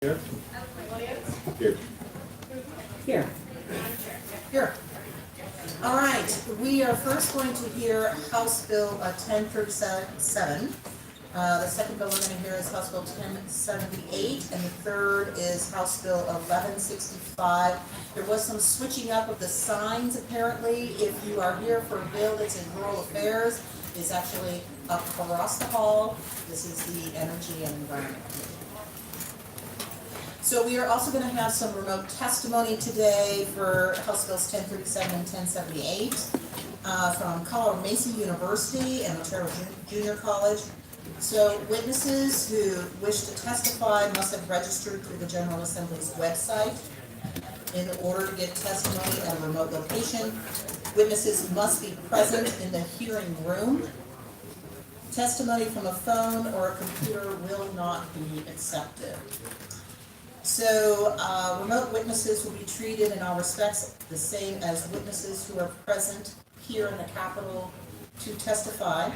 Here. Here. Here. Here. All right, we are first going to hear House Bill 1037. The second bill we're going to hear is House Bill 1078, and the third is House Bill 1165. There was some switching up of the signs apparently. If you are here for a bill that's in rural affairs, it's actually up across the hall. This is the Energy and Environment Committee. So we are also going to have some remote testimony today for House Bills 1037 and 1078 from Colorado Mesa University and Otero Junior College. So witnesses who wish to testify must have registered through the General Assembly's website. In order to give testimony at a remote location, witnesses must be present in the hearing room. Testimony from a phone or a computer will not be accepted. So remote witnesses will be treated in all respects the same as witnesses who are present here in the Capitol to testify.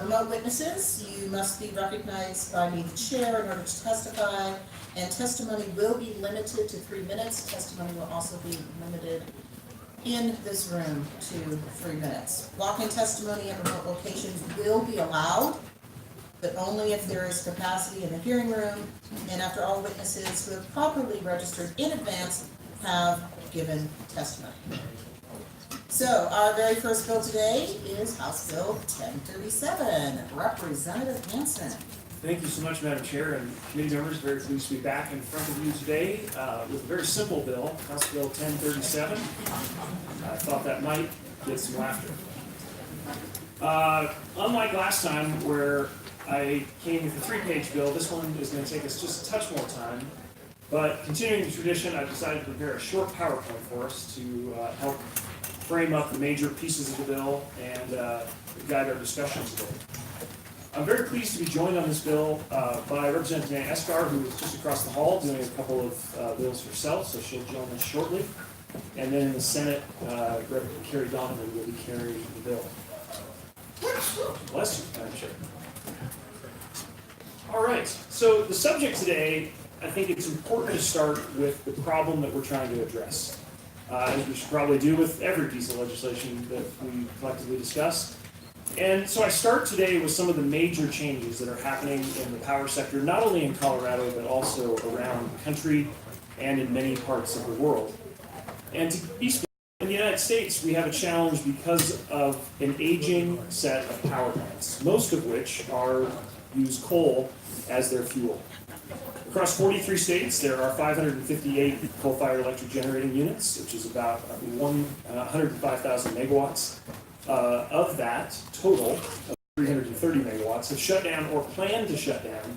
Remote witnesses, you must be recognized by me, the chair, in order to testify, and testimony will be limited to 3 minutes. Testimony will also be limited in this room to 3 minutes. Walk-in testimony at remote locations will be allowed, but only if there is capacity in the hearing room and after all witnesses who have properly registered in advance have given testimony. So our very first bill today is House Bill 1037. Representative Hanson. Thank you so much, Madam Chair and committee members. Very pleased to be back in front of you today with a very simple bill, House Bill 1037. I thought that might get some laughter. Unlike last time where I came with a 3-page bill, this one is going to take us just a touch more time. But continuing the tradition, I've decided to prepare a short PowerPoint for us to help frame up the major pieces of the bill and guide our discussion today. I'm very pleased to be joined on this bill by Representative Ann Escar, who is just across the hall doing a couple of bills herself, so she'll join us shortly. And then in the Senate, Representative Carrie Donovan will be carrying the bill. Bless you, Madam Chair. All right, so the subject today, I think it's important to start with the problem that we're trying to address. As we should probably do with every piece of legislation that we collectively discuss. And so I start today with some of the major changes that are happening in the power sector, not only in Colorado, but also around the country and in many parts of the world. And to be specific, in the United States, we have a challenge because of an aging set of power plants, most of which use coal as their fuel. Across 43 states, there are 558 coal-fired electric generating units, which is about 105,000 megawatts. Of that total, of 330 megawatts have shut down or plan to shut down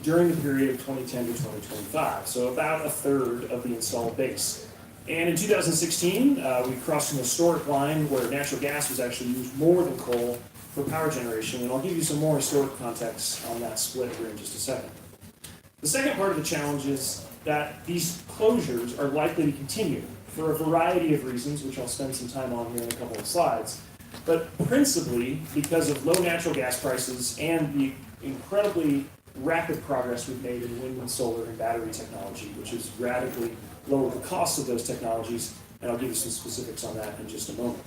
during the period of 2010 to 2025, so about a third of the installed base. And in 2016, we crossed an historic line where natural gas was actually used more than coal for power generation, and I'll give you some more historic context on that split here in just a second. The second part of the challenge is that these closures are likely to continue for a variety of reasons, which I'll spend some time on here in a couple of slides, but principally because of low natural gas prices and the incredibly rapid progress we've made in wind and solar and battery technology, which has radically lowered the cost of those technologies, and I'll give you some specifics on that in just a moment.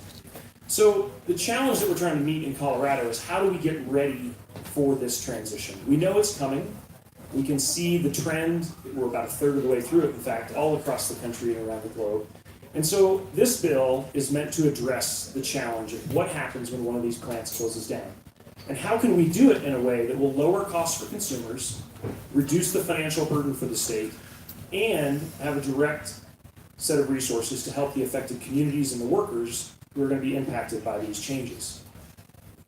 So the challenge that we're trying to meet in Colorado is how do we get ready for this transition? We know it's coming. We can see the trend. We're about a third of the way through it, in fact, all across the country and around the globe. And so this bill is meant to address the challenge of what happens when one of these plants closes down. And how can we do it in a way that will lower costs for consumers, reduce the financial burden for the state, and have a direct set of resources to help the affected communities and the workers who are going to be impacted by these changes.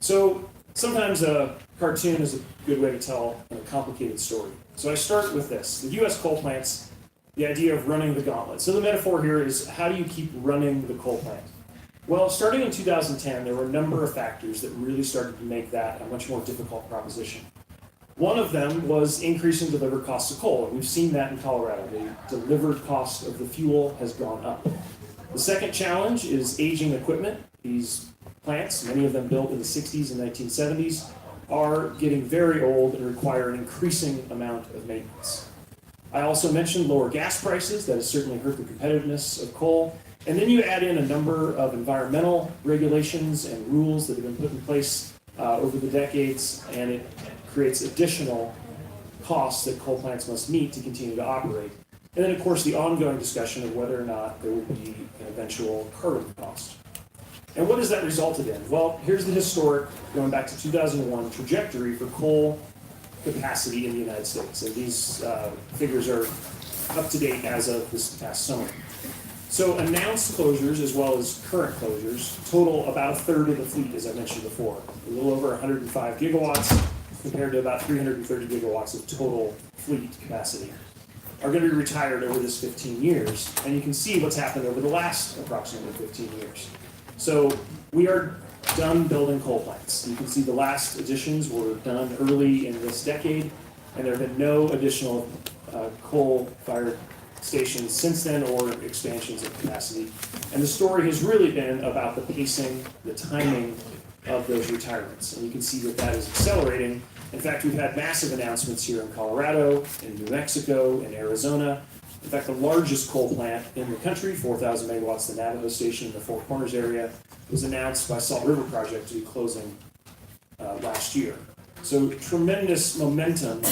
So sometimes a cartoon is a good way to tell a complicated story. So I start with this. The U.S. coal plants, the idea of running the gauntlet. So the metaphor here is, how do you keep running the coal plant? Well, starting in 2010, there were a number of factors that really started to make that a much more difficult proposition. One of them was increasing delivered costs of coal, and we've seen that in Colorado. The delivered cost of the fuel has gone up. The second challenge is aging equipment. These plants, many of them built in the 60s and 1970s, are getting very old and require an increasing amount of maintenance. I also mentioned lower gas prices. That has certainly hurt the competitiveness of coal. And then you add in a number of environmental regulations and rules that have been put in place over the decades, and it creates additional costs that coal plants must meet to continue to operate. And then, of course, the ongoing discussion of whether or not there will be an eventual carbon cost. And what has that resulted in? Well, here's the historic, going back to 2001, trajectory for coal capacity in the United States. And these figures are up to date as of this past summer. So announced closures as well as current closures total about a third of the fleet, as I mentioned before. A little over 105 gigawatts compared to about 330 gigawatts of total fleet capacity are going to be retired over this 15 years. And you can see what's happened over the last approximately 15 years. So we are done building coal plants. You can see the last additions were done early in this decade, and there have been no additional coal-fired stations since then or expansions of capacity. And the story has really been about the pacing, the timing of those retirements. And you can see that that is accelerating. In fact, we've had massive announcements here in Colorado, in New Mexico, in Arizona. In fact, the largest coal plant in the country, 4,000 megawatts, the Navajo Station in the Four Corners area, was announced by Salt River Project to be closing last year. So tremendous momentum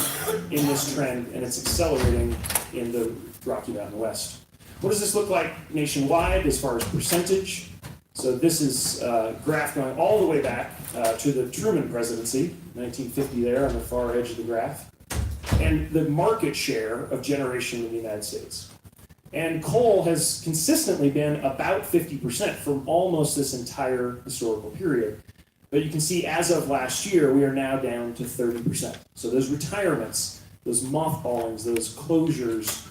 in this trend, and it's accelerating in the Rocky Mountain West. What does this look like nationwide as far as percentage? So this is a graph going all the way back to the Truman presidency, 1950 there on the far edge of the graph, and the market share of generation in the United States. And coal has consistently been about 50% for almost this entire historical period. But you can see as of last year, we are now down to 30%. So those retirements, those mothballings, those closures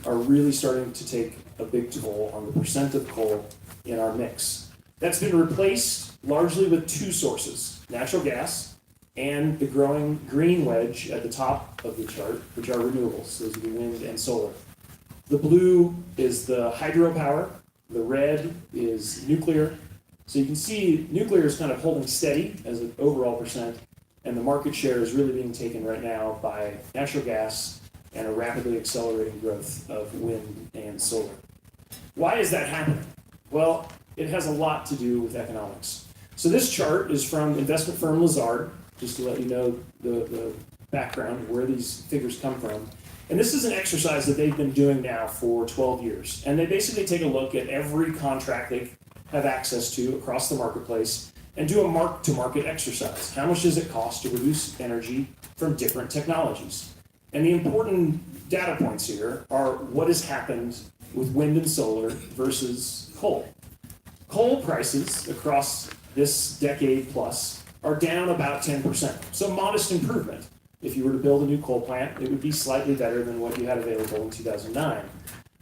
are really starting to take a big toll on the percent of coal in our mix. That's been replaced largely with two sources, natural gas and the growing green wedge at the top of the chart, which are renewables. Those would be wind and solar. The blue is the hydropower, the red is nuclear. So you can see nuclear is kind of holding steady as an overall percent, and the market share is really being taken right now by natural gas and a rapidly accelerating growth of wind and solar. Why is that happening? Well, it has a lot to do with economics. So this chart is from investment firm Lazard, just to let you know the background of where these figures come from. And this is an exercise that they've been doing now for 12 years. And they basically take a look at every contract they have access to across the marketplace and do a mark-to-market exercise. How much does it cost to produce energy from different technologies? And the important data points here are what has happened with wind and solar versus coal. Coal prices across this decade plus are down about 10%. So modest improvement. If you were to build a new coal plant, it would be slightly better than what you had available in 2009.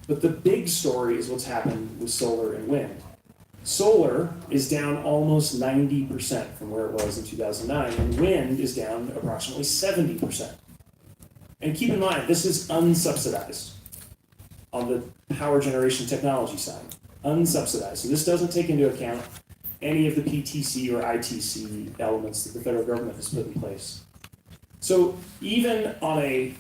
But the big story is what's happened with solar and wind. Solar is down almost 90% from where it was in 2009, and wind is down approximately 70%. And keep in mind, this is unsubsidized on the power generation technology side. Unsubsidized. So this doesn't take into account any of the PTC or ITC elements that the federal government has put in place. So even on a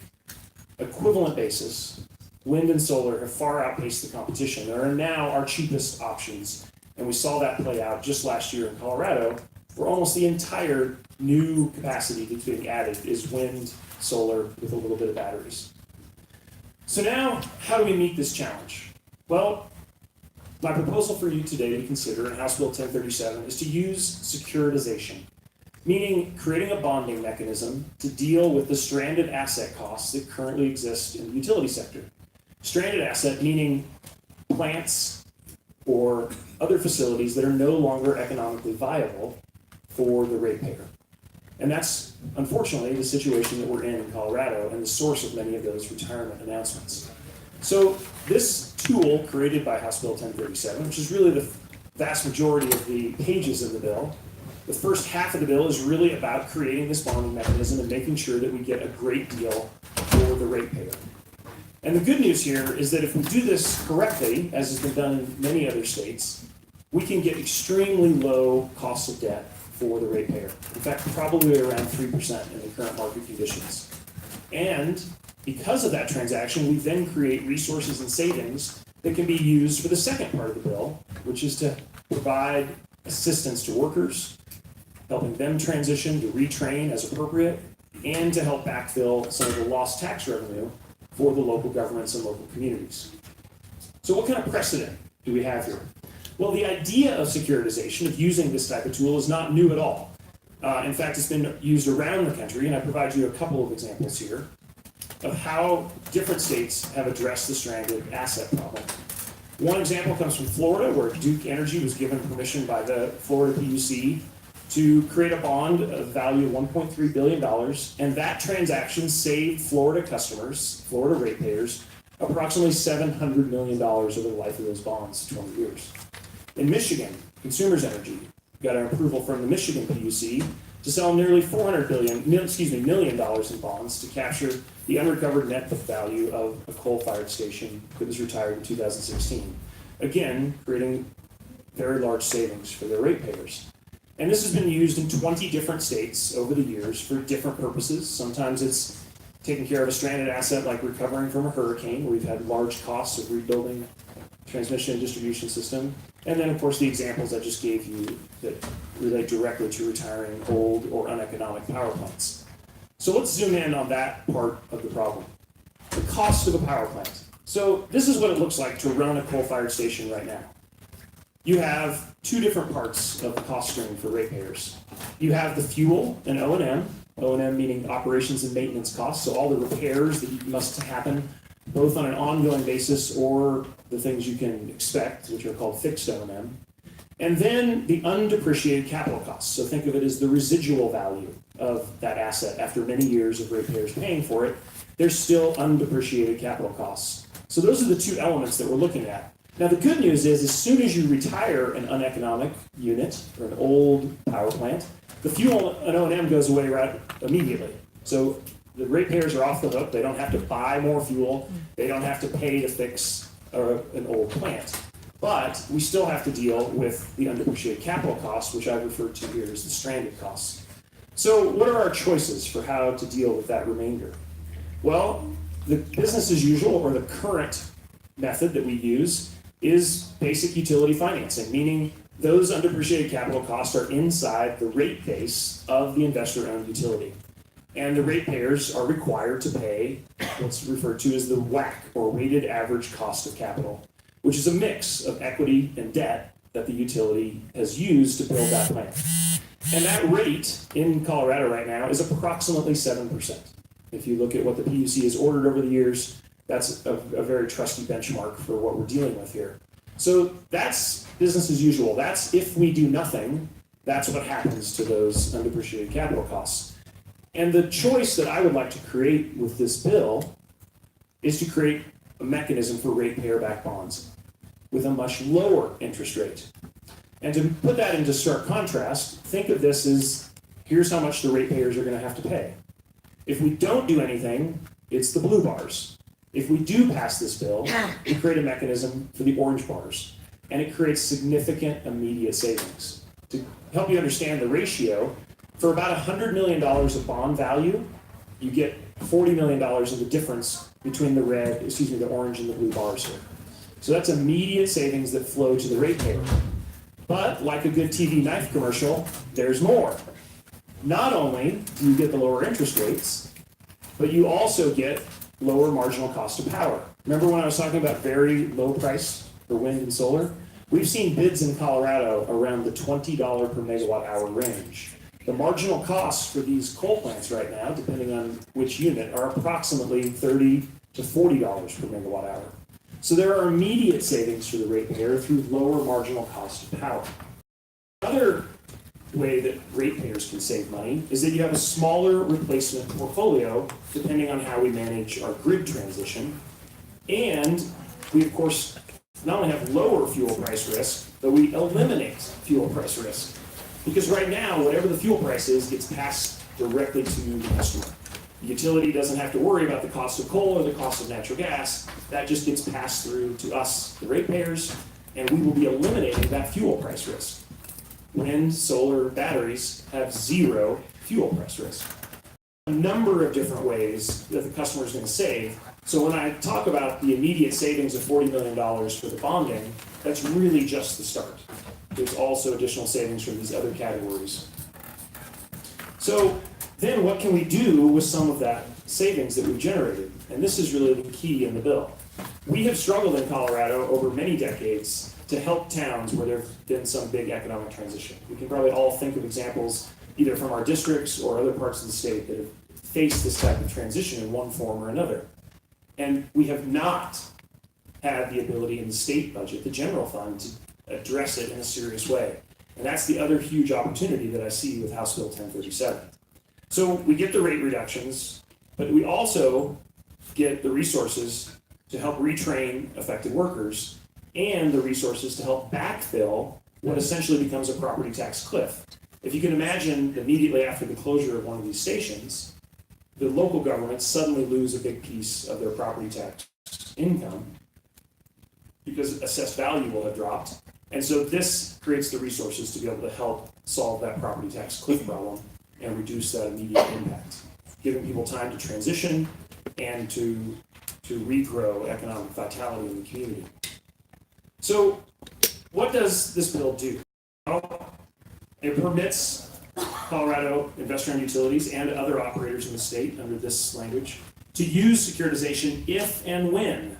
equivalent basis, wind and solar have far outpaced the competition. They are now our cheapest options. And we saw that play out just last year in Colorado, where almost the entire new capacity that's being added is wind, solar, with a little bit of batteries. So now, how do we meet this challenge? Well, my proposal for you today to consider in House Bill 1037 is to use securitization, meaning creating a bonding mechanism to deal with the stranded asset costs that currently exist in the utility sector. Stranded asset meaning plants or other facilities that are no longer economically viable for the ratepayer. And that's, unfortunately, the situation that we're in Colorado and the source of many of those retirement announcements. So this tool created by House Bill 1037, which is really the vast majority of the pages of the bill, the first half of the bill is really about creating this bonding mechanism and making sure that we get a great deal for the ratepayer. And the good news here is that if we do this correctly, as has been done in many other states, we can get extremely low costs of debt for the ratepayer. In fact, probably around 3% in the current market conditions. And Because of that transaction, we then create resources and savings that can be used for the second part of the bill, which is to provide assistance to workers, helping them transition to retrain as appropriate, and to help backfill some of the lost tax revenue for the local governments and local communities. So what kind of precedent do we have here? Well, the idea of securitization, of using this type of tool, is not new at all. In fact, it's been used around the country, and I provide you a couple of examples here of how different states have addressed the stranded asset problem. One example comes from Florida, where Duke Energy was given permission by the Florida PUC to create a bond of value of $1.3 billion, and that transaction saved Florida customers, Florida ratepayers, approximately $700 million over the life of those bonds, 20 years. In Michigan, Consumers Energy got an approval from the Michigan PUC to sell nearly $400 million in bonds to capture the unrecovered net book value of a coal-fired station that was retired in 2016. Again, creating very large savings for their ratepayers. And this has been used in 20 different states over the years for different purposes. Sometimes it's taking care of a stranded asset like recovering from a hurricane, where we've had large costs of rebuilding transmission and distribution system. And then, of course, the examples I just gave you that relate directly to retiring old or uneconomic power plants. So let's zoom in on that part of the problem. The cost of a power plant. So this is what it looks like to run a coal-fired station right now. You have two different parts of the cost stream for ratepayers. You have the fuel and O&M meaning operations and maintenance costs, so all the repairs that must happen both on an ongoing basis or the things you can expect, which are called fixed O&M. And then the undepreciated capital costs. So think of it as the residual value of that asset after many years of ratepayers paying for it. There's still undepreciated capital costs. So those are the two elements that we're looking at. Now the good news is, as soon as you retire an uneconomic unit or an old power plant, the fuel and O&M goes away right immediately. So the ratepayers are off the hook. They don't have to buy more fuel. They don't have to pay to fix an old plant. But we still have to deal with the undepreciated capital costs, which I've referred to here as the stranded costs. So what are our choices for how to deal with that remainder? Well, the business as usual, or the current method that we use, is basic utility financing, meaning those undepreciated capital costs are inside the rate base of the investor-owned utility. And the ratepayers are required to pay what's referred to as the WACC, or weighted average cost of capital, which is a mix of equity and debt that the utility has used to build that plant. And that rate in Colorado right now is approximately 7%. If you look at what the PUC has ordered over the years, that's a very trusty benchmark for what we're dealing with here. So that's business as usual. That's if we do nothing, that's what happens to those undepreciated capital costs. And the choice that I would like to create with this bill is to create a mechanism for ratepayer-backed bonds with a much lower interest rate. And to put that into stark contrast, think of this as, here's how much the ratepayers are going to have to pay. If we don't do anything, it's the blue bars. If we do pass this bill, we create a mechanism for the orange bars, and it creates significant immediate savings. To help you understand the ratio, for about $100 million of bond value, you get $40 million of the difference between the orange and the blue bars here. So that's immediate savings that flow to the ratepayer. But like a good TV knife commercial, there's more. Not only do you get the lower interest rates, but you also get lower marginal cost of power. Remember when I was talking about very low price for wind and solar? We've seen bids in Colorado around the $20 per megawatt hour range. The marginal costs for these coal plants right now, depending on which unit, are approximately $30 to $40 per megawatt hour. So there are immediate savings for the ratepayer through lower marginal cost of power. Another way that ratepayers can save money is that you have a smaller replacement portfolio depending on how we manage our grid transition. And we, of course, not only have lower fuel price risk, but we eliminate fuel price risk. Because right now, whatever the fuel price is gets passed directly to the customer. The utility doesn't have to worry about the cost of coal or the cost of natural gas. That just gets passed through to us, the ratepayers, and we will be eliminating that fuel price risk. Wind, solar, batteries have zero fuel price risk. number of different ways that the customer is going to save. So when I talk about the immediate savings of $40 million for the bonding, that's really just the start. There's also additional savings from these other categories. So then what can we do with some of that savings that we've generated? And this is really the key in the bill. We have struggled in Colorado over many decades to help towns where there have been some big economic transition. We can probably all think of examples either from our districts or other parts of the state that have faced this type of transition in one form or another. And we have not had the ability in the state budget, the general fund, to address it in a serious way. And that's the other huge opportunity that I see with House Bill 1037. So we get the rate reductions, but we also get the resources to help retrain affected workers and the resources to help backfill what essentially becomes a property tax cliff. If you can imagine immediately after the closure of one of these stations, the local governments suddenly lose a big piece of their property tax income because assessed value will have dropped. And so this creates the resources to be able to help solve that property tax cliff problem and reduce that immediate impact, giving people time to transition and to regrow economic vitality in the community. So what does this bill do? Well, it permits Colorado investor-owned utilities and other operators in the state under this language to use securitization if and when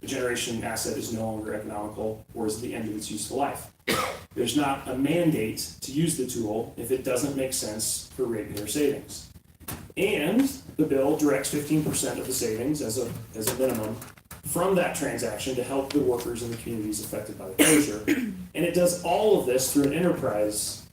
the generation asset is no longer economical or is at the end of its useful life. There's not a mandate to use the tool if it doesn't make sense for ratepayer savings. And the bill directs 15% of the savings as a minimum from that transaction to help the workers in the communities affected by the closure. And it does all of this through an enterprise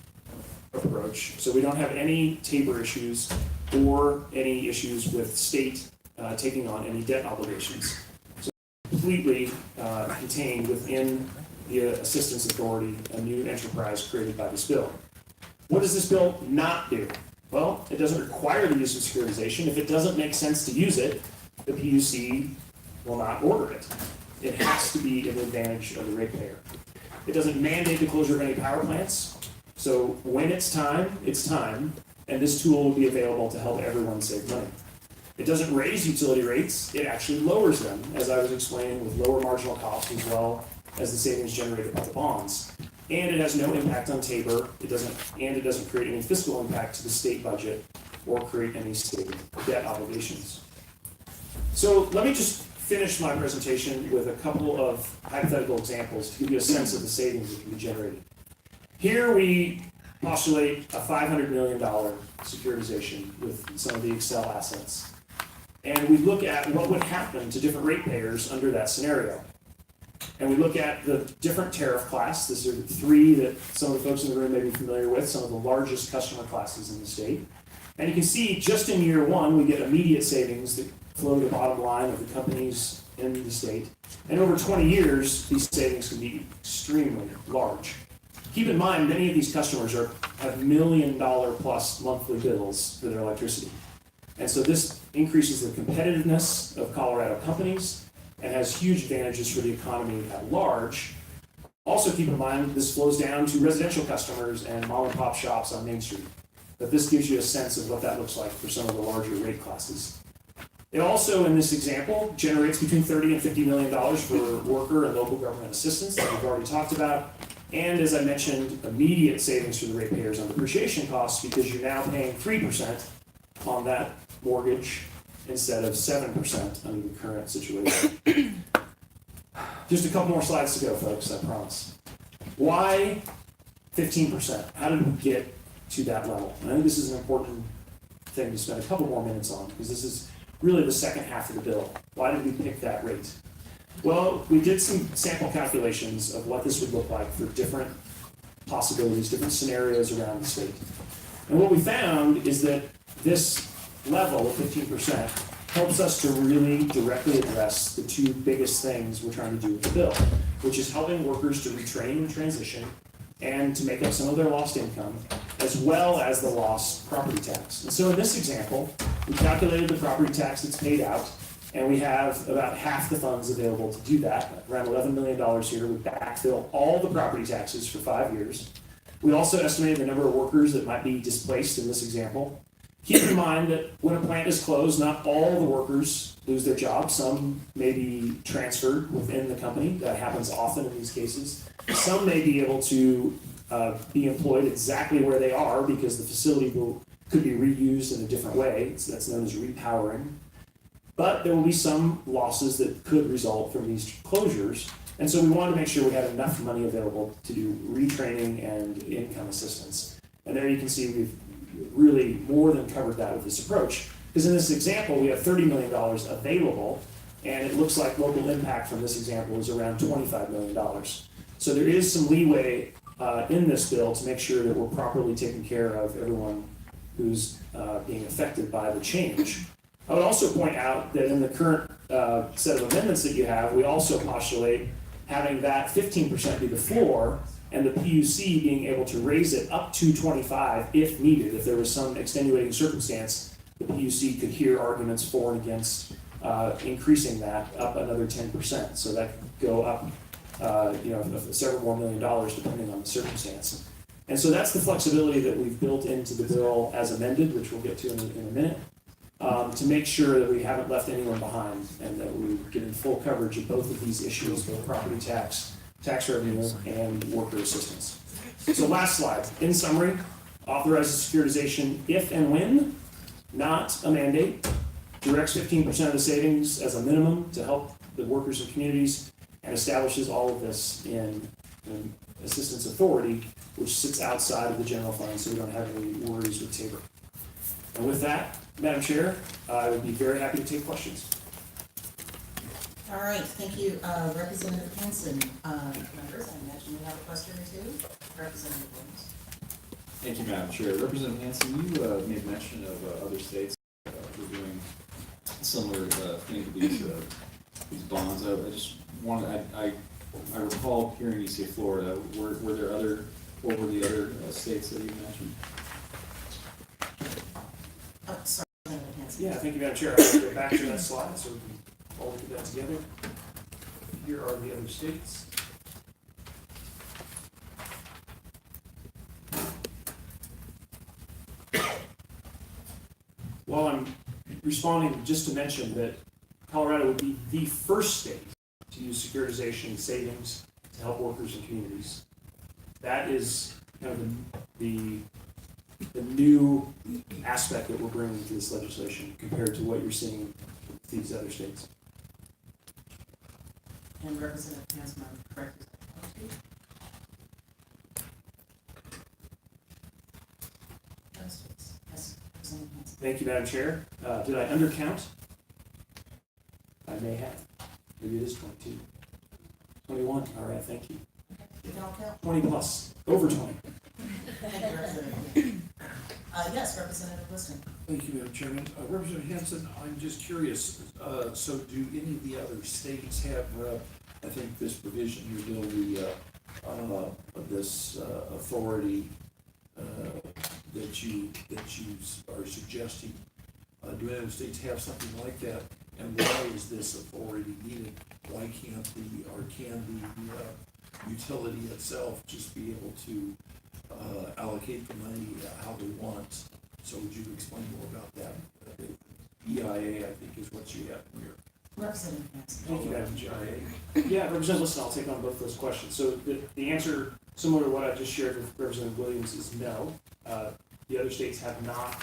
approach, so we don't have any Tabor issues or any issues with state taking on any debt obligations. So completely contained within the Assistance Authority, a new enterprise created by this bill. What does this bill not do? Well, it doesn't require the use of securitization. If it doesn't make sense to use it, the PUC will not order it. It has to be an advantage of the ratepayer. It doesn't mandate the closure of any power plants. So when it's time, and this tool will be available to help everyone save money. It doesn't raise utility rates, it actually lowers them, as I was explaining, with lower marginal costs as well as the savings generated by the bonds. And it has no impact on Tabor, it doesn't create any fiscal impact to the state budget or create any state debt obligations. So let me just finish my presentation with a couple of hypothetical examples to give you a sense of the savings that can be generated. Here we postulate a $500 million securitization with some of the Excel assets. And we look at what would happen to different ratepayers under that scenario. And we look at the different tariff class. These are three that some of the folks in the room may be familiar with, some of the largest customer classes in the state. And you can see just in year one, we get immediate savings that flow to the bottom line of the companies in the state. And over 20 years, these savings can be extremely large. Keep in mind, many of these customers have $1 million plus monthly bills for their electricity. And so this increases the competitiveness of Colorado companies and has huge advantages for the economy at large. Also keep in mind, this flows down to residential customers and mom and pop shops on Main Street. But this gives you a sense of what that looks like for some of the larger rate classes. It also, in this example, generates between $30 and $50 million for worker and local government assistance that we've already talked about. And as I mentioned, immediate savings for the ratepayers on depreciation costs because you're now paying 3% on that mortgage instead of 7% under the current situation. Just a couple more slides to go, folks, I promise. Why 15%? How did we get to that level? And I think this is an important thing to spend a couple more minutes on because this is really the second half of the bill. Why did we pick that rate? Well, we did some sample calculations of what this would look like for different possibilities, different scenarios around the state. And what we found is that this level of 15% helps us to really directly address the two biggest things we're trying to do with the bill, which is helping workers to retrain and transition and to make up some of their lost income, as well as the lost property tax. And so in this example, we calculated the property tax that's paid out, and we have about half the funds available to do that, around $11 million here. We backfill all the property taxes for 5 years. We also estimated the number of workers that might be displaced in this example. Keep in mind that when a plant is closed, not all the workers lose their jobs. Some may be transferred within the company. That happens often in these cases. Some may be able to be employed exactly where they are because the facility could be reused in a different way. So that's known as repowering. But there will be some losses that could result from these closures. And so we wanted to make sure we had enough money available to do retraining and income assistance. And there you can see we've really more than covered that with this approach. Because in this example, we have $30 million available, and it looks like local impact from this example is around $25 million. So there is some leeway in this bill to make sure that we're properly taking care of everyone who's being affected by the change. I would also point out that in the current set of amendments that you have, we also postulate having that 15% be the floor and the PUC being able to raise it up to 25 if needed. If there was some extenuating circumstance, the PUC could hear arguments for and against increasing that up another 10%. So that could go up several more $1 million depending on the circumstance. And so that's the flexibility that we've built into the bill as amended, which we'll get to in a minute, to make sure that we haven't left anyone behind and that we're getting full coverage of both of these issues, both property tax, tax revenue, and worker assistance. So last slide. In summary, authorizes securitization if and when, not a mandate, directs 15% of the savings as a minimum to help the workers and communities, and establishes all of this in an assistance authority, which sits outside of the general fund, so we don't have any worries with Tabor. And with that, Madam Chair, I would be very happy to take questions. All right, thank you, Representative Hanson. Members, I imagine you have a question or two. Representative Williams. Thank you, Madam Chair. Representative Hanson, you made mention of other states who are doing similar thing to these bonds. I just wanted, I recall hearing you say Florida. Were there other, what were the other states that you mentioned? Oh, sorry, Representative Hanson. Yeah, thank you, Madam Chair. I'll go back to that slide so we can all look at that together. Here are the other states. Well, I'm responding just to mention that Colorado would be the first state to use securitization savings to help workers and communities. That is kind of the new aspect that we're bringing to this legislation compared to what you're seeing in these other states. And Representative Hanson, I'm correct. Yes, Representative Hanson. Thank you, Madam Chair. Did I undercount? I may have. Maybe it is 22. 21. All right, thank you. You can all count. 20 plus. Over 20. Thank you, Representative. Yes, Representative Liston. Thank you, Madam Chairman. Representative Hanson, I'm just curious, so do any of the other states have, I think this provision, your bill, this authority that you are suggesting, do any other states have something like that? And why is this authority needed? Why can't can the utility itself just be able to allocate the money how they want? So would you explain more about that? EIA, I think, is what you have here. Representative Hanson. Thank you, Madam Chair. Yeah, Representative Liston, I'll take on both those questions. So the answer, similar to what I just shared with Representative Williams, is no. The other states have not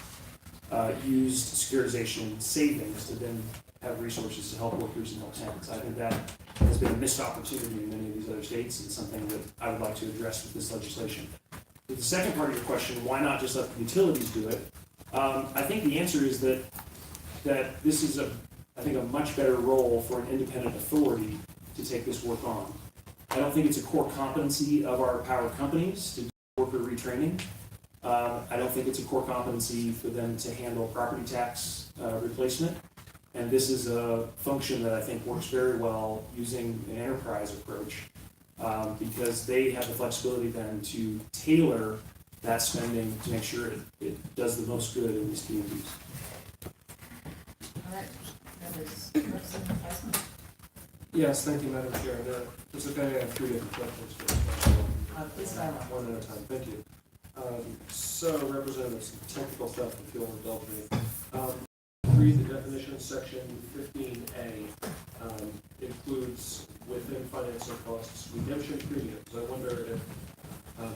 used securitization savings to then have resources to help workers and help tenants. I think that has been a missed opportunity in many of these other states and something that I would like to address with this legislation. With the second part of your question, why not just let the utilities do it? I think the answer is that this is a much better role for an independent authority to take this work on. I don't think it's a core competency of our power companies to do worker retraining. I don't think it's a core competency for them to handle property tax replacement. And this is a function that I think works very well using an enterprise approach because they have the flexibility then to tailor that spending to make sure it does the most good in these communities. All right, that is Representative Heisman. Yes, thank you, Madam Chair. It's okay, I have three different questions. Please dial up. One at a time, thank you. So Representative, some technical stuff if you'll indulge me. Read the definition, section 15A includes within financing costs redemption premiums. I wonder if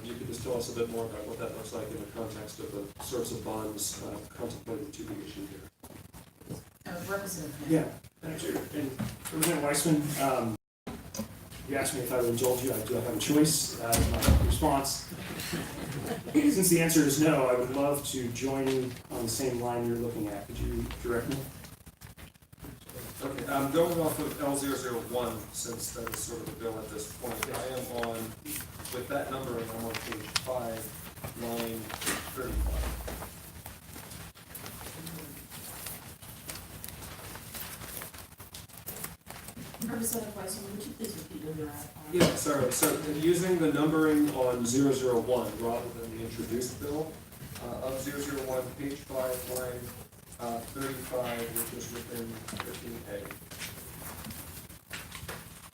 you could just tell us a bit more about what that looks like in the context of the sorts of bonds contemplated to be issued here. Representative. Yeah, Madam Chair. And Representative Weissman, you asked me if I would indulge you. I do have a choice. My response, since the answer is no, I would love to join you on the same line you're looking at. Could you direct me? Okay, I'm going off of L001, since that is sort of the bill at this point. I am on, with that number, and I'm on page 5, line 35. Representative Weissman, would you please repeat where you're at? Yeah, sorry, so using the numbering on 001 rather than the introduced bill, of 001, page 5, line 35, which is within 15A.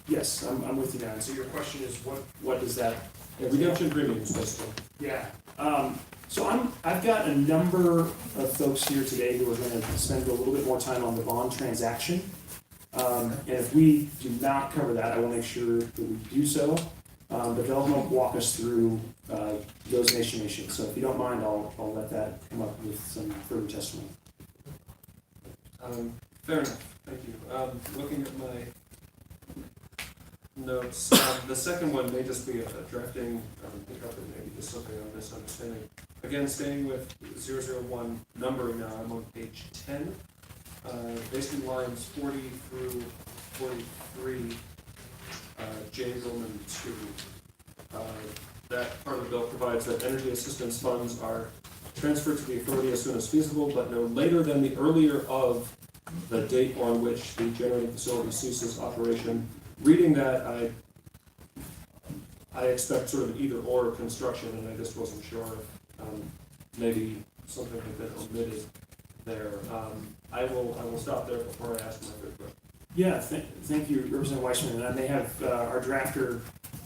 Yes, I'm with you now. And so your question is, what does that? Yeah, redemption premiums, basically. Yeah. So I've got a number of folks here today who are going to spend a little bit more time on the bond transaction. And if we do not cover that, I will make sure that we do so. But they'll help walk us through those nations. So if you don't mind, I'll let that come up with some further testimony. Fair enough, thank you. Looking at my notes, the second one may just be a drafting hiccup and maybe just something I'm misunderstanding. Again, staying with 001 numbering now, I'm on page 10. Basically lines 40 through 43, J Roman 2. That part of the bill provides that energy assistance funds are transferred to the authority as soon as feasible, but no later than the earlier of the date on which the generating facility ceases operation. Reading that, I expect sort of either or construction, and I just wasn't sure if maybe something had been omitted there. I will stop there before I ask my third question. Yeah, thank you, Representative Weissman. And I may have our drafter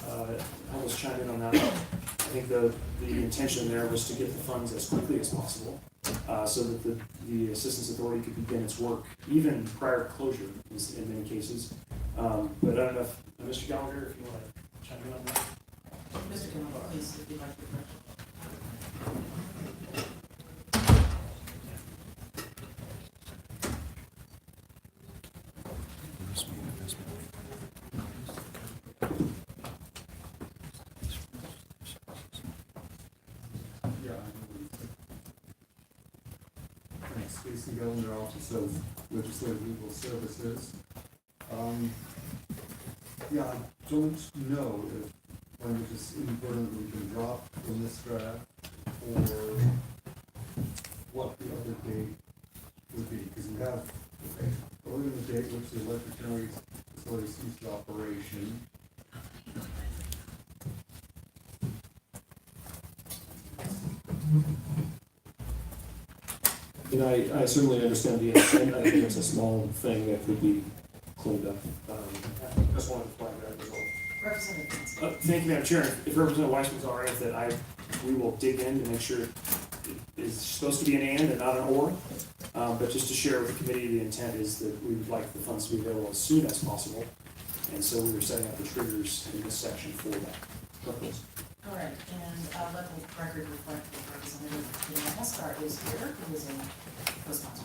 help us chime in on that. I think the intention there was to get the funds as quickly as possible so that the Assistance Authority could begin its work even prior to closure in many cases. But I don't know if Mr. Gallagher, if you want to chime in on that. Mr. Kimball, please, if you'd like to correct. Stacy Gellner, Office of Legislative Legal Services. Yeah, I don't know if language is inadvertently been dropped in this draft, or what the other date would be, because we have earlier in the date which the electric generating facility ceased operation. And I certainly understand the intent. I think it's a small thing that could be cleaned up. Just wanted to flag that as well. Representative Hanson. Thank you, Madam Chair. If Representative Weissman's all right with it, we will dig in to make sure it is supposed to be an and not an or. But just to share with the committee, the intent is that we would like the funds to be available as soon as possible. And so we were setting up the triggers in this section for that purpose. All right, and let the record reflect that Representative Dana Heskar is here, who is a co-sponsor.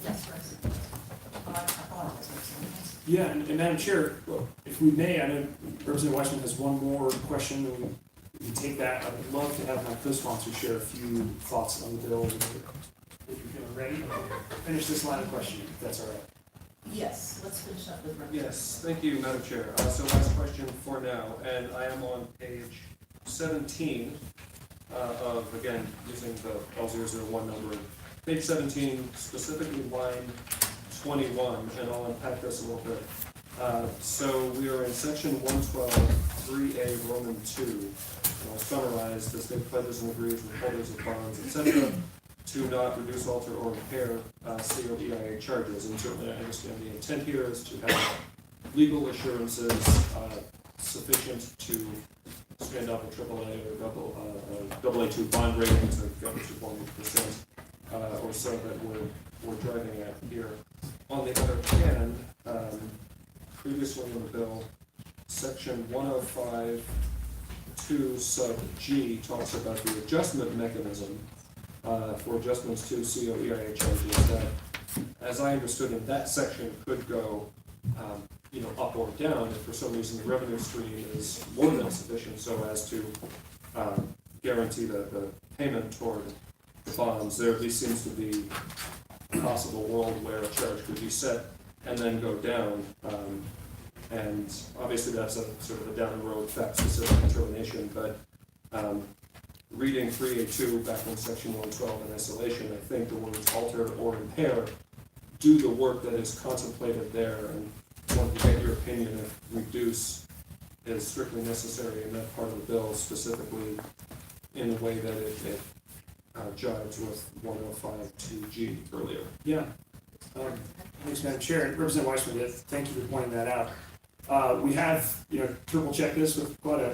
Yes, Representative. I apologize, Representative Hanson. Yeah, and Madam Chair, if we may, I know Representative Weissman has one more question, and we can take that. I would love to have my co-sponsor share a few thoughts on the bill. If you're feeling ready, finish this line of questioning, if that's all right. Yes, let's finish up with Representative. Yes, thank you, Madam Chair. So last question for now, and I am on page 17 of, again, using the L001 numbering. Page 17, specifically line 21, and I'll unpack this a little bit. So we are in section 112, 3A, Roman 2. And I'll summarize: the state pledges and agrees with holders of bonds, etc., to not reduce, alter, or impair COEIA charges. And certainly I understand the intent here is to have legal assurances sufficient to stand up a AAA or AA2 bond rating to go to 2.8%, or so that we're driving at here. On the other hand, previously in the bill, section 105(2) sub G talks about the adjustment mechanism for adjustments to COEIA charges that, as I understood it, that section could go up or down if for some reason the revenue stream is more than sufficient so as to guarantee the payment toward the bonds. There at least seems to be a possible world where a charge could be set and then go down. And obviously that's a sort of a down the road fact specific determination, but reading 3A2 back in section 112 in isolation, I think the words alter or impair do the work that is contemplated there, and wanted to get your opinion if reduce is strictly necessary in that part of the bill, specifically in a way that it jives with 105(2)G earlier. Yeah. Thanks, Madam Chair. And Representative Weissman, thank you for pointing that out. We have, triple checked this with quite a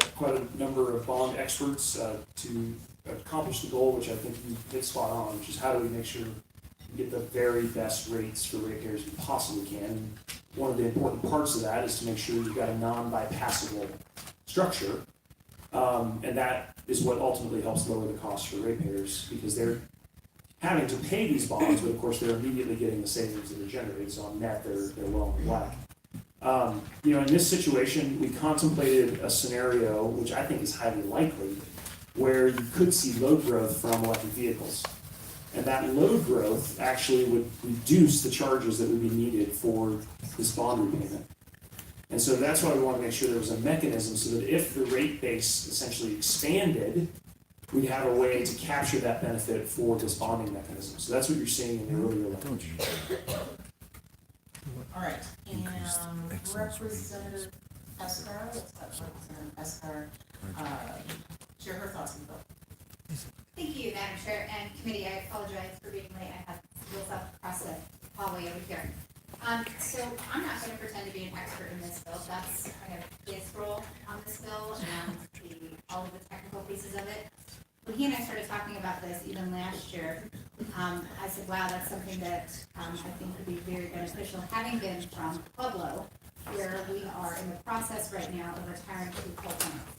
number of bond experts to accomplish the goal, which I think you hit spot on, which is how do we make sure we get the very best rates for ratepayers we possibly can. And one of the important parts of that is to make sure you've got a non-bypassable structure, and that is what ultimately helps lower the cost for ratepayers, because they're having to pay these bonds, but of course they're immediately getting the savings that are generated, so on net they're well in black. In this situation, we contemplated a scenario, which I think is highly likely, where you could see load growth from electric vehicles. And that load growth actually would reduce the charges that would be needed for this bond repayment. And so that's why we want to make sure there was a mechanism so that if the rate base essentially expanded, we'd have a way to capture that benefit for this bonding mechanism. So that's what you're seeing in the earlier language. All right, and Representative Escar, let's have Representative Escar, share her thoughts on the bill. Thank you, Madam Chair and Committee. I apologize for being late. I have wheels up across the hallway over here. So I'm not going to pretend to be an expert in this bill. That's kind of his role on this bill and all of the technical pieces of it. When he and I started talking about this even last year, I said, wow, that's something that I think could be very beneficial, having been from Pueblo, where we are in the process right now of retiring 2 coal plants.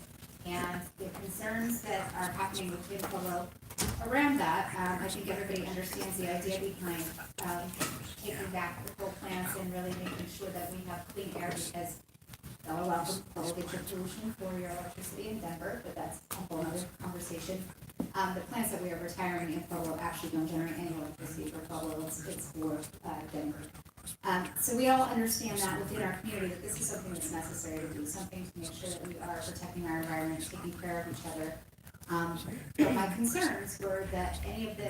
And the concerns that are happening within Pueblo around that, I think everybody understands the idea behind taking back the coal plants and really making sure that we have clean air, because that'll allow Pueblo to get your pollution for your electricity in Denver, but that's a whole other conversation. The plants that we are retiring in Pueblo actually don't generate any electricity for Pueblo, it's for Denver. So we all understand that within our community that this is something that's necessary to do, something to make sure that we are protecting our environment, taking care of each other. But my concerns were that any of the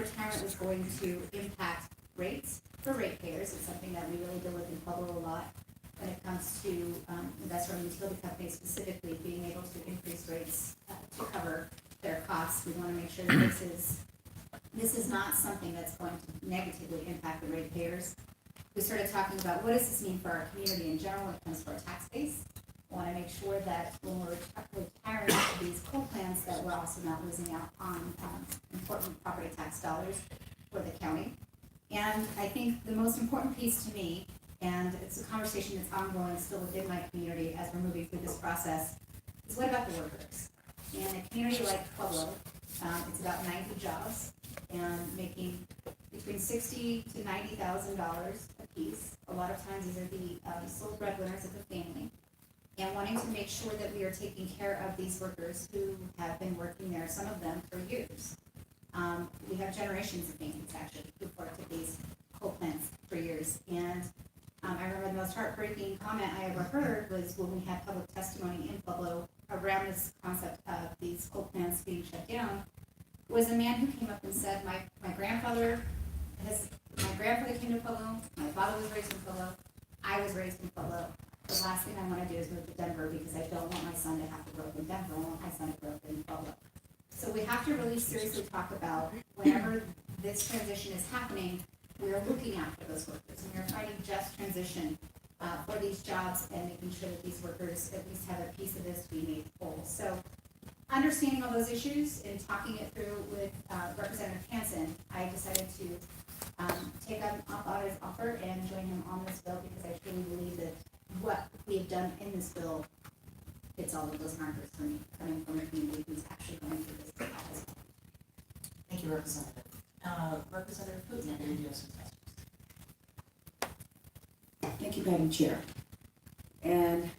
retirement was going to impact rates for ratepayers. It's something that we really deal with in Pueblo a lot when it comes to investor-owned utility companies specifically being able to increase rates to cover their costs. We want to make sure that this is not something that's going to negatively impact the ratepayers. We started talking about what does this mean for our community in general when it comes to our tax base. We want to make sure that when we're retiring these coal plants that we're also not losing out on important property tax dollars for the county. And I think the most important piece to me, and it's a conversation that's ongoing still within my community as we're moving through this process, is what about the workers? In a community like Pueblo, it's about 90 jobs and making between $60,000 to $90,000 a piece. A lot of times these are the sole breadwinners of the family, and wanting to make sure that we are taking care of these workers who have been working there, some of them for years. We have generations of families actually who've worked at these coal plants for years, and I remember the most heartbreaking comment I ever heard was when we had public testimony in Pueblo around this concept of these coal plants being shut down, was a man who came up and said, my grandfather came to Pueblo, my father was raised in Pueblo, I was raised in Pueblo. The last thing I want to do is move to Denver because I don't want my son to have to grow up in Denver, I want my son to grow up in Pueblo. So we have to really seriously talk about whenever this transition is happening, we are looking after those workers, and we are fighting just transition for these jobs and making sure that these workers at least have a piece of this to be made whole. So understanding all those issues and talking it through with Representative Hansen, I decided to take up on his offer and join him on this bill because I truly believe that what we have done in this bill fits all of those markers for me, coming from a community who's actually going through this bill as well. Thank you, Representative. Representative Putin, I believe you have some questions. Thank you, Madam Chair. And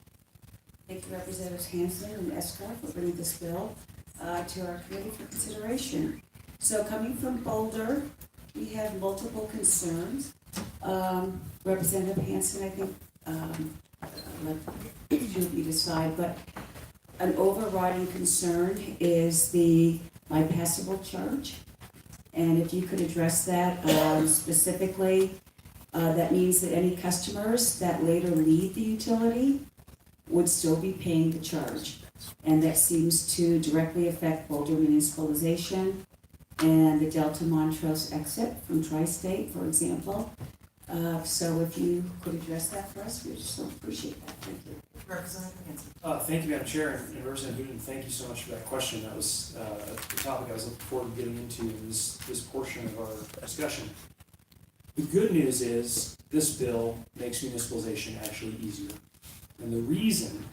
thank you Representatives Hansen and Escar for bringing this bill to our committee for consideration. So coming from Boulder, we have multiple concerns. Representative Hansen, I think, let you decide, but an overriding concern is the bypassable charge. And if you could address that specifically, that means that any customers that later leave the utility would still be paying the charge. And that seems to directly affect Boulder municipalization and the Delta Montrose exit from Tri-State, for example. So if you could address that for us, we'd just appreciate that. Thank you. Representative Hansen. Thank you, Madam Chair, and Representative Newton, thank you so much for that question. That was the topic I was looking forward to getting into in this portion of our discussion. The good news is this bill makes municipalization actually easier. And the reason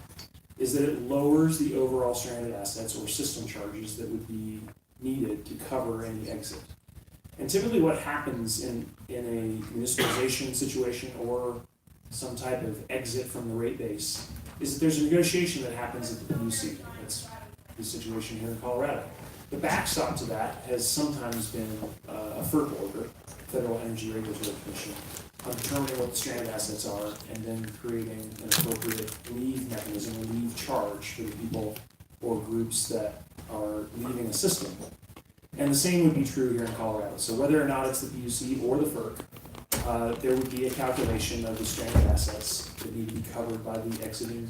is that it lowers the overall stranded assets or system charges that would be needed to cover any exit. And typically what happens in a municipalization situation or some type of exit from the rate base is that there's a negotiation that happens at the PUC. That's the situation here in Colorado. The backstop to that has sometimes been a FERC order, Federal Energy Regulatory Commission, on determining what the stranded assets are and then creating an appropriate leave mechanism or leave charge for the people or groups that are leaving the system. And the same would be true here in Colorado. So whether or not it's the PUC or the FERC, there would be a calculation of the stranded assets that need to be covered by the exiting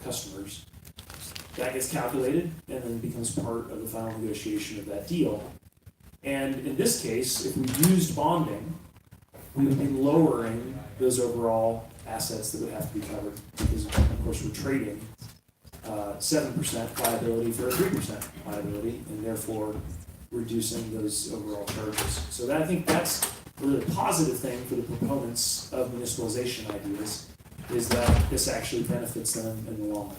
customers. That gets calculated and then becomes part of the final negotiation of that deal. And in this case, if we used bonding, we would be lowering those overall assets that would have to be covered because, of course, we're trading 7% liability for a 3% liability, and therefore reducing those overall charges. So that, I think that's a really positive thing for the proponents of municipalization ideas, is that this actually benefits them in the long run.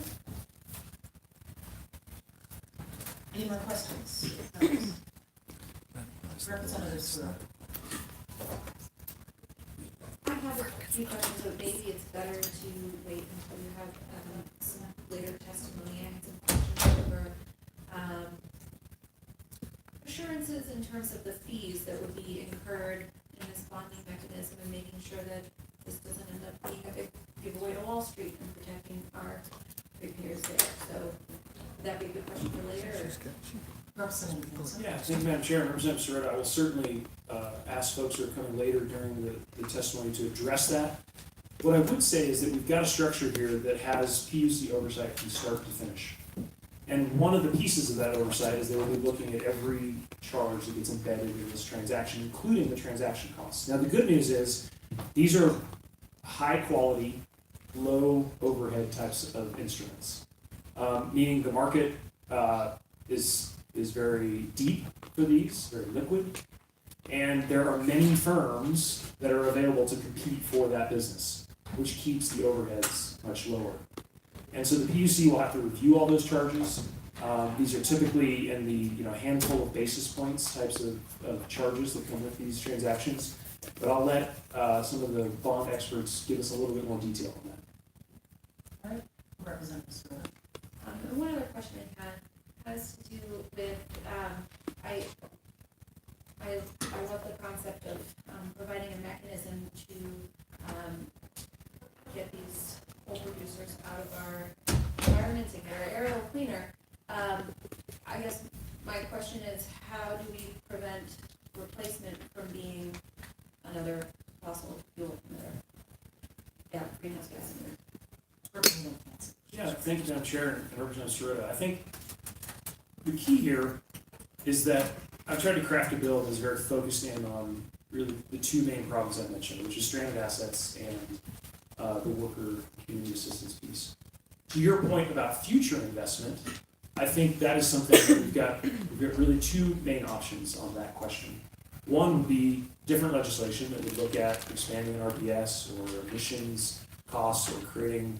Any more questions? Representative Sewell. I have a few questions, but maybe it's better to wait until you have some later testimony. I had some questions over assurances in terms of the fees that would be incurred in this bonding mechanism and making sure that this doesn't end up being a big giveaway to Wall Street and protecting our repairs there. So would that be a good question for later? Representative Hansen. Yeah, thank you, Madam Chair, and Representative Serrata. I will certainly ask folks who are coming later during the testimony to address that. What I would say is that we've got a structure here that has PUC oversight from start to finish. And one of the pieces of that oversight is they will be looking at every charge that gets embedded in this transaction, including the transaction costs. Now, the good news is these are high quality, low overhead types of instruments, meaning the market is very deep for these, very liquid, and there are many firms that are available to compete for that business, which keeps the overheads much lower. And so the PUC will have to review all those charges. These are typically in the handful of basis points types of charges that come with these transactions. But I'll let some of the bond experts give us a little bit more detail on that. All right, Representative Sewell. And one other question I had has to do with, I love the concept of providing a mechanism to get these coal producers out of our environment and get our air a little cleaner. I guess my question is, how do we prevent replacement from being another fossil fuel, another greenhouse gas emitter? Representative Hansen. Yeah, thank you, Madam Chair and Representative Serrata. I think the key here is that I've tried to craft a bill that is very focused in on really the two main problems I mentioned, which is stranded assets and the worker community assistance piece. To your point about future investment, I think that is something that we've got really two main options on that question. One would be different legislation that would look at expanding an RPS or emissions costs or creating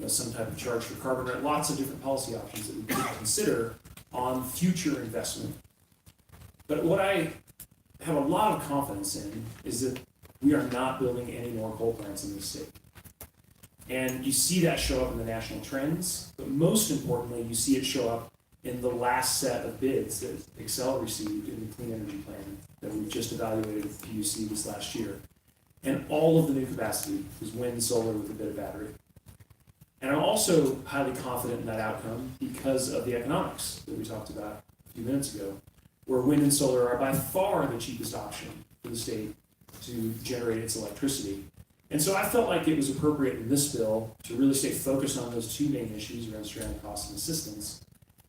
some type of charge for carbon rent, lots of different policy options that we could consider on future investment. But what I have a lot of confidence in is that we are not building any more coal plants in this state. And you see that show up in the national trends, but most importantly, you see it show up in the last set of bids that Excel received in the Clean Energy Plan that we just evaluated with the PUC this last year. And all of the new capacity is wind, solar with a bit of battery. And I'm also highly confident in that outcome because of the economics that we talked about a few minutes ago, where wind and solar are by far the cheapest option for the state to generate its electricity. And so I felt like it was appropriate in this bill to really stay focused on those two main issues around stranded costs and assistance,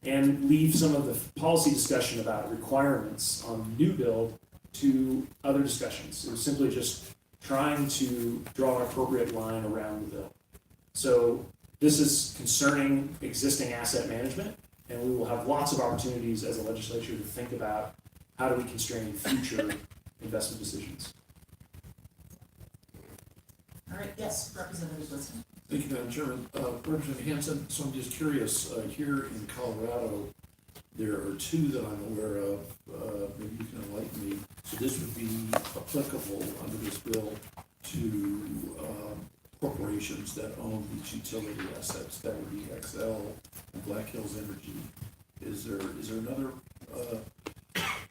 and leave some of the policy discussion about requirements on new build to other discussions. It was simply just trying to draw an appropriate line around the bill. So this is concerning existing asset management, and we will have lots of opportunities as a legislature to think about how do we constrain future investment decisions. All right, yes, Representative Liston. Thank you, Madam Chairman. Representative Hanson, so I'm just curious, here in Colorado, there are two that I'm aware of, maybe you can enlighten me. So this would be applicable under this bill to corporations that own these utility assets. That would be XL and Black Hills Energy. Is there another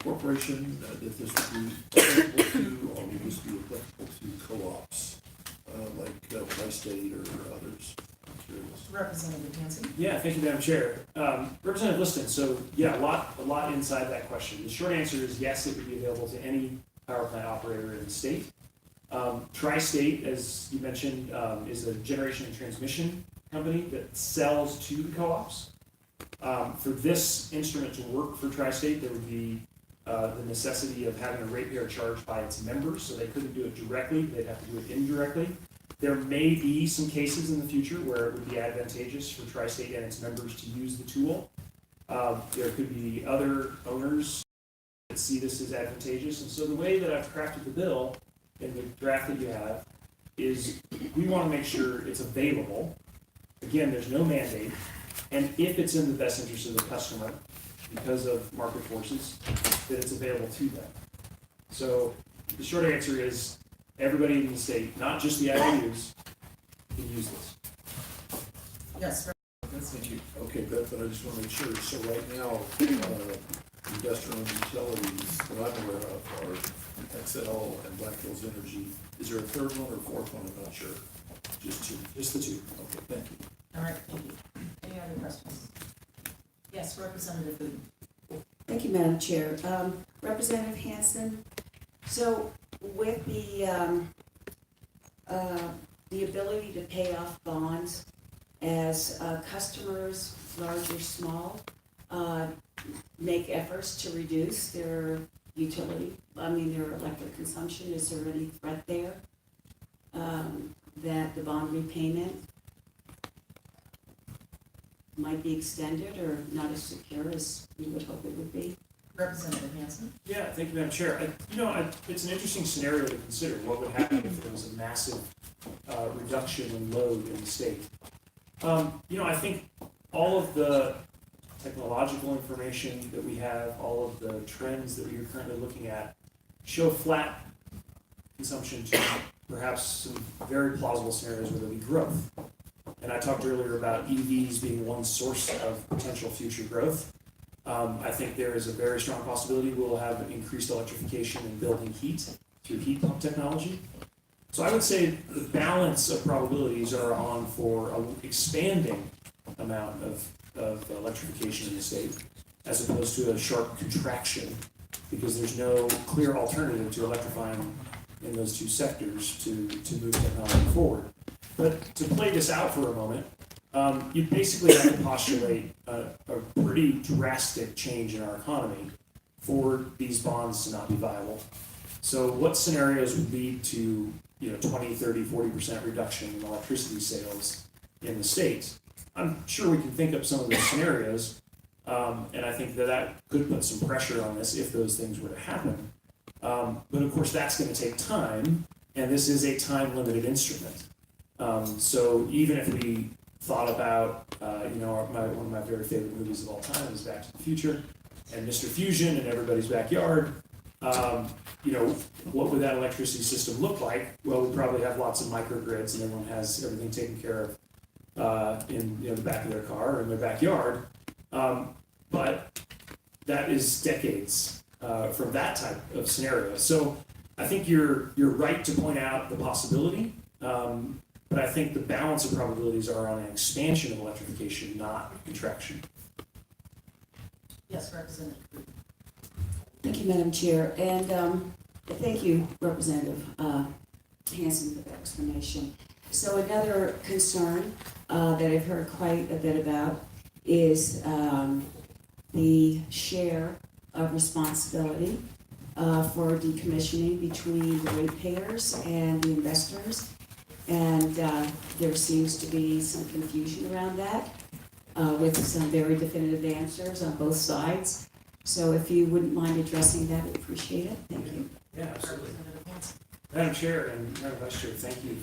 corporation that this would be applicable to, or would this be applicable to co-ops? Like Tri-State or others. I'm curious. Representative Hanson. Yeah, thank you, Madam Chair. Representative Liston, so yeah, a lot inside that question. The short answer is yes, it would be available to any power plant operator in the state. Tri-State, as you mentioned, is a generation and transmission company that sells to the co-ops. For this instrument to work for Tri-State, there would be the necessity of having a ratepayer charged by its members, so they couldn't do it directly, they'd have to do it indirectly. There may be some cases in the future where it would be advantageous for Tri-State and its members to use the tool. There could be other owners that see this as advantageous, and so the way that I've crafted the bill in the draft that you have is we want to make sure it's available. Again, there's no mandate, and if it's in the best interest of the customer, because of market forces, that it's available to them. So the short answer is everybody in the state, not just the IOUs, can use this. Yes, Thank you. Okay, but I just want to make sure. So right now, investor-owned utilities that I'm aware of are XL and Black Hills Energy. Is there a third one or a fourth one? I'm not sure. Just two. Just the two. Okay, thank you. all right, thank you. Any other questions? Yes, Representative Booten. Thank you, Madam Chair. Representative Hanson, so with the ability to pay off bonds as customers, large or small, make efforts to reduce their their electric consumption, is there any threat there that the bond repayment might be extended or not as secure as we would hope it would be? Representative Hanson. Yeah, thank you, Madam Chair. It's an interesting scenario to consider. What would happen if there was a massive reduction in load in the state? I think all of the technological information that we have, all of the trends that we are currently looking at, show flat consumption to perhaps some very plausible scenarios where there'll be growth. And I talked earlier about EVs being one source of potential future growth. I think there is a very strong possibility we'll have increased electrification in building heat through heat pump technology. So I would say the balance of probabilities are on for an expanding amount of electrification in the state, as opposed to a sharp contraction, because there's no clear alternative to electrifying in those two sectors to move technology forward. But to play this out for a moment, you basically have to postulate a pretty drastic change in our economy for these bonds to not be viable. So what scenarios would lead to 20, 30, 40% reduction in electricity sales in the state. I'm sure we can think up some of those scenarios, and I think that could put some pressure on this if those things were to happen. But of course, that's going to take time, and this is a time-limited instrument. So even if we thought about, one of my very favorite movies of all time is Back to the Future, and Mr. Fusion in everybody's backyard, what would that electricity system look like? Well, we probably have lots of microgrids, and everyone has everything taken care of in the back of their car or in their backyard. But that is decades from that type of scenario. So I think you're right to point out the possibility, but I think the balance of probabilities are on an expansion of electrification, not contraction. Yes, Representative. Thank you, Madam Chair, and thank you, Representative Hanson, for the explanation. So another concern that I've heard quite a bit about is the share of responsibility for decommissioning between the ratepayers and the investors. And there seems to be some confusion around that with some very definitive answers on both sides. So if you wouldn't mind addressing that, I'd appreciate it. Thank you. Yeah, absolutely. Representative Hanson. Madam Chair and Madam Vice Chair, thank you.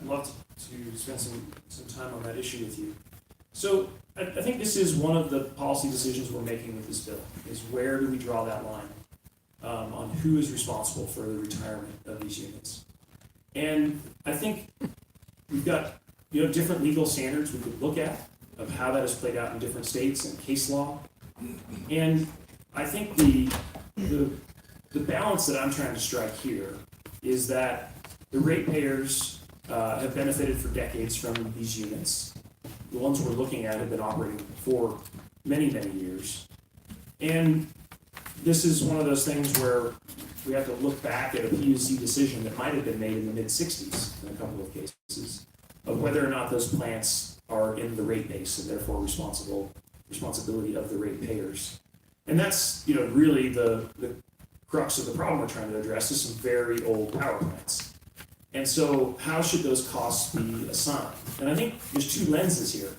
Love to spend some time on that issue with you. So I think this is one of the policy decisions we're making with this bill, is where do we draw that line on who is responsible for the retirement of these units. And I think we've got different legal standards we could look at of how that has played out in different states and case law. And I think the balance that I'm trying to strike here is that the ratepayers have benefited for decades from these units. The ones we're looking at have been operating for many, many years. And this is one of those things where we have to look back at a PUC decision that might have been made in the mid-60s in a couple of cases of whether or not those plants are in the rate base and therefore responsibility of the ratepayers. And that's really the crux of the problem we're trying to address is some very old power plants. And so how should those costs be assigned? And I think there's two lenses here.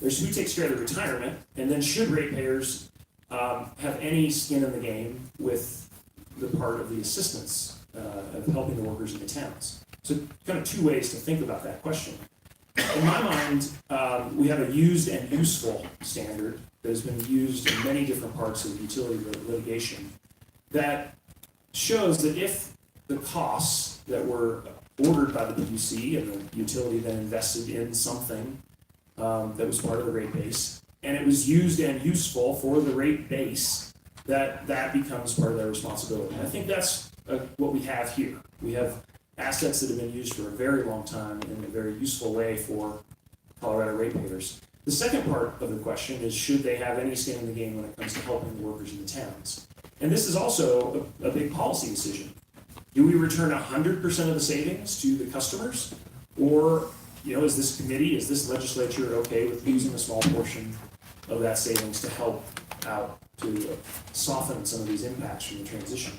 There's who takes care of the retirement, and then should ratepayers have any skin in the game with the part of the assistance of helping the workers in the towns. So kind of two ways to think about that question. In my mind, we have a used and useful standard that has been used in many different parts of utility litigation that shows that if the costs that were ordered by the PUC and the utility then invested in something that was part of the rate base, and it was used and useful for the rate base, that becomes part of their responsibility. And I think that's what we have here. We have assets that have been used for a very long time in a very useful way for Colorado ratepayers. The second part of the question is, should they have any skin in the game when it comes to helping the workers in the towns? And this is also a big policy decision. Do we return 100% of the savings to the customers? Or, is this committee, is this legislature okay with using a small portion of that savings to help out, to soften some of these impacts from the transition?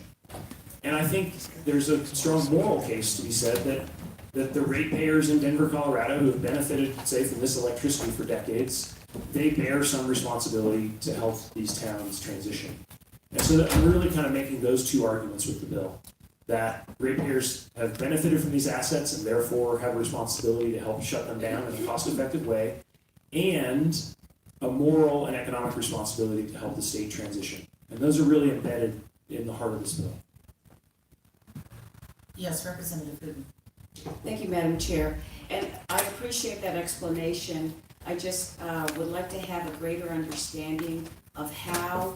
And I think there's a strong moral case to be said that the ratepayers in Denver, Colorado, who have benefited, say, from this electricity for decades, they bear some responsibility to help these towns transition. And so I'm really kind of making those two arguments with the bill, that ratepayers have benefited from these assets and therefore have a responsibility to help shut them down in a cost-effective way, and a moral and economic responsibility to help the state transition. And those are really embedded in the heart of this bill. Yes, Representative Putin. Thank you, Madam Chair. And I appreciate that explanation. I just would like to have a greater understanding of how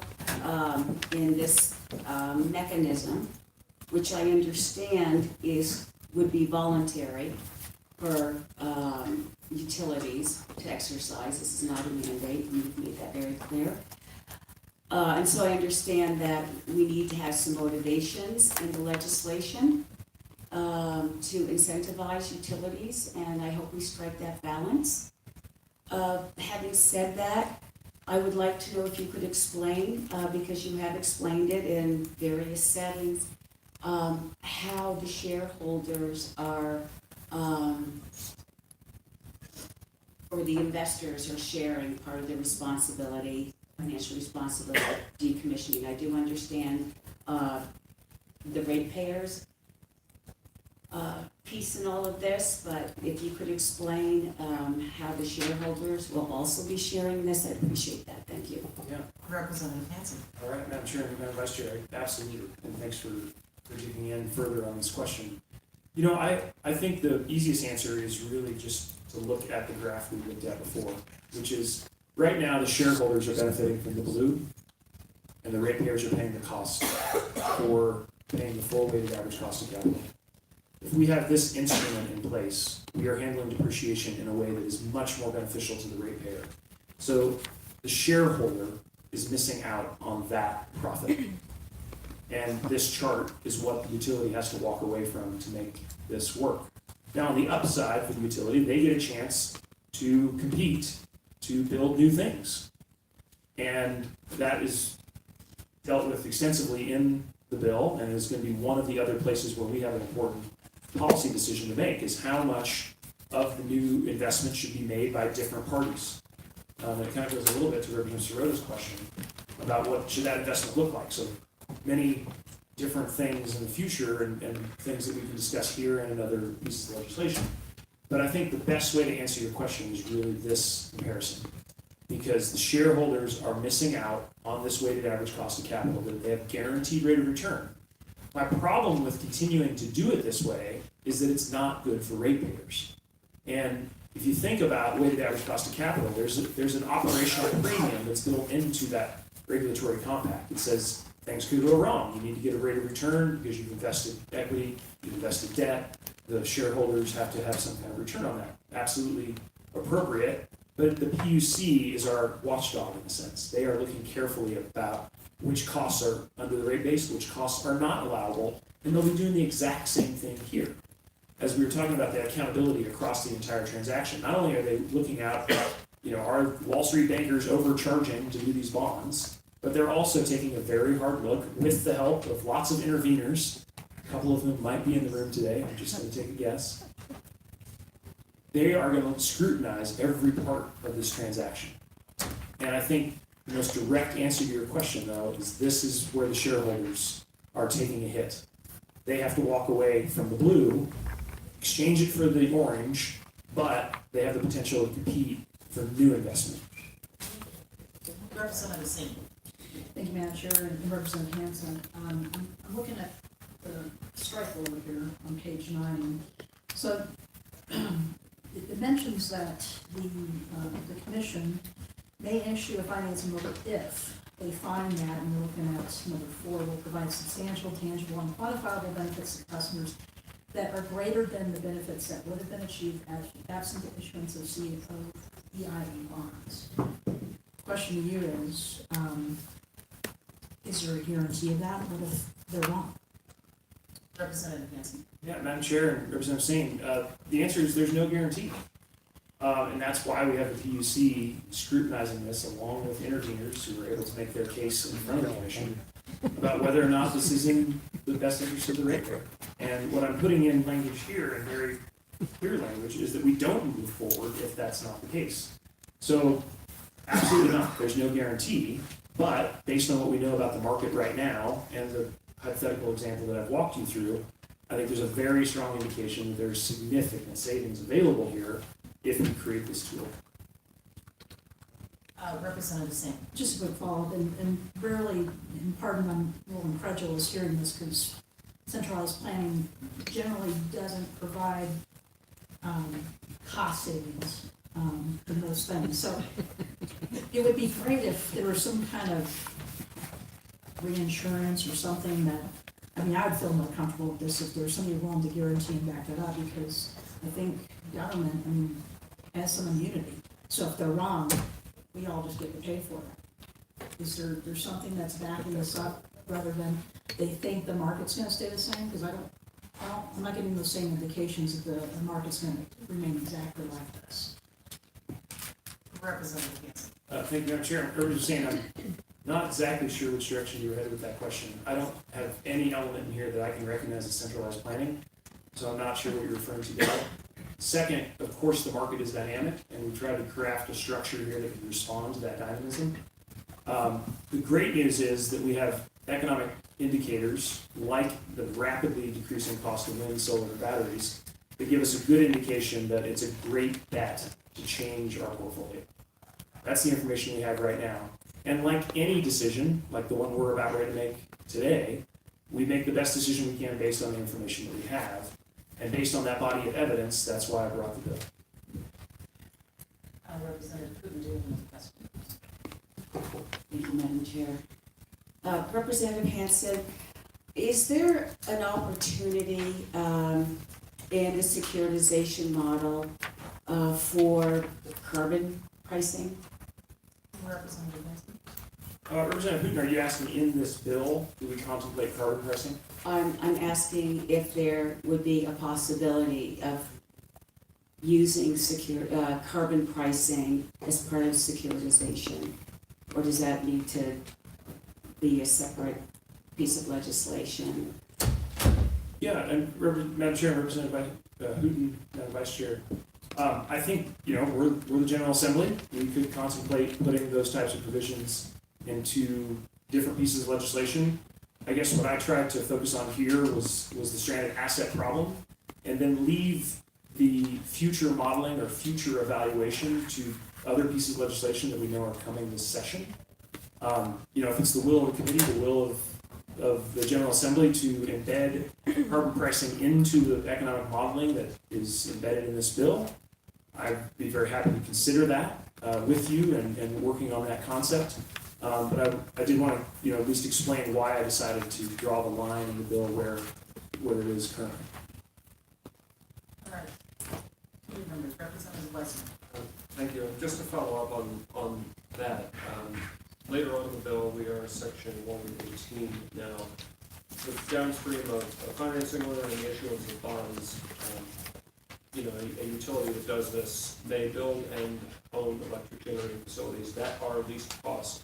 in this mechanism, which I understand would be voluntary for utilities to exercise. This is not a mandate, and you've made that very clear. And so I understand that we need to have some motivations in the legislation to incentivize utilities, and I hope we strike that balance. Having said that, I would like to know if you could explain, because you have explained it in various settings, how the shareholders are, or the investors are sharing part of the responsibility, financial responsibility of decommissioning. I do understand the ratepayers piece in all of this, but if you could explain how the shareholders will also be sharing this, I'd appreciate that. Thank you. Yeah. Representative Hanson. All right, Madam Chair and Madam Vice Chair, absolutely, and thanks for digging in further on this question. You know, I think the easiest answer is really just to look at the graph we looked at before, which is right now the shareholders are benefiting from the blue, and the ratepayers are paying the cost for paying the full weighted average cost of capital. If we have this instrument in place, we are handling depreciation in a way that is much more beneficial to the ratepayer. So the shareholder is missing out on that profit. And this chart is what the utility has to walk away from to make this work. Now, on the upside for the utility, they get a chance to compete, to build new things. And that is dealt with extensively in the bill, and is going to be one of the other places where we have an important policy decision to make, is how much of the new investment should be made by different parties. It kind of goes a little bit to Representative Sirot's question about what should that investment look like. So many different things in the future and things that we can discuss here and in other pieces of legislation. But I think the best way to answer your question is really this comparison. Because the shareholders are missing out on this weighted average cost of capital, that they have guaranteed rate of return. My problem with continuing to do it this way is that it's not good for ratepayers. And if you think about weighted average cost of capital, there's an operational premium that's built into that regulatory compact. It says things could go wrong. You need to get a rate of return because you've invested equity, you've invested debt. The shareholders have to have some kind of return on that. Absolutely appropriate. But the PUC is our watchdog in a sense. They are looking carefully about which costs are under the rate base, which costs are not allowable, and they'll be doing the exact same thing here. As we were talking about the accountability across the entire transaction, not only are they looking at, are Wall Street bankers overcharging to do these bonds, but they're also taking a very hard look with the help of lots of interveners. A couple of them might be in the room today. I'm just going to take a guess. They are going to scrutinize every part of this transaction. And I think the most direct answer to your question, though, is this is where the shareholders are taking a hit. They have to walk away from the blue, exchange it for the orange, but they have the potential to compete for new investment. Representative Singh. Thank you, Madam Chair, and Representative Hanson. I'm looking at the strike over here on page 9. So it mentions that the commission may issue a financing order if they find that, and we're looking at number 4, will provide substantial, tangible, and quantifiable benefits to customers that are greater than the benefits that would have been achieved absent the issuance of EIE bonds. Question to you is there a guarantee of that? What if they're wrong? Representative Hanson. Yeah, Madam Chair and Representative Singh, the answer is there's no guarantee. And that's why we have the PUC scrutinizing this along with interveners who are able to make their case in front of the commission about whether or not this is in the best interest of the ratepayer. And what I'm putting in language here, in very clear language, is that we don't move forward if that's not the case. So absolutely not, there's no guarantee, but based on what we know about the market right now and the hypothetical example that I've walked you through, I think there's a very strong indication that there's significant savings available here if we create this tool. Representative Singh. Just a quick follow-up, and rarely, and pardon, I'm a little incredulous hearing this because centralized planning generally doesn't provide cost savings for those things. So it would be great if there was some kind of reinsurance or something that, I mean, I would feel more comfortable with this if there was somebody willing to guarantee and back it up, because I think government, has some immunity. So if they're wrong, we all just get to pay for it. Is there something that's backing this up rather than they think the market's gonna stay the same? Because I'm not getting those same indications that the market's gonna remain exactly like this. Representative Hanson. Thank you, Madam Chair. Representative Singh, Not exactly sure which direction you were headed with that question. I don't have any element in here that I can recognize as centralized planning, so I'm not sure what you're referring to there. Second, of course, the market is dynamic, and we try to craft a structure here that can respond to that dynamism. The great news is that we have economic indicators, like the rapidly decreasing cost of wind, solar, and batteries, that give us a good indication that it's a great bet to change our portfolio. That's the information we have right now. And like any decision, like the one we're about ready to make today, we make the best decision we can based on the information that we have. And based on that body of evidence, that's why I brought the bill. Representative Putin, do you have any questions? Thank you, Madam Chair. Representative Hanson, is there an opportunity in the securitization model for carbon pricing? Representative Hanson? Representative Putin, are you asking in this bill, do we contemplate carbon pricing? I'm asking if there would be a possibility of using carbon pricing as part of securitization, or does that need to be a separate piece of legislation? Yeah, and Madam Chair, Representative Hooton, Madam Vice Chair, I think, we're the General Assembly. We could contemplate putting those types of provisions into different pieces of legislation. I guess what I tried to focus on here was the stranded asset problem, and then leave the future modeling or future evaluation to other pieces of legislation that we know are coming this session. If it's the will of the committee, the will of the General Assembly to embed carbon pricing into the economic modeling that is embedded in this bill, I'd be very happy to consider that with you and working on that concept. But I did want to, at least explain why I decided to draw the line in the bill where it is currently. All right. Committee members, Representative Westman. Thank you. And just to follow up on that, later on in the bill, we are in section 118 now. The downstream of a financing order and the issuance of bonds, a utility that does this may build and own electric generating facilities that are least cost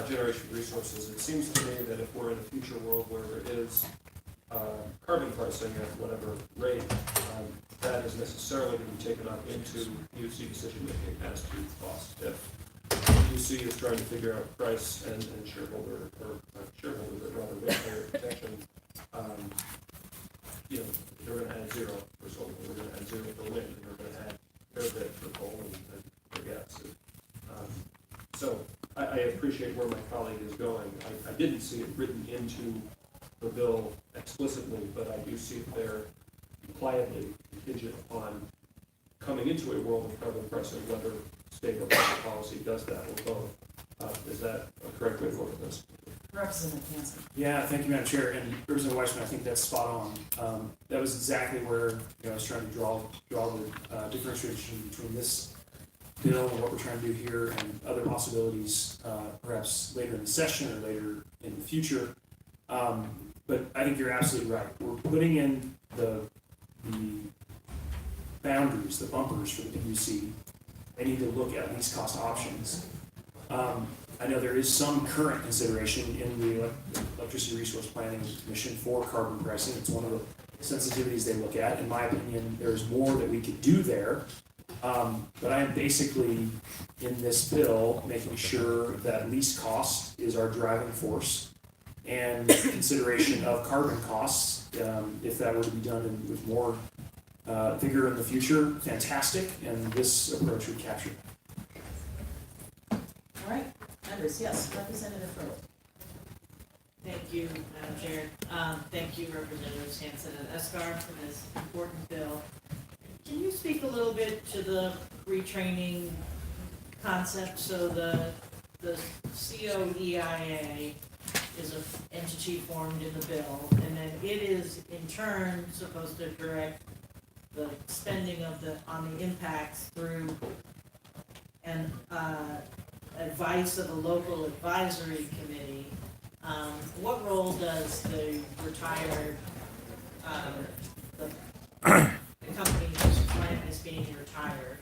generation resources. It seems to me that if we're in a future world where there is carbon pricing at whatever rate, that is necessarily to be taken up into UC decision making as to cost. If UC is trying to figure out price and shareholder, or not shareholder, but rather ratepayer protection, they're going to add zero for solar, we're going to add zero for wind, and we're going to add a fair bit for coal and for gas. So I appreciate where my colleague is going. I didn't see it written into the bill explicitly, but I do see it there quietly contingent upon coming into a world of carbon pricing, whether state or local policy does that or both. Is that a correct way to look at this? Representative Hanson. Yeah, thank you, Madam Chair, and Representative Weissman, I think that's spot on. That was exactly where I was trying to draw the differentiation between this bill and what we're trying to do here and other possibilities, perhaps later in the session or later in the future. But I think you're absolutely right. We're putting in the boundaries, the bumpers for the PUC. They need to look at least cost options. I know there is some current consideration in the Electricity Resource Planning Commission for carbon pricing. It's one of the sensitivities they look at. In my opinion, there's more that we could do there. But I am basically in this bill making sure that least cost is our driving force, and consideration of carbon costs, if that were to be done with more vigor in the future, fantastic, and this approach would capture that. All right, members, yes, Representative Earl. Thank you, Madam Chair. Thank you, Representatives Hanson and Eskar, for this important bill. Can you speak a little bit to the retraining concept? So the COEIA is an entity formed in the bill, and then it is in turn supposed to direct the spending on the impacts through an advice of a local advisory committee. What role does the retired the company whose plant is being retired,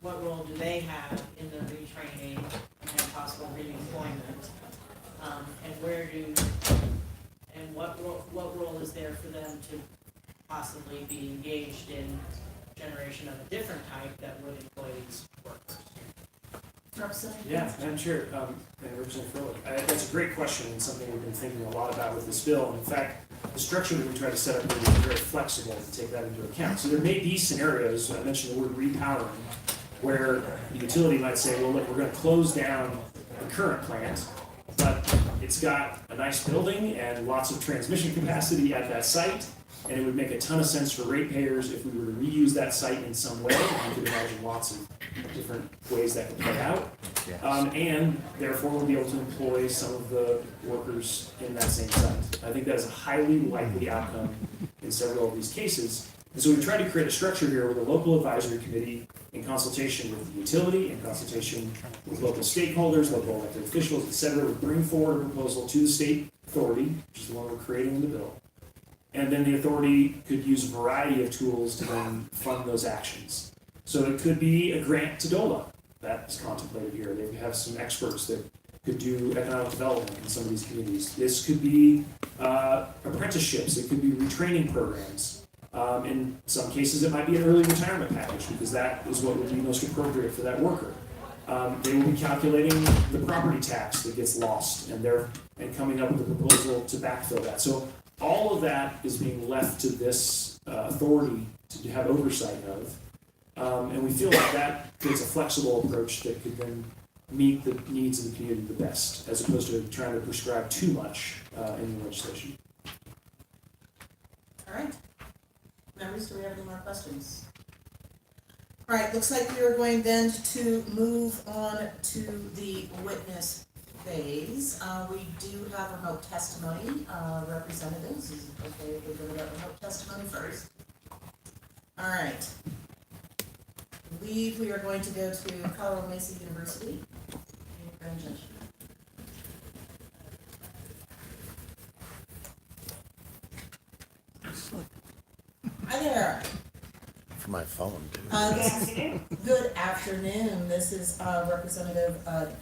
what role do they have in the retraining and possible reemployment might be engaged in generation of a different type that would employ these workers. Representative? Yeah, Madam Chair, and Representative Furley, that's a great question and something we've been thinking a lot about with this bill. And in fact, the structure that we try to set up here is very flexible to take that into account. So there may be scenarios, I mentioned the word repowering, where the utility might say, well, look, we're gonna close down the current plant, but it's got a nice building and lots of transmission capacity at that site, and it would make a ton of sense for ratepayers if we were to reuse that site in some way. You could imagine lots of different ways that could play out. And therefore we'll be able to employ some of the workers in that same site. I think that is a highly likely outcome in several of these cases. And so we tried to create a structure here with a local advisory committee in consultation with the utility, in consultation with local stakeholders, local elected officials, et cetera, would bring forward a proposal to the state authority, which is the one we're creating in the bill. And then the authority could use a variety of tools to then fund those actions. So it could be a grant to DOLA that's contemplated here. They have some experts that could do economic development in some of these communities. This could be apprenticeships. It could be retraining programs. In some cases, it might be an early retirement package because that is what would be most appropriate for that worker. They will be calculating the property tax that gets lost and coming up with a proposal to backfill that. So all of that is being left to this authority to have oversight of. And we feel like that creates a flexible approach that could then meet the needs of the community the best, as opposed to trying to prescribe too much in the legislation. All right. Members, do we have any more questions? All right, looks like we are going then to move on to the witness phase. We do have remote testimony, representatives. Is it okay if we go to that remote testimony first? All right. I believe we are going to go to Colorado Mesa University. Grand Junction. Hi there. For my phone, too. Good afternoon. This is Representative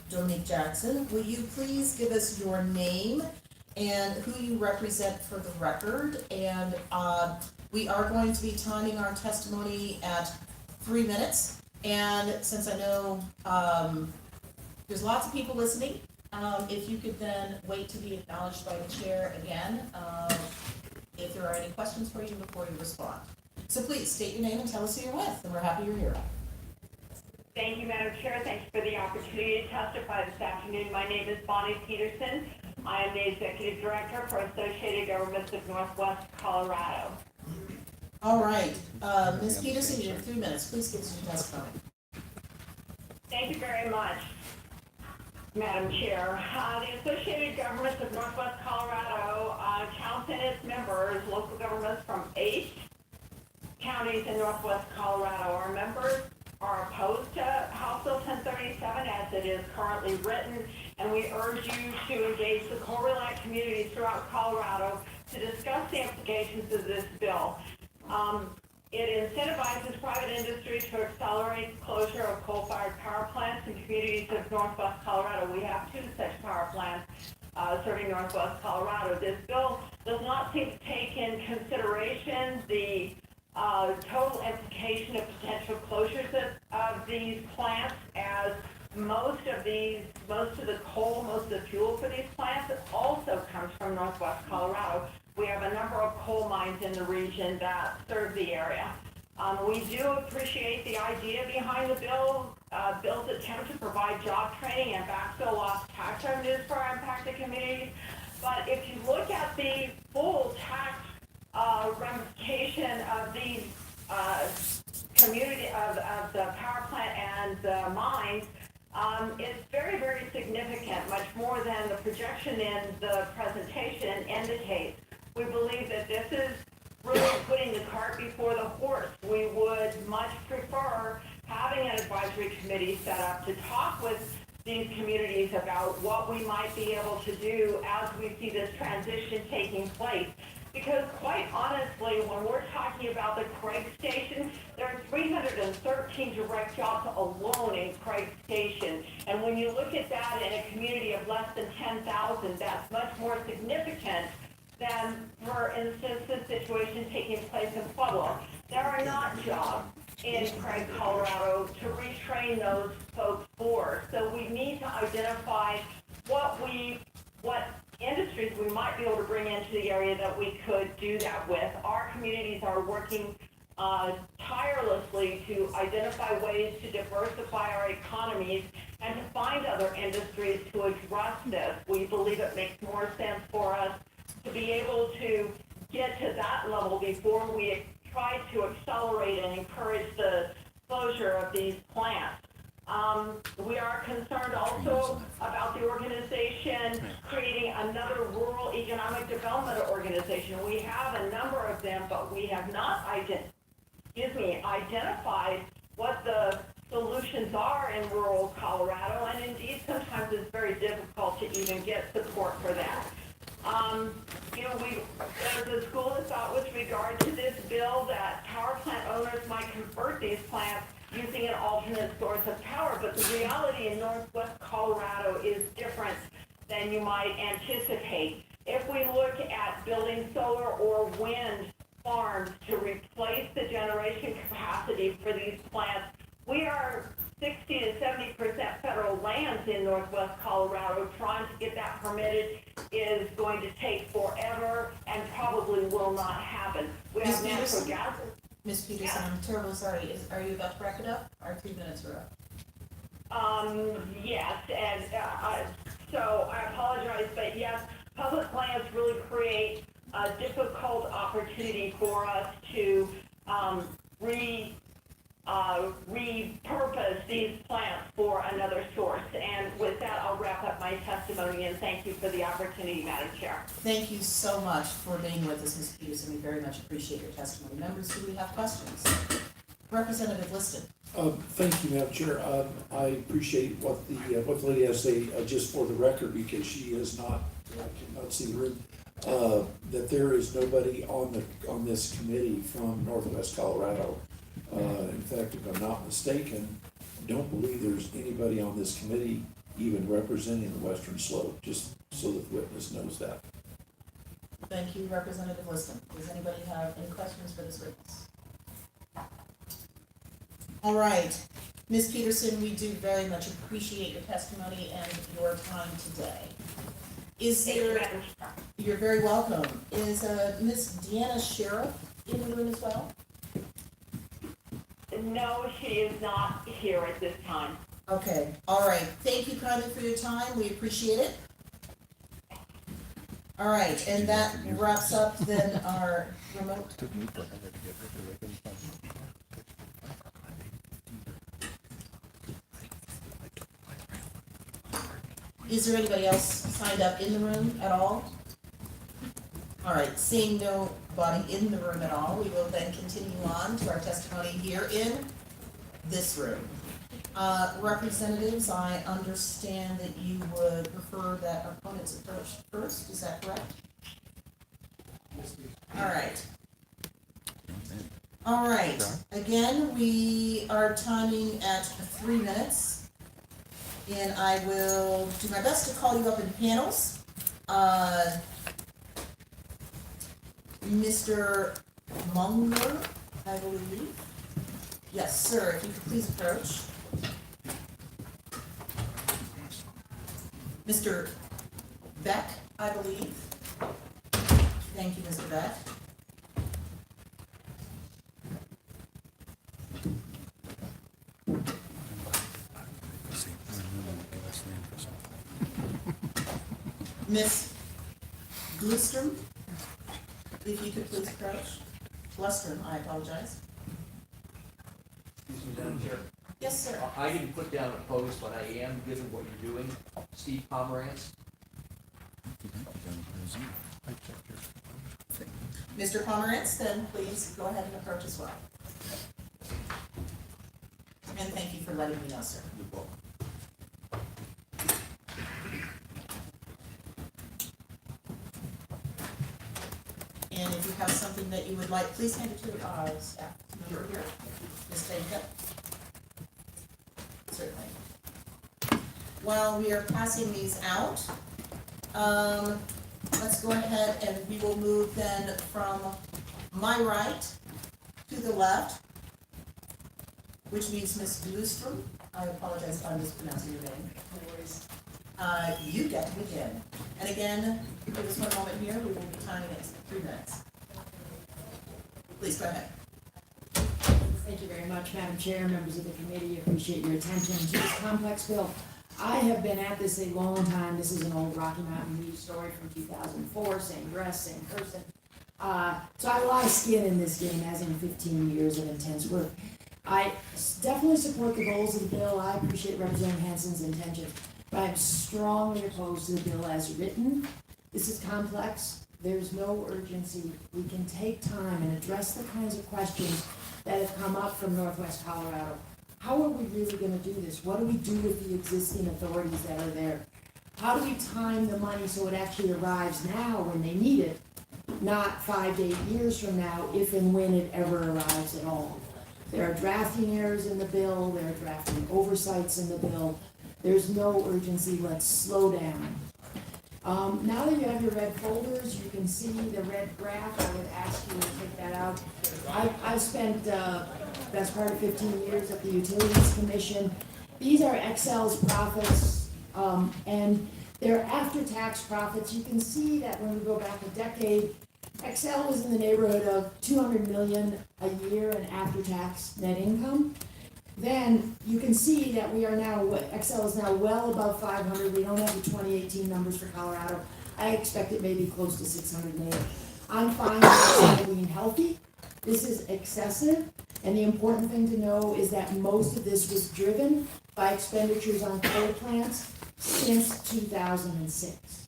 Dominique Jackson. Will you please give us your name and who you represent for the record? And we are going to be timing our testimony at 3 minutes. And since I know there's lots of people listening, if you could then wait to be acknowledged by the chair again, if there are any questions for you before you respond. So please state your name and tell us who you're with, and we're happy you're here. Thank you, Madam Chair. Thanks for the opportunity to testify this afternoon. My name is Bonnie Peterson. I am the Executive Director for Associated Governments of Northwest Colorado. All right, Ms. Peterson, you have 3 minutes. Please give us your testimony. Thank you very much, Madam Chair. The Associated Governments of Northwest Colorado counts in its members local governments from 8 counties in Northwest Colorado. Our members are opposed to House Bill 1037 as it is currently written, and we urge you to engage the coal-reliant communities throughout Colorado to discuss the implications of this bill. It incentivizes private industry to accelerate the closure of coal-fired power plants in communities of Northwest Colorado. We have 2 such power plants serving Northwest Colorado. This bill does not seem to take in consideration the total implication of potential closures of these plants, as most of the coal, most of the fuel for these plants also comes from Northwest Colorado. We have a number of coal mines in the region that serve the area. We do appreciate the idea behind the bill's attempt to provide job training and backfill lost tax revenues for our impacted communities. But if you look at the full tax ramification of these community of the power plant and the mines, it's very, very significant, much more than the projection in the presentation indicates. We believe that this is really putting the cart before the horse. We would much prefer having an advisory committee set up to talk with these communities about what we might be able to do as we see this transition taking place. Because quite honestly, when we're talking about the Craig Station, there are 313 direct jobs alone in Craig Station. And when you look at that in a community of less than 10,000, that's much more significant than, for instance, the situation taking place in Pueblo. There are not jobs in Craig, Colorado to retrain those folks for. So we need to identify what industries we might be able to bring into the area that we could do that with. Our communities are working tirelessly to identify ways to diversify our economies and to find other industries to address this. We believe it makes more sense for us to be able to get to that level before we try to accelerate and encourage the closure of these plants. We are concerned also about the organization creating another rural economic development organization. We have a number of them, but we have not identified what the solutions are in rural Colorado, and indeed sometimes it's very difficult to even get support for that. There's a school of thought with regard to this bill that power plant owners might convert these plants using an alternate source of power, but the reality in Northwest Colorado is different than you might anticipate. If we look at building solar or wind farms to replace the generation capacity for these plants, we are 60 to 70% federal lands in Northwest Colorado. Trying to get that permitted is going to take forever and probably will not happen. We have natural gas. Ms. Peterson, I'm terribly sorry. Are you about to wrap it up? Our 2 minutes are up. Yes, and so I apologize, but yes, public lands really create a difficult opportunity for us to repurpose these plants for another source. And with that, I'll wrap up my testimony, and thank you for the opportunity, Madam Chair. Thank you so much for being with us, Ms. Peterson. We very much appreciate your testimony. Members, do we have questions? Representative Liston. Thank you, Madam Chair. I appreciate what the lady has to say, just for the record, because she is not, I cannot see the room, that there is nobody on this committee from Northwest Colorado. In fact, if I'm not mistaken, I don't believe there's anybody on this committee even representing the Western Slope, just so that the witness knows that. Thank you, Representative Liston. Does anybody have any questions for this witness? All right. Ms. Peterson, we do very much appreciate your testimony and your time today. You're very welcome. Is Ms. Deanna Sheriff in the room as well? No, she is not here at this time. Okay, all right. Thank you kindly for your time. We appreciate it. All right, and that wraps up then our remote. Is there anybody else signed up in the room at all? All right, seeing nobody in the room at all, we will then continue on to our testimony here in this room. Representatives, I understand that you would prefer that our opponents approach first, is that correct? All right. All right, again, we are timing at 3 minutes, and I will do my best to call you up in panels. Mr. Munger, I believe. Yes, sir, if you could please approach. Mr. Beck, I believe. Thank you, Mr. Beck. Miss Glustrom, if you could please approach. Glustrom, I apologize. Excuse me, Madam Chair. Yes, sir. I didn't put down opposed, but I am, given what you're doing. Steve Pomerantz. Mr. Pomerantz, then please go ahead and approach as well. And thank you for letting me know, sir. You're welcome. And if you have something that you would like, please hand it to our staff member here, Ms. Baker. Certainly. While we are passing these out, let's go ahead and we will move then from my right to the left, which means Ms. Lustrom. I apologize if I'm mispronouncing your name. No worries. You get to begin. And again, give us 1 moment here. We will be timing it 3 minutes. Please go ahead. Thank you very much, Madam Chair, members of the committee. Appreciate your attention to this complex bill. I have been at this a long time. This is an old Rocky Mountain News story from 2004, same dress, same person. So I have a lot of skin in this game, as in 15 years of intense work. I definitely support the goals of the bill. I appreciate Representative Hansen's intentions, but I'm strongly opposed to the bill as written. This is complex. There's no urgency. We can take time and address the kinds of questions that have come up from Northwest Colorado. How are we really gonna do this? What do we do with the existing authorities that are there? How do we time the money so it actually arrives now when they need it, not 5 to 8 years from now, if and when it ever arrives at all? There are drafting errors in the bill, there are drafting oversights in the bill. There's no urgency, let's slow down. Now that you have your red folders, you can see the red graph. I would ask you to take that out. I've spent best part of 15 years at the Utilities Commission. These are Excel's profits, and they're after-tax profits. You can see that when we go back a decade, Excel was in the neighborhood of $200 million a year in after-tax net income. Then you can see that we are now, Excel is now well above 500. We don't have the 2018 numbers for Colorado. I expect it may be close to 600 million. I'm fine with Excel being healthy. This is excessive, and the important thing to know is that most of this was driven by expenditures on coal plants since 2006.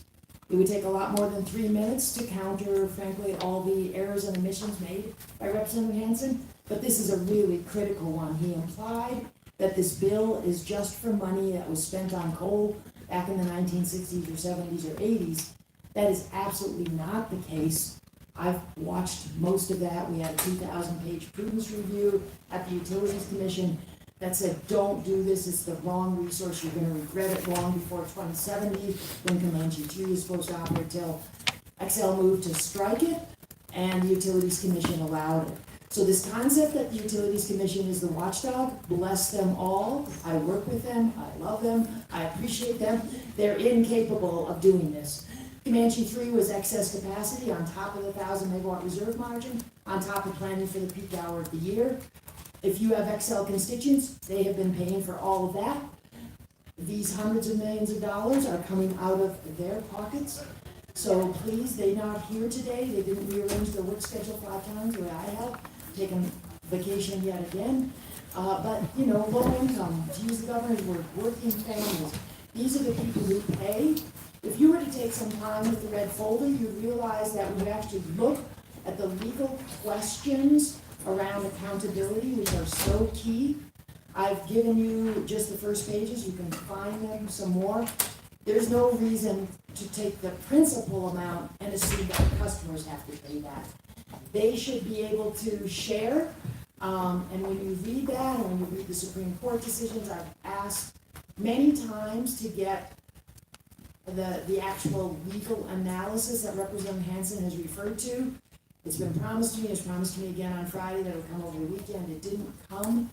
It would take a lot more than 3 minutes to counter, frankly, all the errors and omissions made by Representative Hansen, but this is a really critical one. He implied that this bill is just for money that was spent on coal back in the 1960s or 70s or 80s. That is absolutely not the case. I've watched most of that. We had a 2,000-page prudence review at the Utilities Commission that said, don't do this, it's the wrong resource, you're gonna regret it long before 2070, when Comanche 2 is supposed to operate till Excel moved to strike it, and the Utilities Commission allowed it. So this concept that the Utilities Commission is the watchdog, bless them all. I work with them, I love them, I appreciate them. They're incapable of doing this. Comanche 3 was excess capacity on top of the 1,000 megawatt reserve margin, on top of planning for the peak hour of the year. If you have Excel constituents, they have been paying for all of that. These hundreds of millions of dollars are coming out of their pockets. So please, they're not here today. They didn't rearrange their work schedule 5 times the way I have, taken vacation yet again. But, you know, low income, to use the governor's word, working families. These are the people who pay. If you were to take some time with the red folder, you'd realize that we actually look at the legal questions around accountability, which are so key. I've given you just the first pages. You can find them some more. There's no reason to take the principal amount and assume that customers have to pay that. They should be able to share, and when you read that, and when you read the Supreme Court decisions, I've asked many times to get the actual legal analysis that Representative Hansen has referred to. It's been promised to me, it's promised to me again on Friday that it would come over the weekend. It didn't come.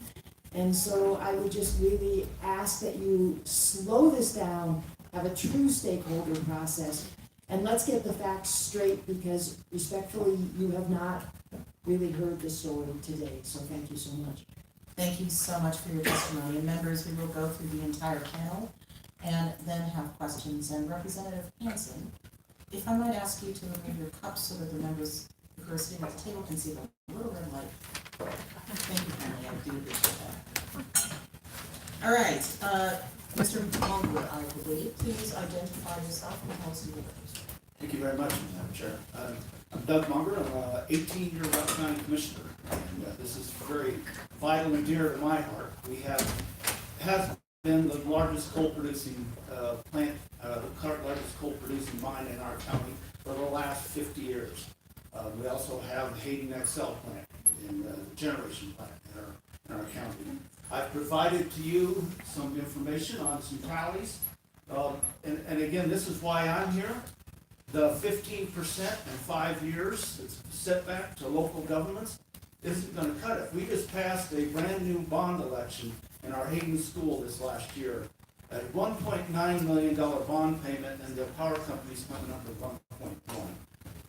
And so I would just really ask that you slow this down, have a true stakeholder process, and let's get the facts straight, because respectfully, you have not really heard the story today. So thank you so much. Thank you so much for your testimony. And members, we will go through the entire panel and then have questions. And Representative Hansen, if I might ask you to remove your cups so that the members who are sitting at the table can see the little red light. Thank you, Henry, I do appreciate that. All right, Mr. Longwood, I believe, please identify yourself and tell us who you are. Thank you very much, Madam Chair. I'm Doug Munger. I'm an 18-year Rock County Commissioner, and this is very vital and dear to my heart. We has been the largest coal-producing plant, largest coal-producing mine in our county for the last 50 years. We also have the Hayden Excel plant in the generation plant in our county. I've provided to you some information on some tallies, and again, this is why I'm here. the 15% in 5 years, it's setback to local governments, isn't gonna cut it. We just passed a brand-new bond election in our Hayden school this last year. A $1.9 million bond payment, and the power company's coming up with 1.1.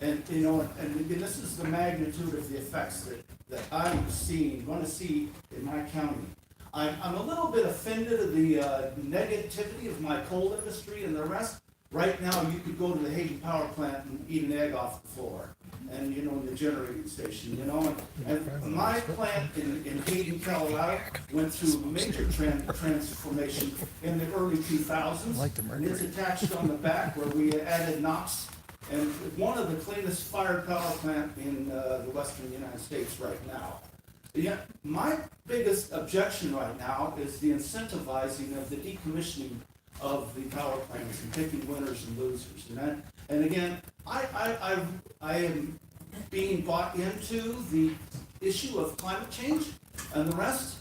And, you know, and again, this is the magnitude of the effects that I'm seeing, gonna see in my county. I'm a little bit offended at the negativity of my coal industry and the rest. Right now, you could go to the Hayden Power Plant and eat an egg off the floor, and, you know, in the generating station, you know. And my plant in Hayden, Colorado, went through major transformation in the early 2000s. And it's attached on the back where we added NOx, and one of the cleanest fired power plant in the western United States right now. Yeah, my biggest objection right now is the incentivizing of the decommissioning of the power plants and picking winners and losers. And again, I am being bought into the issue of climate change and the rest.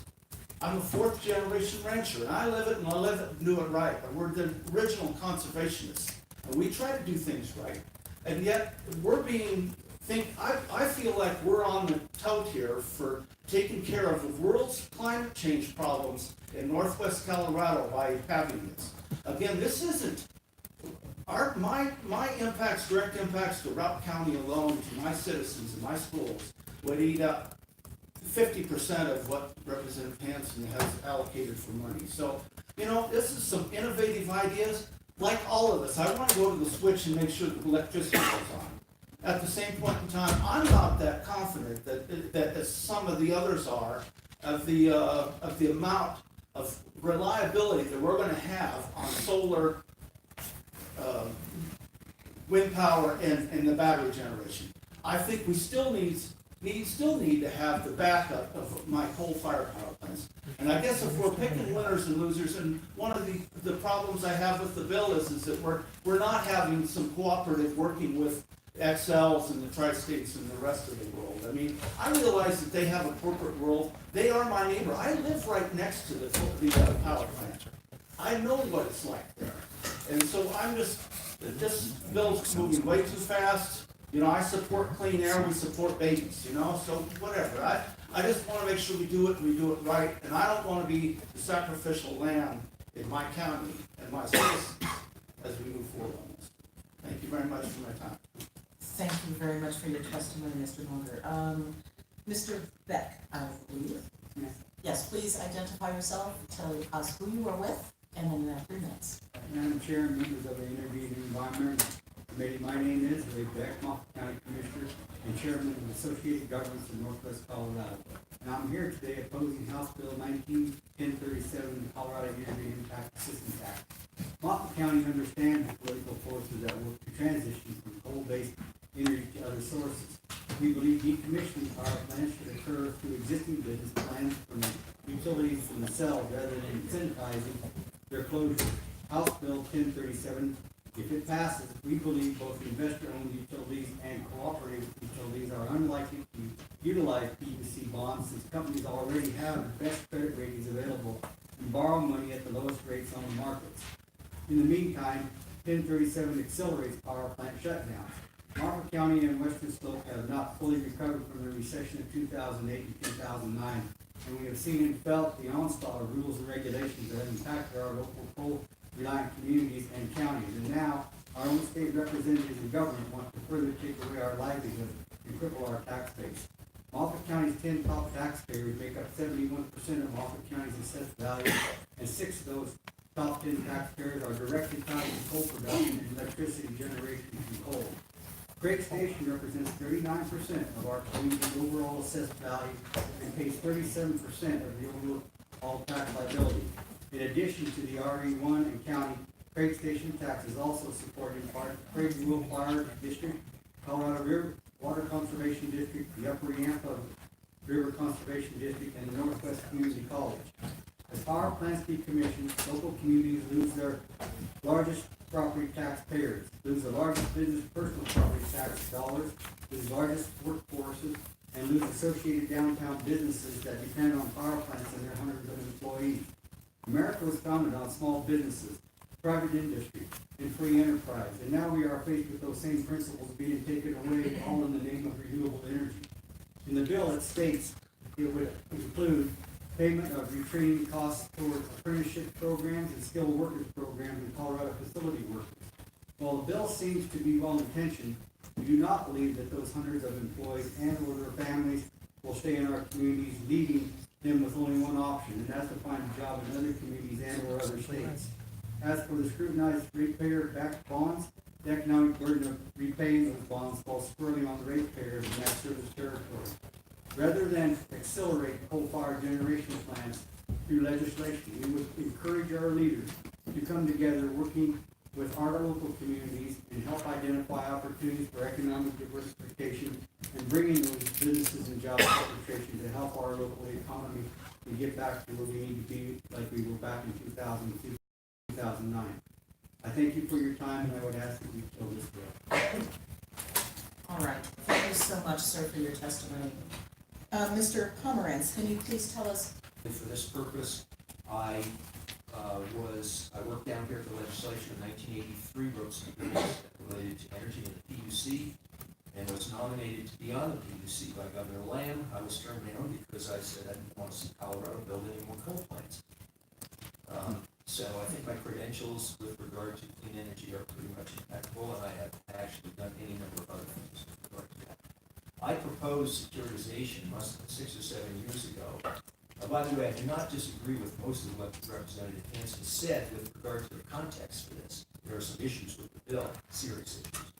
I'm a 4th generation rancher, and I live it and I live it and do it right. We're the original conservationists, and we try to do things right. And yet, I feel like we're on the tote here for taking care of the world's climate change problems in northwest Colorado by having this. Again, this isn't, my impacts, direct impacts to Route County alone, to my citizens and my schools, would eat up 50% of what Representative Hansen has allocated for money. So, you know, this is some innovative ideas. Like all of us, I want to go to the switch and make sure the electricity goes on. At the same point in time, I'm not that confident that as some of the others are, of the amount of reliability that we're going to have on solar, wind power, and the battery generation. I think we still need to have the backup of my coal-fired power plants. And I guess if we're picking winners and losers, and one of the problems I have with the bill is that we're not having some cooperative working with XLs and the Tri-States and the rest of the world. I mean, I realize that they have a corporate world. They are my neighbor. I live right next to the power plant. I know what it's like there. And so this bill's moving way too fast. You know, I support clean air, we support babies, you know, so whatever. I just want to make sure we do it and we do it right. And I don't want to be the sacrificial lamb in my county and my citizens as we move forward on this. Thank you very much for my time. Thank you very much for your testimony, Mr. Munger. Mr. Beck, I believe. Yes, please identify yourself, tell us who you are with, and then you have 3 minutes. Madam Chair and members of the Intervened Environment Committee, my name is Ray Beck, Moffett County Commissioner and Chairman of the Associated Governments of Northwest Colorado. And I'm here today opposing House Bill 19-1037, the Colorado Energy Impact Assistance Act. Moffett County understands the political forces that work to transition from coal-based energy to other sources. We believe decommissioning power plants should occur through existing business plans from utilities themselves rather than incentivizing their closure. House Bill 1037, if it passes, we believe both investor-owned utilities and cooperative utilities are unlikely to utilize PVC bonds since companies already have the best credit ratings available and borrow money at the lowest rates on the markets. In the meantime, 1037 accelerates power plant shutdowns. Moffett County and Western Slope have not fully recovered from the recession of 2008 and 2009, and we have seen and felt the onslaught of rules and regulations that have impacted our local coal-reliant communities and counties. And now, our own state representatives and government want to further take away our livelihood and cripple our tax base. Moffett County's 10 top taxpayers make up 71% of Moffett County's assessed value, and 6 of those top 10 taxpayers are directly tied to coal production and electricity generation from coal. Craig Station represents 39% of our community's overall assessed value and pays 37% of the overall tax liability. In addition to the RE1 and county, Craig Station tax is also supported in part Craig Rural Fire District, Colorado River Water Conservation District, the Upper Yampa River Conservation District, and the Northwest Community College. As power plants decommission, local communities lose their largest property taxpayers, lose the largest business personal property tax dollars, lose largest workforces, and lose associated downtown businesses that depend on power plants and their hundreds of employees. America was founded on small businesses. private industry, and free enterprise. And now we are faced with those same principles being taken away, all in the name of renewable energy. In the bill, it states it would include payment of retraining costs towards apprenticeship programs and skilled workers programs in Colorado facility workers. While the bill seems to be well-intentioned, we do not believe that those hundreds of employees and or their families will stay in our communities, leaving them with only one option, and that's to find a job in other communities and or other states. As for the scrutinized ratepayer-backed bonds, the economic burden of repaying those bonds falls squarely on the ratepayers in that service territory. Rather than accelerate coal-fired generation plants through legislation, we would encourage our leaders to come together, working with our local communities and help identify opportunities for economic diversification and bringing those businesses and job concentration to help our local economy and get back to where we need to be like we were back in 2002, 2009. I thank you for your time, and I would ask that you kill this bill. All right, thank you so much, sir, for your testimony. Mr. Pomerantz, can you please tell us? For this purpose, I worked down here at the legislature in 1983, wrote some bills related to energy in the PUC, and was nominated to be on the PUC by Governor Lamb. I was turned down because I said I didn't want to see Colorado build any more coal plants. So I think my credentials with regard to clean energy are pretty much impeccable, and I have actually done any number of other things with regard to that. I proposed securitization must have been 6 or 7 years ago. By the way, I do not disagree with most of what Representative Hanson said with regard to the context for this. There are some issues with the bill, serious issues.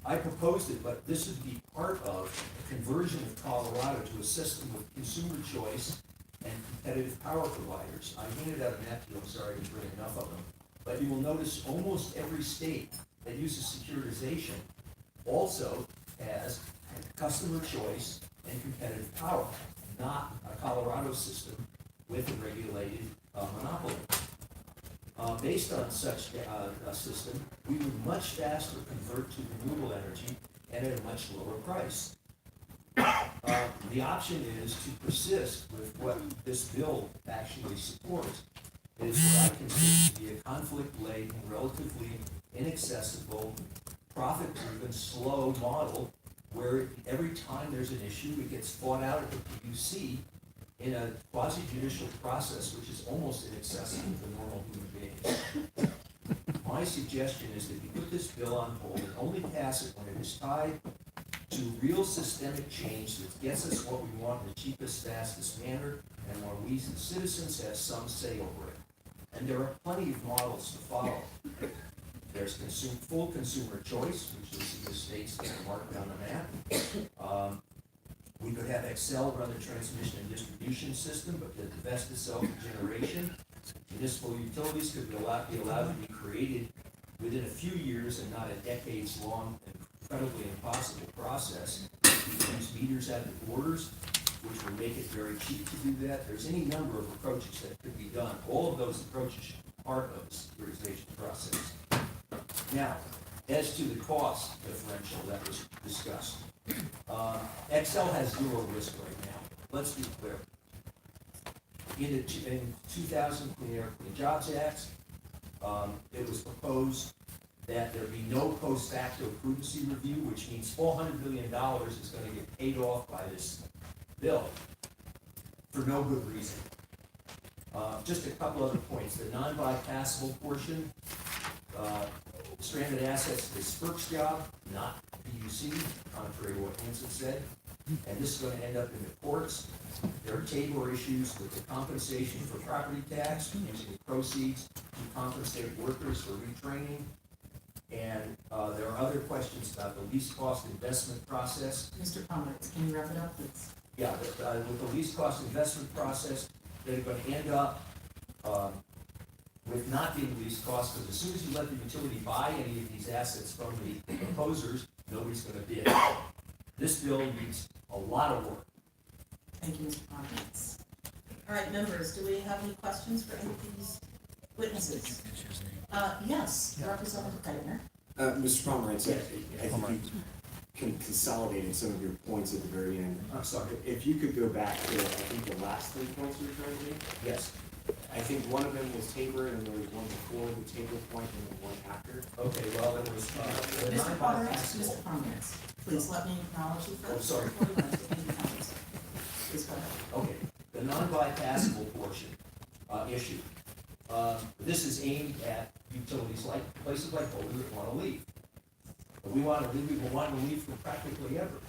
I proposed it, but this would be part of the conversion of Colorado to a system with consumer choice and competitive power providers. I handed out a map to you, I'm sorry I didn't bring enough of them, but you will notice almost every state that uses securitization also has customer choice and competitive power, not a Colorado system with a regulated monopoly. Based on such a system, we would much faster convert to renewable energy and at a much lower price. The option is to persist with what this bill actually supports. It is what I consider to be a conflict-laden, relatively inaccessible, profit-driven, slow model where every time there's an issue, it gets fought out at the PUC in a quasi-judicial process, which is almost inaccessible to normal human beings. My suggestion is that we put this bill on hold and only pass it when it is tied to real systemic change that gets us what we want in the cheapest, fastest manner, and where we, the citizens, have some say over it. And there are plenty of models to follow. There's full consumer choice, which is the states that are marked on the map. We could have Excel run the transmission and distribution system, but divest itself of generation. Municipal utilities could be allowed to be created within a few years and not a decades-long, incredibly impossible process. We could use meters at the borders, which would make it very cheap to do that. There's any number of approaches that could be done. All of those approaches should be part of the securitization process. Now, as to the cost differential that was discussed, Excel has zero risk right now. Let's be clear. In 2000 Clean Air, Clean Jobs Act, it was proposed that there be no post facto prudency review, which means $400 billion is going to get paid off by this bill for no good reason. Just a couple other points. The non-bypassable portion, stranded assets is FERC's job, not PUC, contrary to what Hanson said. And this is going to end up in the courts. There are Tabor issues with the compensation for property tax, using the proceeds to compensate workers for retraining. And there are other questions about the least cost investment process. Mr. Pomerantz, can you wrap it up, please? Yeah, with the least cost investment process, they're going to end up with not being least cost, because as soon as you let the utility buy any of these assets from the proposers, nobody's going to bid. This bill needs a lot of work. Thank you, Mr. Pomerantz. All right, members, do we have any questions for any of these witnesses? Yes, Representative Geithner. Mr. Pomerantz, I think you can consolidate some of your points at the very end. I'm sorry. If you could go back to, I think, the last 3 points you were trying to make. Yes. I think one of them was Tabor, and there was one before the Tabor point and then one after. Okay, well, there was, the Mr. Pomerantz, non-bypassable. Mr. Pomerantz, please let me acknowledge you Oh, first. sorry. before you answer any comments. Please go ahead. Okay, the non-bypassable portion, issue. This is aimed at utilities like, places like Boulder that wanna leave. We wanna leave from practically ever,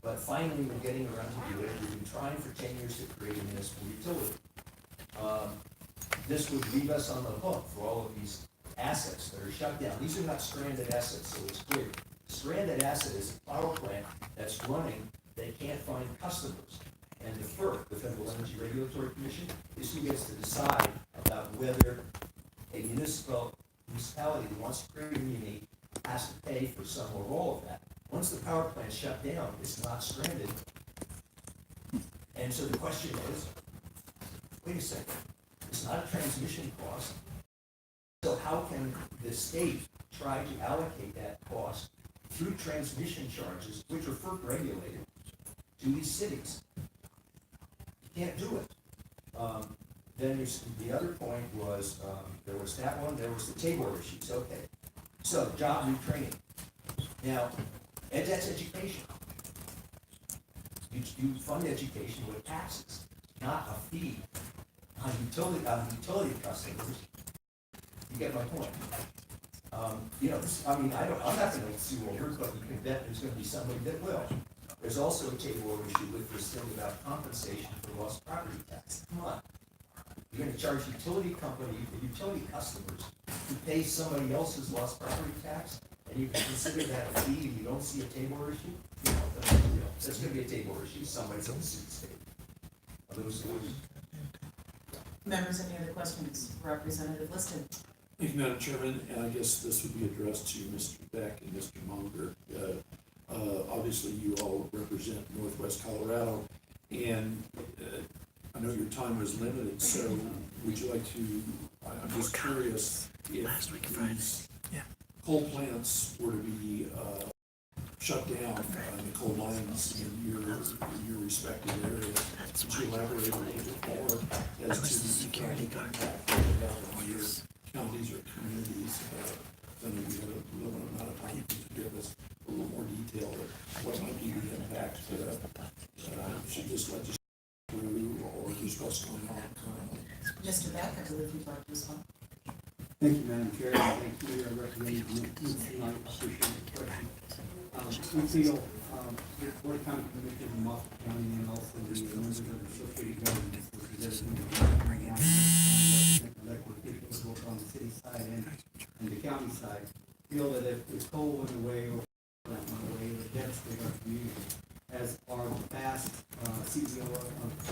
but finally we're getting around to do it. We've been trying for 10 years to create a municipal utility. This would leave us on the hook for all of these assets that are shut down. These are not stranded assets, so it's clear. Stranded asset is a power plant that's running, they can't find customers. And the FERC, the Federal Energy Regulatory Commission, is who gets to decide about whether a municipality that wants to create a community has to pay for some or all of that. Once the power plant's shut down, it's not stranded. And so the question is, wait a second, it's not a transmission cost. So how can the state try to allocate that cost through transmission charges, which are FERC regulated, to these cities? You can't do it. Then there's, the other point was, there was that one, there was the Tabor issues, okay. So, job retraining. Now, that's education. You fund education with taxes, not a fee on utility customers. You get my point? You know, I'm not gonna sue over it, but you can bet there's gonna be somebody that will. There's also a Tabor issue with this thing about compensation for lost property tax. Come on. You're gonna charge utility customers to pay somebody else's lost property tax, and you can consider that a fee, and you don't see a Tabor issue? You know, that's gonna be a Tabor issue, somebody's gonna sue the state. Are those the ones? Members, any other questions? Representative Liston. Thank you, Madam Chairman, and I guess this would be addressed to Mr. Beck and Mr. Munger. Obviously, you all represent Northwest Colorado, and I know your time was limited, so would you like to, I'm just curious if these coal plants were to be shut down, the coal mines in your respective area, would you elaborate a little bit more as to the economic impact on your counties or communities? I know you have a limited amount of time to give us a little more detail of what might be the impact, should this legislation through, or just what's going on currently? Mr. Beck, I believe you'd like to respond. Thank you, Madam Chair, and thank you, Representative Newsom. I appreciate the question. We feel, the Board of County Commission in Moffett County and also the members of the associated governments, which is elected officials both on the city side and the county side, feel that if coal went away or plant went away, it would devastate our community. As our past CEO of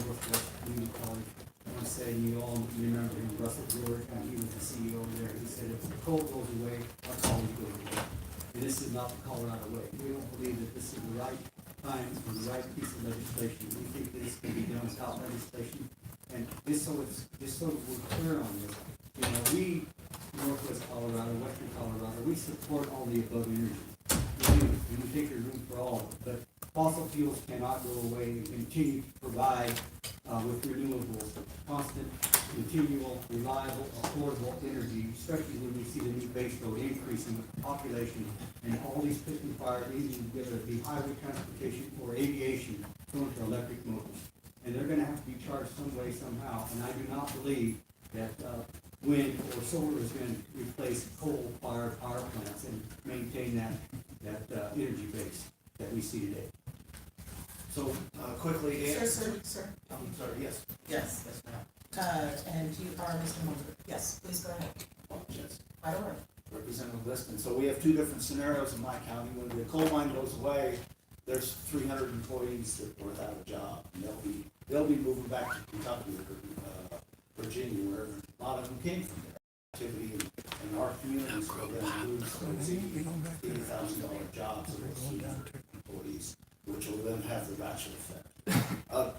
Northwest Community College once said, you all remember him, Russell George, and he was the CEO there. He said, if the coal goes away, our college goes away. And this is not the Colorado way. We don't believe that this is the right time for the right piece of legislation. We think this can be done without legislation. And just so we're clear on this, you know, we, Northwest Colorado, Western Colorado, we support all the above energy. We do, and we think there's room for all of it. But fossil fuels cannot go away and continue to provide with renewables, constant, continual, reliable, affordable energy, especially when we see the new base load increasing with the population and all these picking fire, whether it be highway transportation or aviation, going to electric motors. And they're gonna have to be charged some way, somehow, and I do not believe that wind or solar is going to replace coal-fired power plants and maintain that energy base that we see today. So, quickly, Sir. I'm sorry, yes. Yes. Yes, ma'am. And you are Mr. Munger. Yes, please go ahead. Yes. Right away. Representative Liston. So we have two different scenarios in my county. When the coal mine goes away, there's 300 employees that are without a job. And they'll be moving back to Kentucky or Virginia, wherever a lot of them came from there. Activity in our communities will then lose $80,000 jobs of those 300 employees, which will then have the ratchet effect.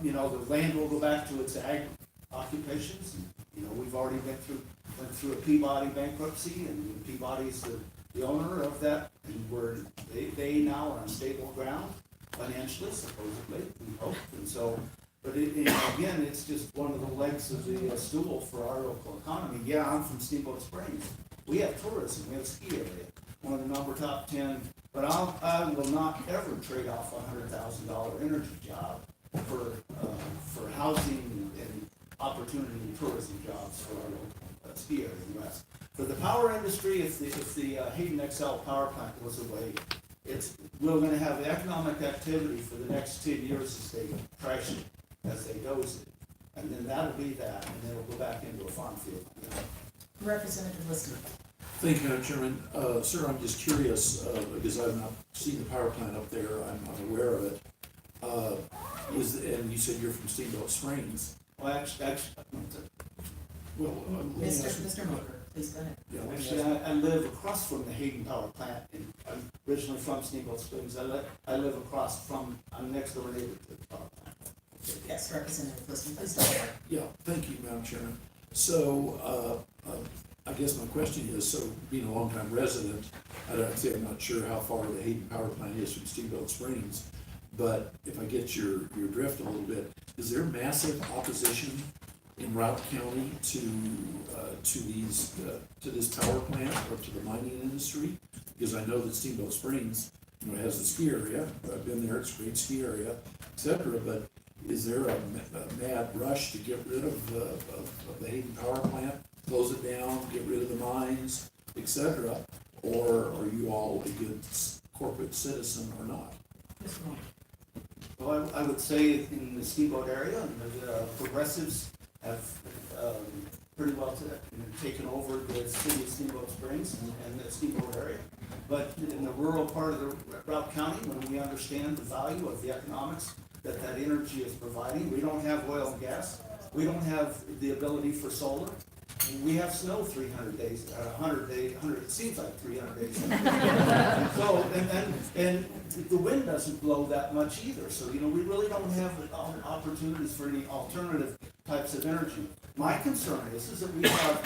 You know, the land will go back to its ag occupations. And, you know, we've already went through a Peabody bankruptcy, and Peabody's the owner of that, and they now are on stable ground financially, supposedly, we hope. And so But again, it's just one of the legs of the stool for our local economy. Yeah, I'm from Steamboat Springs. We have tourism, we have ski area, one of the number top 10. But I will not ever trade off $100,000 energy job for housing and opportunity and tourism jobs for our local ski area in the West. For the power industry, if the Hayden XL power plant goes away, we're going to have economic activity for the next 10 years as they trash it, as they doze it. And then that'll be that, and then it'll go back into a farm field. Representative Lister. Thank you, Madam Chairman. Sir, I'm just curious, because I've not seen the power plant up there, I'm unaware of it. And you said you're from Steamboat Springs. Well, actually, Well, Mr. Moser, please go ahead. Yeah, actually, I live across from the Hayden power plant, and I'm originally from Steamboat Springs. I live across from, I'm next door neighbor to the power plant. Yes, Representative Lister, please go ahead. Yeah, thank you, Madam Chairman. So, I guess my question is, so being a longtime resident, I'd say I'm not sure how far the Hayden power plant is from Steamboat Springs, but if I get your drift a little bit, is there massive opposition in Routt County to this power plant or to the mining industry? Because I know that Steamboat Springs, has the ski area. I've been there; it's a great ski area, etc. But is there a mad rush to get rid of the Hayden power plant, close it down, get rid of the mines, etc.? Or are you all a good corporate citizen or not? Well, I would say in the Steamboat area, the progressives have pretty well taken over the city of Steamboat Springs and the Steamboat area. But in the rural part of the Routt County, when we understand the value of the economics that energy is providing, we don't have oil and gas, we don't have the ability for solar. We have snow 300 days, 100 days, it seems like 300 days. So, and the wind doesn't blow that much either. So, we really don't have opportunities for any alternative types of energy. My concern is that we have,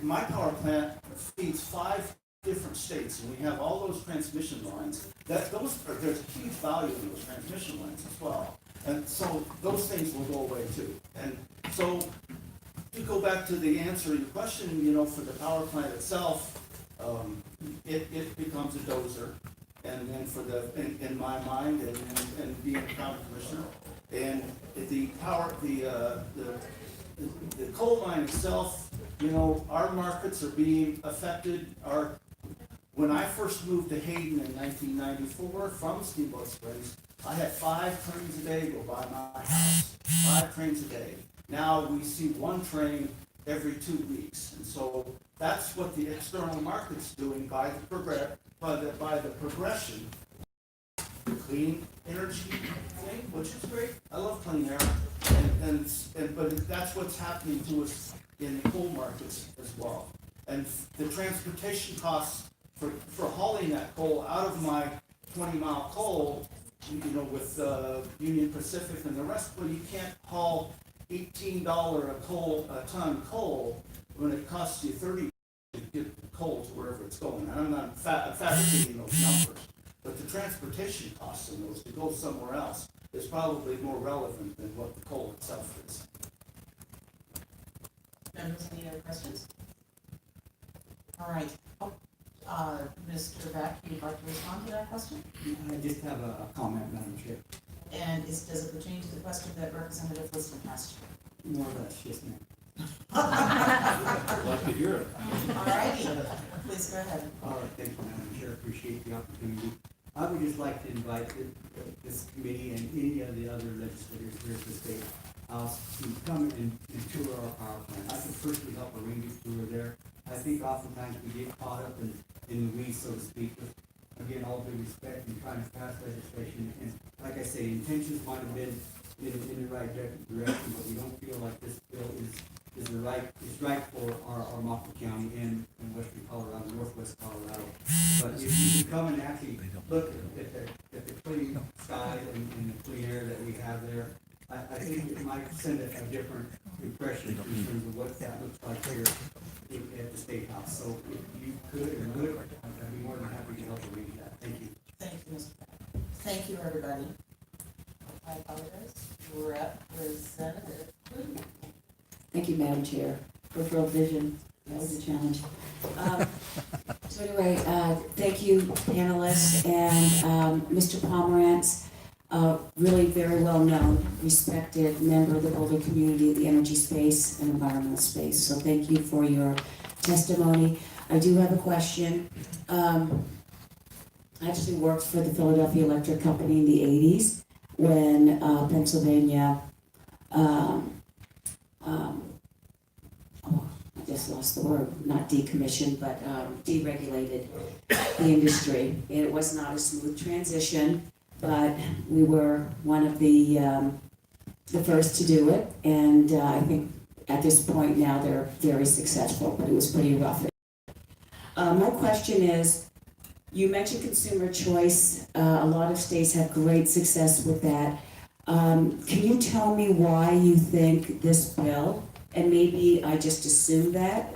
my power plant feeds 5 different states, and we have all those transmission lines. There's a huge value in those transmission lines as well. And so those things will go away too. And so, to go back to the answer to your question, for the power plant itself, it becomes a dozer. And then in my mind, and being a county commissioner, and the coal mine itself, our markets are being affected. When I first moved to Hayden in 1994 from Steamboat Springs, I had 5 trains a day go by my house, 5 trains a day. Now we see 1 train every 2 weeks, and so that's what the external market's doing by the progression. Clean energy thing, which is great. I love clean air, but that's what's happening to us in the coal markets as well. And the transportation costs for hauling that coal out of my 20-mile coal, with Union Pacific and the rest, well, you can't haul $18 a ton coal when it costs you $30 to get the coal to wherever it's going. And I'm not fabricating those numbers, but the transportation costs in those to go somewhere else is probably more relevant than what the coal itself is. Members, any other questions? All right. Mr. Beck, you'd like to respond to that question? I just have a comment, Madam Chair. And does it pertain to the question that Representative Liston asked? More or less, yes, ma'am. I'd like to hear it. All righty, please go ahead. All right, thank you, Madam Chair, appreciate the opportunity. I would just like to invite this committee and any of the other legislators here at the State House to come and tour our power plant. I can personally help arrange a tour there. I think oftentimes we get caught up in the weeds, so to speak, with, again, all due respect and trying to pass legislation. And like I say, intentions might have been in the right direction, but we don't feel like this bill is right for our Mockingbird County and western Colorado, northwest Colorado. But if you can come and actually look at the clean sky and the clean air that we have there, I think it might send a different impression in terms of what that looks like here at the State House. So if you could and would, I'd be more than happy to help arrange that. Thank you. Thank you, Mr. Beck. Thank you, everybody. I apologize. We're up with Madam Chair. Peripheral vision, that was a challenge. So anyway, thank you panelists and Mr. Pomerantz, really very well known, respected member of the Boulder community, the energy space and environmental space. So thank you for your testimony. I do have a question. I actually worked for the Philadelphia Electric Company in the 80s when Pennsylvania, oh, I just lost the word, not decommissioned, but deregulated the industry. And it was not a smooth transition, but we were one of the first to do it. And I think at this point now they're very successful, but it was pretty rough. My question is, you mentioned consumer choice. A lot of states have great success with that. Can you tell me why you think this bill, and maybe I just assumed that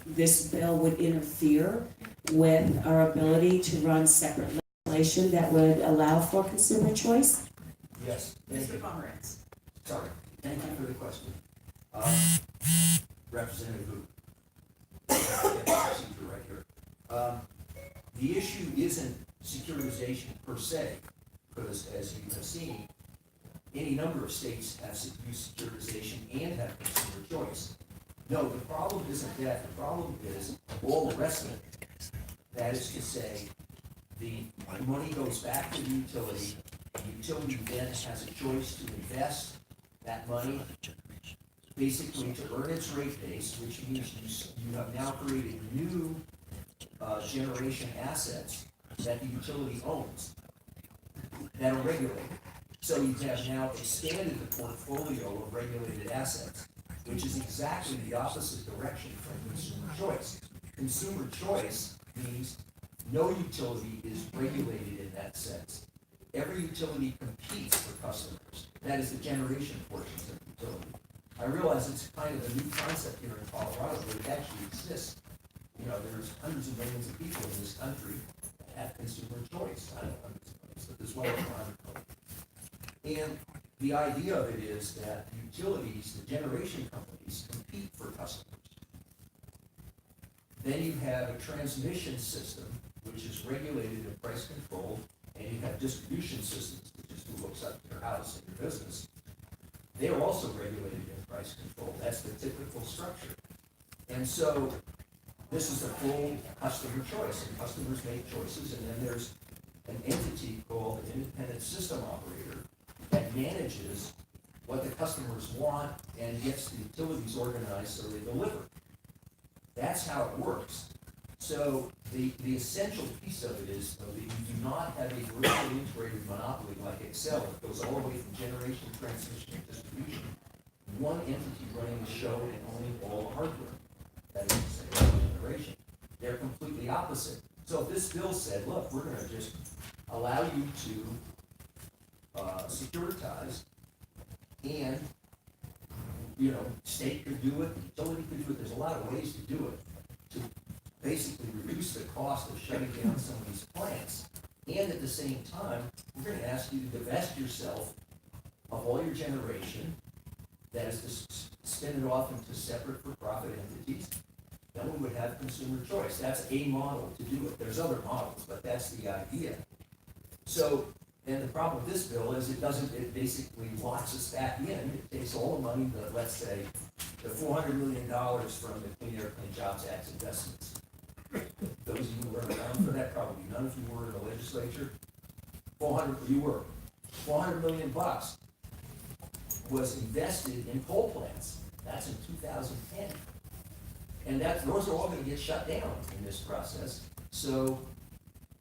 this bill would interfere with our ability to run separate legislation that would allow for consumer choice? Yes. Thank Mr. you. Pomerantz. Sorry, thank you for the question. Representative Hu. Right here. The issue isn't securitization per se, because as you have seen, any number of states have used securitization and have consumer choice. No, the problem isn't that. The problem is all the rest of it. That is to say, the money goes back to the utility. The utility then has a choice to invest that money basically to earn its rate base, which means you have now created new generation assets that the utility owns that are regulated. So you have now expanded the portfolio of regulated assets, which is exactly the opposite direction from consumer choice. Consumer choice means no utility is regulated in that sense. Every utility competes for customers. That is the generation portions of the utility. I realize it's kind of a new concept here in Colorado, but it actually exists. You know, there's hundreds of millions of people in this country that have consumer choice. I don't know hundreds of millions, but there's well over 100 million. And the idea of it is that utilities, the generation companies, compete for customers. Then you have a transmission system, which is regulated and price controlled, and you have distribution systems, which is who looks up to your house and your business. They are also regulated and price controlled. That's the typical structure. And so this is a full customer choice, and customers make choices, and then there's an entity called an independent system operator that manages what the customers want and gets the utilities organized so they deliver. That's how it works. So the essential piece of it is, though, that you do not have a vertically integrated monopoly like Excel. It goes all the way from generation, transmission, and distribution. One entity running the show and owning all the hardware. That is to say, generation. They're completely opposite. So if this bill said, look, we're going to just allow you to securitize, and state could do it, utility could do it. There's a lot of ways to do it to basically reduce the cost of shutting down some of these plants. And at the same time, we're going to ask you to divest yourself of all your generation, that is to spin it off into separate for-profit entities. Then we would have consumer choice. That's a model to do it. There's other models, but that's the idea. So, and the problem with this bill is it basically locks us back in. It takes all the money, let's say, the $400 million from the Clean Air, Clean Jobs Act investments. Those of you who were around for that, probably none of you were in the legislature. 400 million bucks was invested in coal plants. That's in 2010. And those are all going to get shut down in this process. So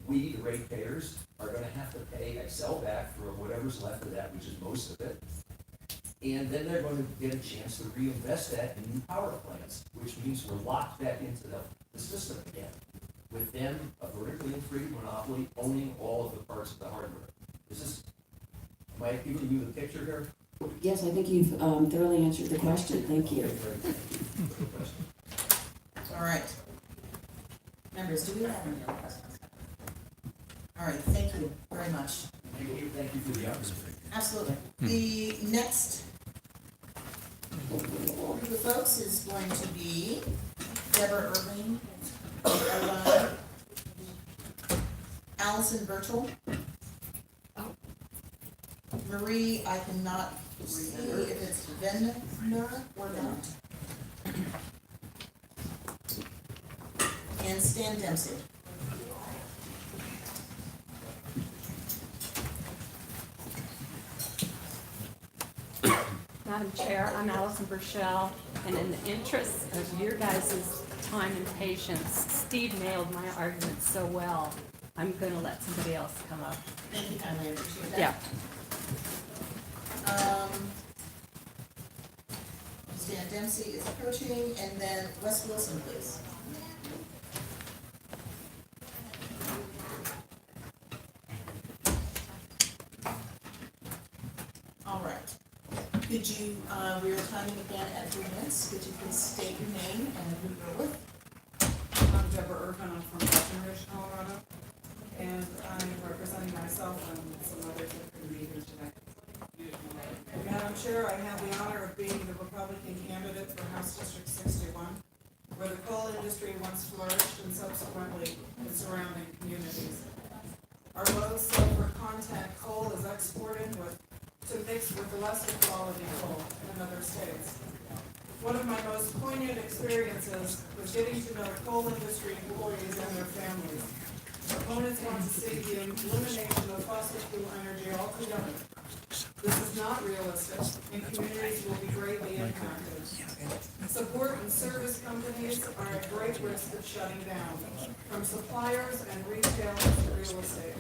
we, the ratepayers, are going to have to pay Excel back for whatever's left of that, which is most of it. And then they're going to get a chance to reinvest that in new power plants, which means we're locked back into the system again, with them, a vertically integrated monopoly, owning all of the parts of the hardware. Am I giving you the picture here? Yes, I think you've thoroughly answered the question. Thank you. All right. Members, do we have any other questions? All right, thank you very much. Thank you for the opportunity. Absolutely. The next Group of folks is going to be Deborah Irving, Allison Birchall, Marie, I cannot see if it's Venner or not, and Stan Dempsey. Madam Chair, I'm Allison Burchell, and in the interest of your guys' time and patience, Steve nailed my argument so well. I'm going to let somebody else come up. Thank you kindly, I appreciate that. Yeah. Stan Dempsey is approaching, and then Wes Wilson, please. All right. Could you, we are timing again at 3 minutes. Could you please state your name and who you're with? I'm Deborah Irvin, I'm from Breckenridge, Colorado, and I'm representing myself and some others that couldn't be here today. Madam Chair, I have the honor of being the Republican candidate for House District 61, where the coal industry once flourished and subsequently the surrounding communities. Our low sulfur content coal is exported to mix with the lesser quality coal in other states. One of my most poignant experiences was getting to know coal industry employees and their families. Opponents want to see the elimination of fossil fuel energy altogether. This is not realistic, and communities will be greatly impacted. Support and service companies are at great risk of shutting down, from suppliers and retail to real estate.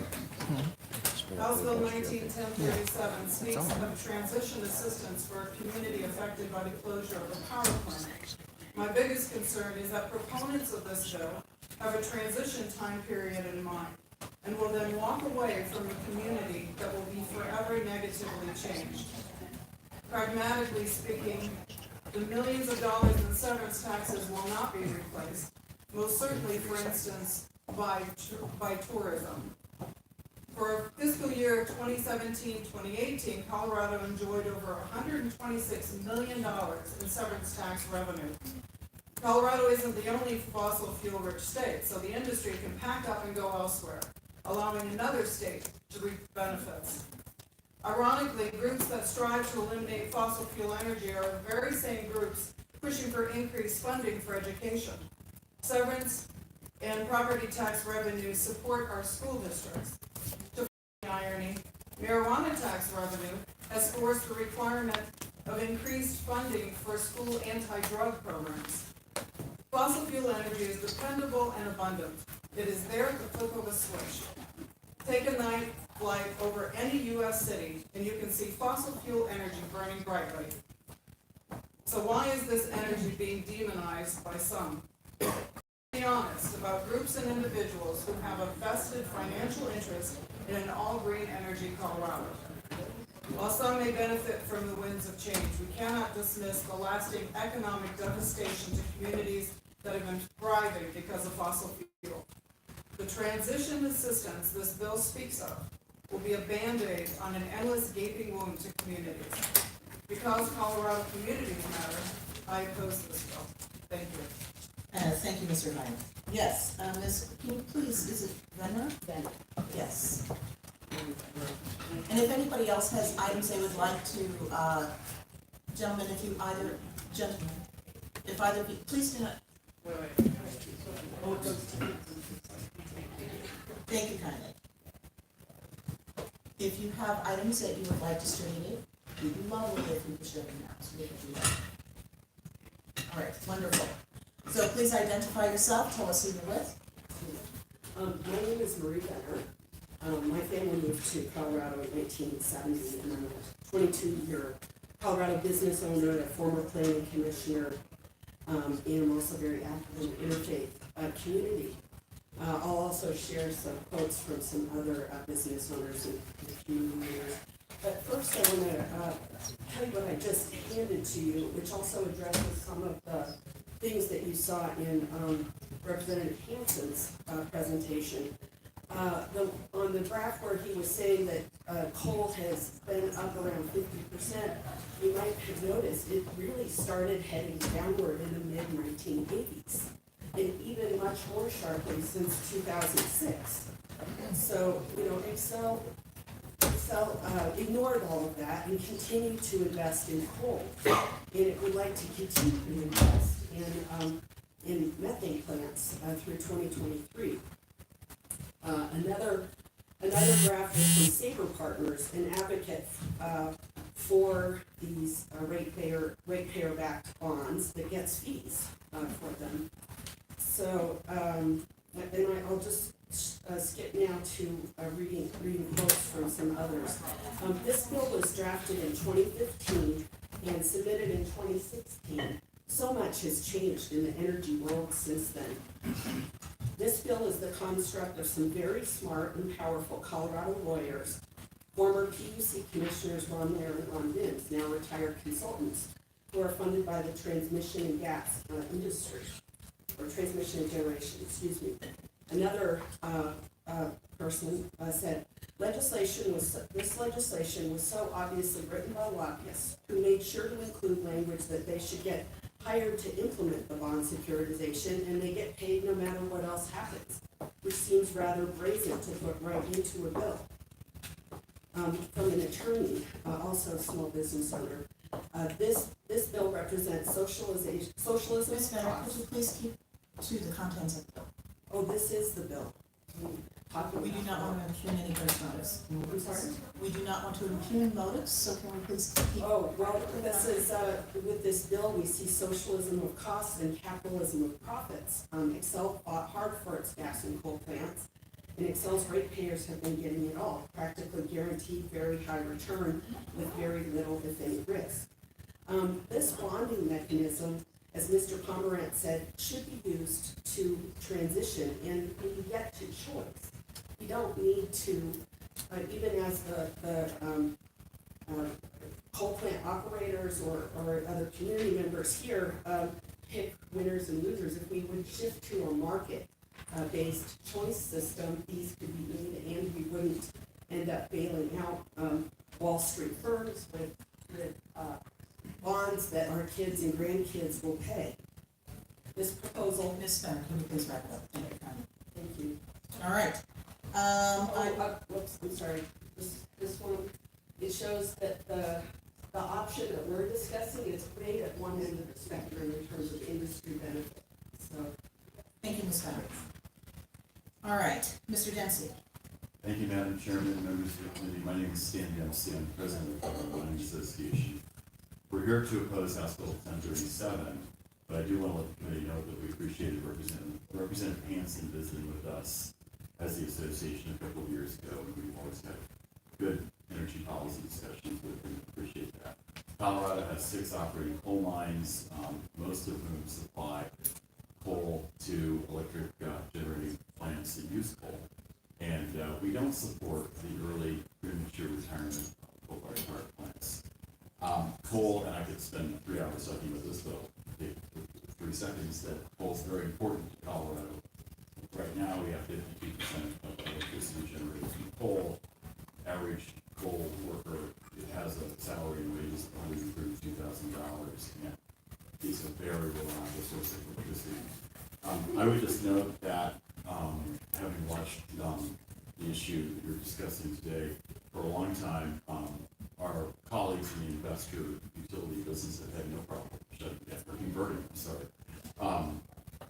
House Bill 191037 speaks of transition assistance for a community affected by the closure of a power plant. My biggest concern is that proponents of this bill have a transition time period in mind and will then walk away from a community that will be forever negatively changed. Pragmatically speaking, the millions of dollars in severance taxes will not be replaced, most certainly, for instance, by tourism. For fiscal year 2017-2018, Colorado enjoyed over $126 million in severance tax revenue. Colorado isn't the only fossil fuel rich state, so the industry can pack up and go elsewhere, allowing another state to reap benefits. Ironically, groups that strive to eliminate fossil fuel energy are the very same groups pushing for increased funding for education. Severance and property tax revenues support our school districts. To irony, marijuana tax revenue has forced the requirement of increased funding for school anti-drug programs. Fossil fuel energy is dependable and abundant. It is there at the flip of a switch. Take a night flight over any U.S. city and you can see fossil fuel energy burning brightly. So why is this energy being demonized by some? Be honest about groups and individuals who have a vested financial interest in an all-green energy Colorado. While some may benefit from the winds of change, we cannot dismiss the lasting economic devastation to communities that have been thriving because of fossil fuel. The transition assistance this bill speaks of will be a Band-Aid on an endless gaping wound to communities. Because Colorado communities matter, I oppose this bill. Thank you. Thank you, Mr. Hyman. Yes, Ms., can you please, is it Venner? Venner. Yes. And if anybody else has items they would like to, gentlemen, if either of you, please do not. Thank you kindly. If you have items that you would like distributed, it'd be lovely if you could share them now, so we can do that. All right, wonderful. So please identify yourself, tell us who you're with. My name is Marie Benner. My family moved to Colorado in 1970, and I'm a 22-year Colorado business owner, a former planning commissioner, and I'm also very active in the interfaith community. I'll also share some quotes from some other business owners and community leaders. But first I want to tell you what I just handed to you, which also addresses some of the things that you saw in Representative Hansen's presentation. on the graph where he was saying that, coal has been up around 50%, you might have noticed it really started heading downward in the mid-1980s, and even much more sharply since 2006. So, Excel ignored all of that and continued to invest in coal. And it would like to continue to invest in methane plants through 2023. Another graph is from Sabre Partners, an advocate for these ratepayer-backed bonds that gets fees for them. So, and I'll just skip now to reading quotes from some others. This bill was drafted in 2015 and submitted in 2016. So much has changed in the energy world since then. This bill is the construct of some very smart and powerful Colorado lawyers, former PUC commissioners Ron Lair and Ron Vince, now retired consultants, who are funded by the transmission and gas industry, or transmission and generation, excuse me. Another person said, this legislation was so obviously written by lobbyists who made sure to include language that they should get hired to implement the bond securitization and they get paid no matter what else happens, which seems rather brazen to put right into a bill. From an attorney, also a small business owner, this bill represents socialism. Ms. Bennett, could you please keep to the contents of the bill? Oh, this is the bill. We do not want to impugn any first motives. I'm sorry? We do not want to impugn motives, so can we please keep? Oh, well, this is, with this bill, we see socialism of costs and capitalism of profits. Excel fought hard for its gas and coal plants, and Excel's ratepayers have been getting it all, practically guaranteed very high return with very little, if any, risk. This bonding mechanism, as Mr. Pomerantz said, should be used to transition, and we get to choice. We don't need to, even as the coal plant operators or other community members here pick winners and losers. If we would shift to a market-based choice system, these could be made, and we wouldn't end up bailing out Wall Street firms with bonds that our kids and grandkids will pay. This proposal. Ms. Bennett, can you please wrap it up? Thank you. All right. Whoops, I'm sorry. This one, it shows that the option that we're discussing is great at one end of the spectrum in terms of industry benefit. So, thank you, Ms. Bennett. All right, Mr. Dempsey. Thank you, Madam Chairman, members of the committee. My name is Stan Dempsey. I'm president of the Colorado Mining Association. We're here to oppose House Bill 1037, but I do want to let the committee know that we appreciated Representative Hansen visiting with us as the association a couple of years ago, and we've always had good energy policy discussions with him. Appreciate that. Colorado has 6 operating coal mines, most of whom supply coal to electric generating plants that use coal. And we don't support the early premature retirement of coal-fired power plants. Coal, and I could spend 3 hours talking about this, but I'll take 3 seconds, that coal is very important to Colorado. Right now, we have 52% of electricity generated from coal. Average coal worker, it has a salary and wages of $132,000, and it's a very reliable source of electricity. I would just note that, having watched the issue that you're discussing today for a long time, our colleagues in the investor utility business have had no problem converting,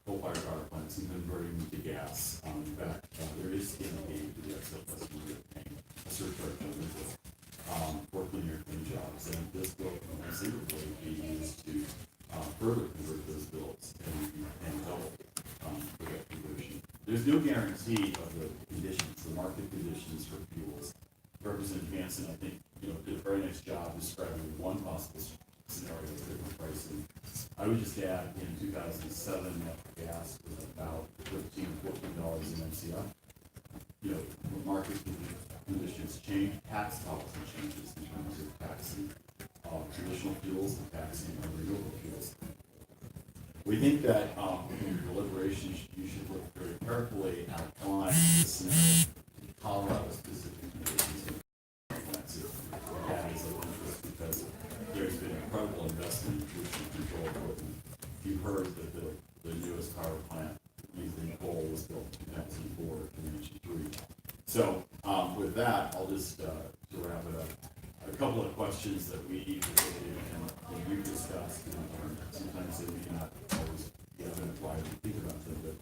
coal-fired power plants and converting them to gas. In fact, there is skin in the game to the excess customer that are paying a surcharge on their bill for clean air, clean jobs. And this bill can conceivably be used to further convert those bills and double that conversion. There's no guarantee of the conditions, the market conditions for fuels. Representative Hansen, I think, did a very nice job describing one possible scenario of different pricing. I would just add, in 2007, natural gas was about $13, $14 an MCF. When market conditions change, tax policy changes in terms of taxing traditional fuels and taxing renewable fuels. We think that in your deliberations, you should look very carefully at applying the scenario you heard that the newest power plant using coal was built in 2004, Comanche 3. So, with that, I'll just, to wrap it up, a couple of questions that we and you discussed, and sometimes they may not always be evident why we think about them, but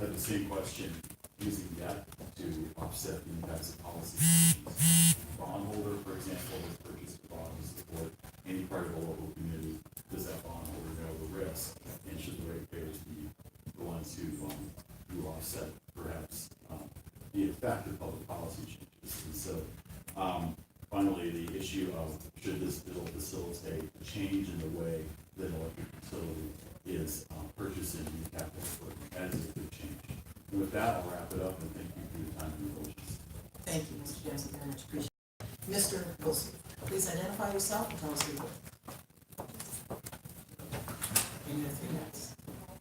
had the same question, using debt to offset the impacts of policy changes. Bondholder, for example, has purchased a bond to support any part of a local community. Does that bondholder know the risk? And should the ratepayers be the ones who offset perhaps the effect of public policy changes? And so, finally, the issue of should this bill facilitate a change in the way that an electric utility is purchasing new capital equipment? That is a big change. And with that, I'll wrap it up and thank you for your time and indulgence. Thank you, Mr. Johnson, very much appreciated. Mr. Wilson, please identify yourself and tell us who you are. You have 3 minutes.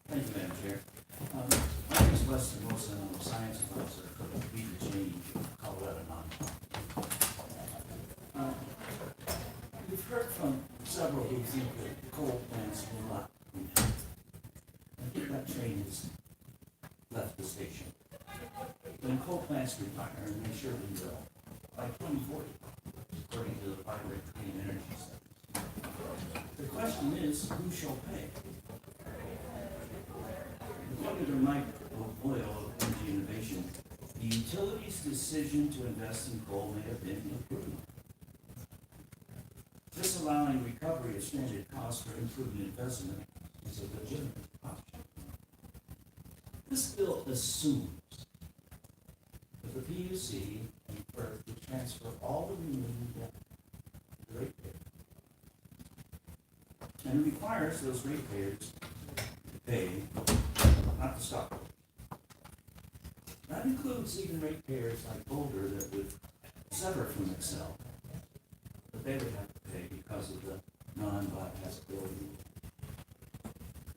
Thank you, Madam Chair. My name is Weston Wilson. I'm a science officer for the Beat the Change Colorado nonprofit. We've heard from several who think that coal plants will not be done. I think that train has left the station. When coal plants retire, and they surely will, by 2040, according to the Department of Clean Energy Studies. The question is, who shall pay? According to Mike Boyle of Energy Innovation, the utility's decision to invest in coal may have been imprudent. Disallowing recovery of stranded costs for imprudent investment is a legitimate option. This bill assumes that the PUC and FERC would transfer all the remaining debt to the ratepayer. And it requires those ratepayers to pay, not the stockholders. That includes even ratepayers like Boulder that would sever from Excel, but they would have to pay because of the non-bypassability rule.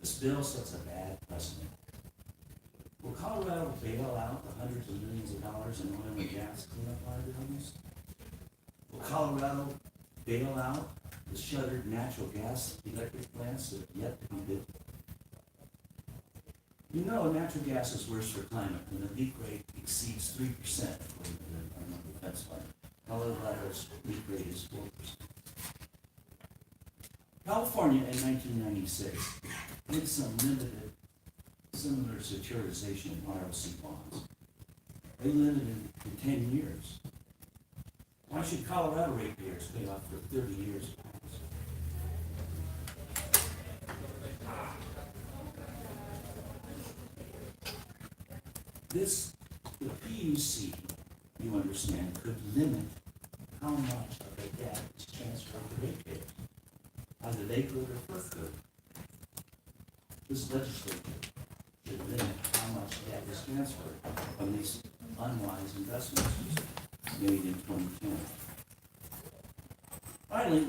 This bill sets a bad precedent. Will Colorado bail out the hundreds of millions of dollars in oil and gas cleanup liabilities? Will Colorado bail out the shuttered natural gas electric plants that have yet to be built? You know, natural gas is worse for climate when the leak rate exceeds 3%, according to the Environmental Defense Fund. Colorado's leak rate is 4%. California in 1996 did some limited, similar securitization in ROC bonds. They limited it to 10 years. Why should Colorado ratepayers pay off for 30 years? The PUC, you understand, could limit how much of the debt is transferred to ratepayers. Either they could or FERC could. This legislature should limit how much debt is transferred from these unwise investments made in 2010. Finally,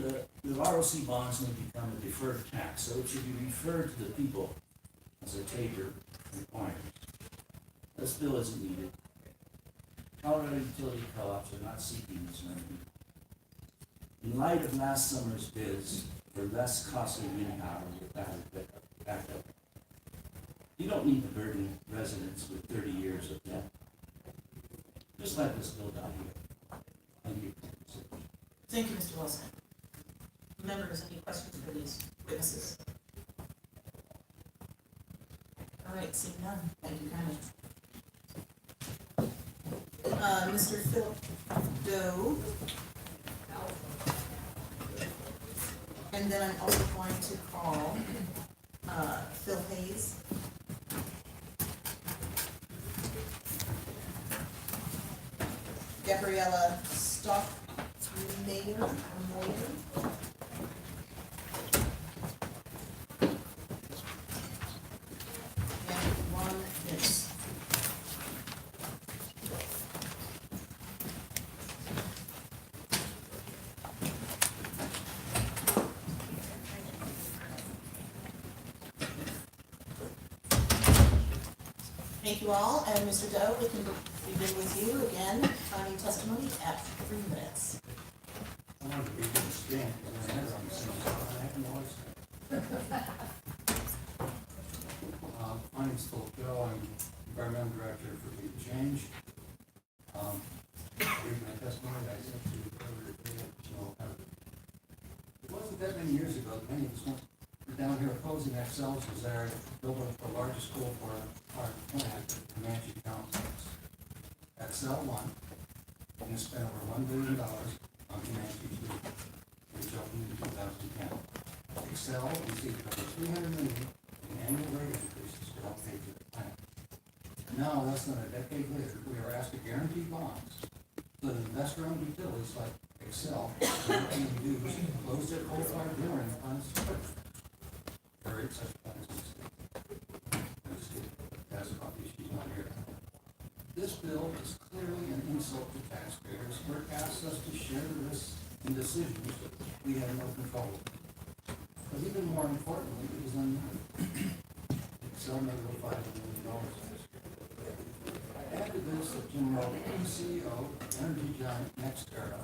the ROC bonds may become a deferred tax, so it should be referred to the people as a taper requires. This bill isn't needed. Colorado utility co-ops are not seeking this remedy. In light of last summer's bids for less costly wind power with battery backup, you don't need to burden residents with 30 years of debt. Just let this bill die here. Thank you. Thank you, Mr. Wilson. Members, any questions for these witnesses? All right, seeing none, thank you kindly. Mr. Phil Doe. And then I'm also going to call Phil Hayes. Gabriella Stockmayer, and Ron Nix. Thank you all, and Mr. Doe, we can begin with you again, on testimony at 3 minutes. I wanted to be good at screen, because I had it on the same side. I haven't always. My name's Philip Bill, I'm environmental director for Lead Change. Here's my testimony, I sent to earlier today, it wasn't that many years ago, that many of us were down here opposing Excel's desire to build the largest coal fired plant in Comanche County. Excel won, and has spent over $1 billion on Comanche 3, which opened in 2010. Excel received over $300 million in annual rate increases to help pay for the plant. Now, less than a decade later, we are asked to guarantee bonds so that investor-owned utilities like Excel can use to close their coal-fired generating plants for such plants in the state. That's about the issues on here. This bill is clearly an insult to taxpayers, where it asks us to share the risks and decisions we have no control over. But even more importantly, it is unknown. Excel made over $5 million. Add to this that Jim Rowley, CEO of energy giant NextEra,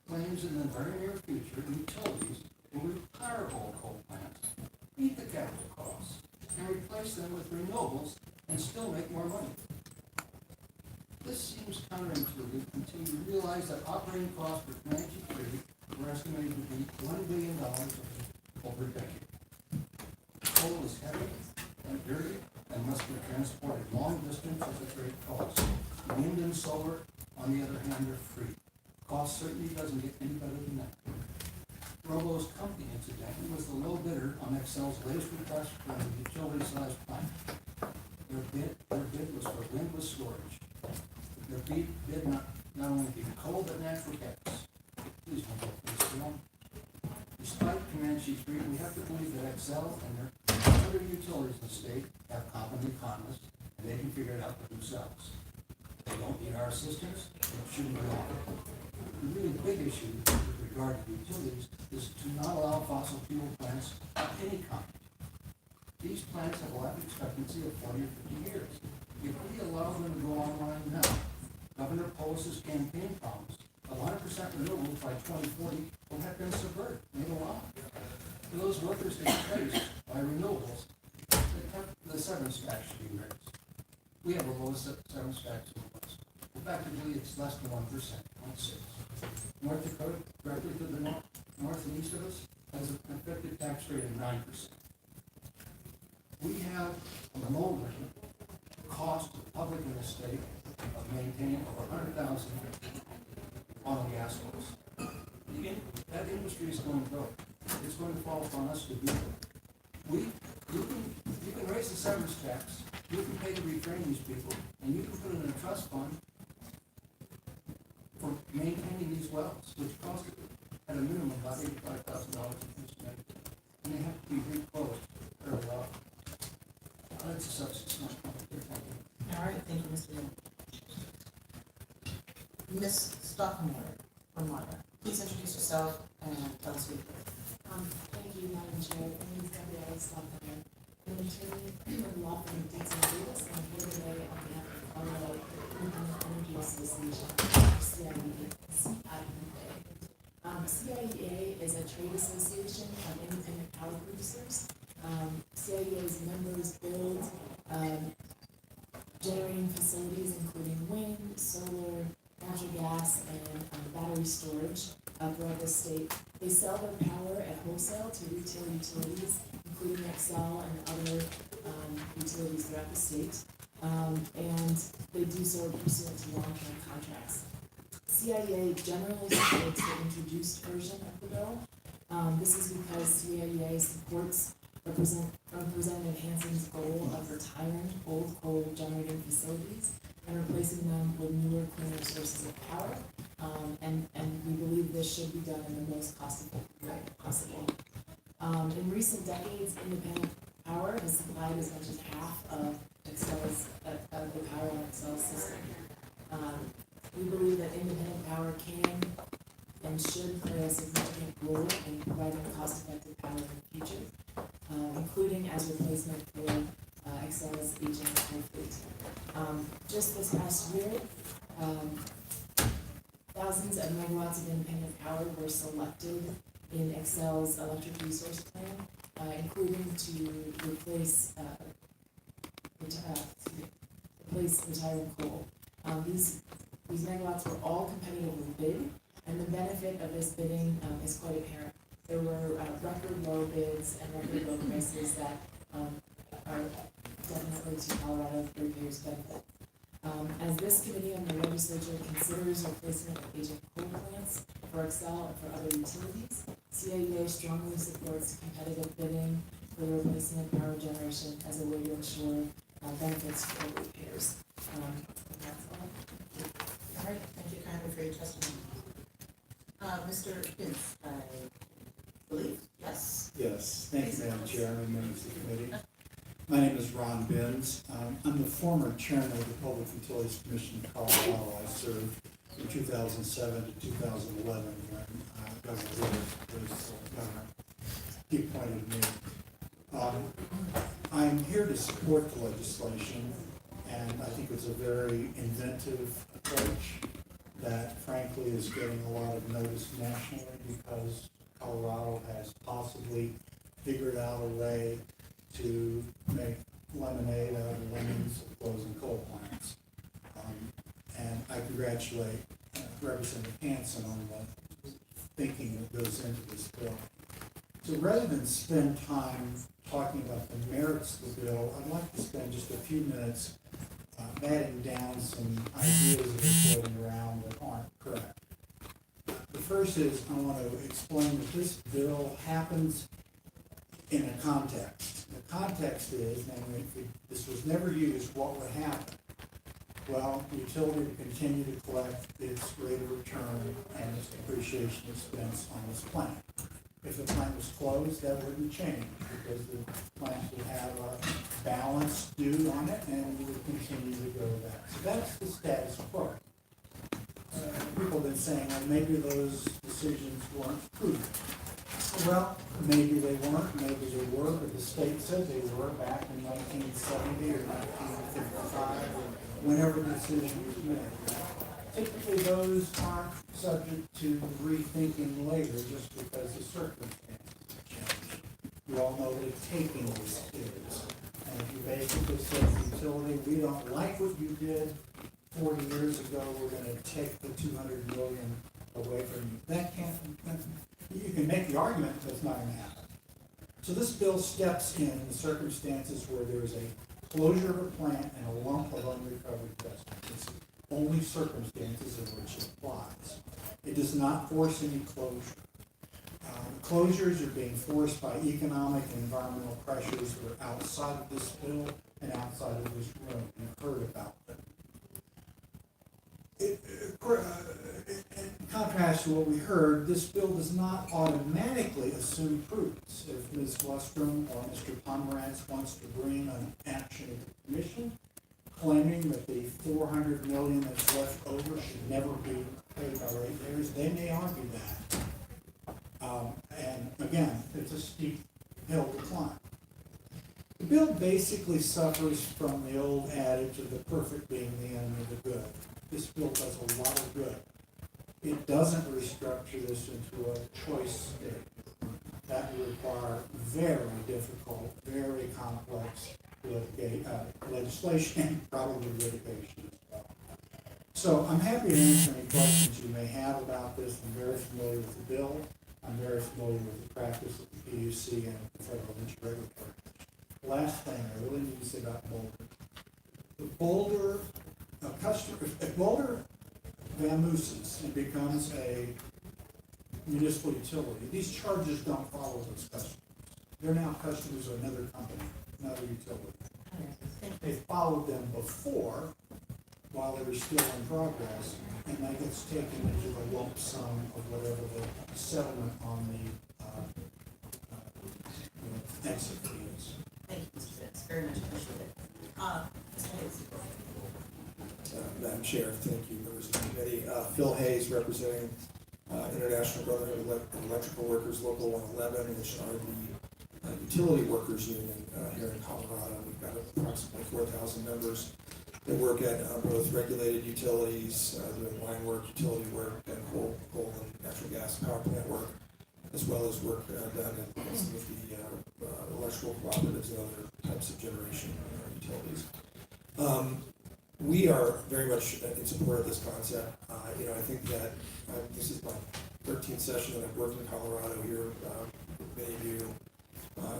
claims in the very near future utilities will retire old coal plants, meet the capital costs, and replace them with renewables and still make more money. This seems counterintuitive until you realize that operating costs for Comanche 3 were estimated to be $1 billion over a decade. Coal is heavy and dirty and must be transported long distances at great cost. Wind and solar, on the other hand, are free. Cost certainly doesn't get any better than that. Robo's company, incidentally, was the low bidder on Excel's latest request for a utility-sized plant. Their bid was for windless storage. Their bid not only be coal, but natural gas. Please don't get this wrong. Despite Comanche 3, we have to believe that Excel and their other utilities in the state have competent economists, and they can figure it out for themselves. They don't need our assistance, and it shouldn't be offered. The really big issue with regard to utilities is to not allow fossil fuel plants of any kind. These plants have a life expectancy of 40 or 50 years. If we allow them to go online now, Governor Polis's campaign promise of 100% renewables by 2040 will have been subverted, made a lie. For those workers get replaced by renewables, the severance tax should be raised. We have the lowest severance tax in the West. Effectively, it's less than 1%, 0.6. North Dakota, directly to the north and east of us, has an effective tax rate of 9%. We have a lowering cost to the public in the state of maintaining over 100,000 oil and gas wells. That industry is going to grow. It's going to fall upon us to do it. You can raise the severance tax, you can pay to retrain these people, and you can put it in a trust fund for maintaining these wells, which cost at a minimum about $85,000 in and they have to be reclosed fairly often. That's a substance, not complicated. All right, thank you, Mr. Young. Ms. Stockmore from Marta, please introduce yourself and tell us who you are. Thank you, Madam Chair. My name is Gabriella Stockmore. I'm an attorney with the law firm of Dixon Davis, and I'm here today on behalf of Colorado Independent Energy Association, CIEA is a trade association of independent power producers. CIEA's members build generating facilities including wind, solar, natural gas, and battery storage throughout the state. They sell their power at wholesale to retail utilities, including Xcel and other utilities throughout the state, and they do so pursuant to long-term contracts. CIEA generally supports the introduced version of the bill. This is because CIEA supports Representative Hansen's goal of retiring old coal generating facilities and replacing them with newer, cleaner sources of power. And we believe this should be done in the most cost-effective way possible. In recent decades, independent power has supplied as much as half of the power on Excel's system. We believe that independent power can and should play a significant role in providing cost-effective power in the future, including as replacement for Excel's aging coal fleet. Just this past year, thousands of megawatts of independent power were selected in Excel's electric resource plan, including to replace replace retiring coal. These megawatts were all competitively bid, and the benefit of this bidding is quite apparent. There were record low bids and record low prices that are definitely to Colorado ratepayers' benefit. As this committee on the legislature considers replacement of aging coal plants for Excel and for other utilities, CIEA strongly supports competitive bidding for the replacement of power generation as a way to ensure benefits for ratepayers. That's all. All right, thank you kindly for your testimony. Mr. Vince, I believe, yes? Yes, thank you, Madam Chairman, members of the committee. My name is Ron Benz. I'm the former chairman of the Public Utilities Commission in Colorado. I served from 2007 to 2011 when Governor Ritter was governor. He appointed me. I'm here to support the legislation, and I think it's a very inventive approach that frankly is getting a lot of notice nationally because Colorado has possibly figured out a way to make lemonade out of lemons of closing coal plants. And I congratulate Representative Hanson on the thinking that goes into this bill. So rather than spend time talking about the merits of the bill, I'd like to spend just a few minutes batting down some ideas that are floating around that aren't correct. The first is I want to explain that this bill happens in a context. The context is, namely, if this was never used, what would happen? Well, the utility would continue to collect its rate of return and its depreciation expense on this plant. If the plant was closed, that wouldn't change because the plant would have a balance due on it and we would continue to go with that. So that's the status quo. People have been saying, well, maybe those decisions weren't prudent. Well, maybe they weren't, maybe they were, but the state said they were back in 1970 or 1955 or whenever the decision was made. Typically, those aren't subject to rethinking later just because the circumstances have changed. You all know what a taking list is. And if you basically say to the utility, we don't like what you did 40 years ago, we're going to take the $200 million away from you. That can't, you can make the argument, but it's not going to happen. So this bill steps in the circumstances where there's a closure of a plant and a lump of unrecovered investment. It's only circumstances in which it applies. It does not force any closure. Closures are being forced by economic and environmental pressures that are outside of this bill and outside of this room. You've heard about them. In contrast to what we heard, this bill does not automatically assume prudence. If Ms. Lustrom or Mr. Pomerantz wants to bring an action of the commission claiming that the $400 million that's left over should never be paid by ratepayers, they may argue that. And again, it's a steep hill to climb. The bill basically suffers from the old adage of the perfect being the enemy of the good. This bill does a lot of good. It doesn't restructure this into a choice state. That would require very difficult, very complex legislation and probably litigation as well. So I'm happy to answer any questions you may have about this. I'm very familiar with the bill. I'm very familiar with the practice of the PUC and the Federal Energy Regulatory Commission. Last thing I really need to say about Boulder. The Boulder if Boulder vamooses and becomes a municipal utility, these charges don't follow those customers. They're now customers of another company, another utility. They followed them before, while they were still in progress, and that gets taken into the lump sum of whatever the settlement on the exit fee is. Thank you, Mr. Vince, very much appreciated. Mr. Hayes. Madam Chair, thank you, members of the committee. Phil Hayes, representing International Brotherhood of Electrical Workers, Local 111, which are the utility workers union here in Colorado. We've got approximately 4,000 members that work at both regulated utilities, doing line work, utility work, and coal and natural gas power plant work, as well as work done in some of the electrical cooperatives and other types of generation utilities. We are very much in support of this concept. I think that this is my 13th session that I've worked in Colorado here with many of you.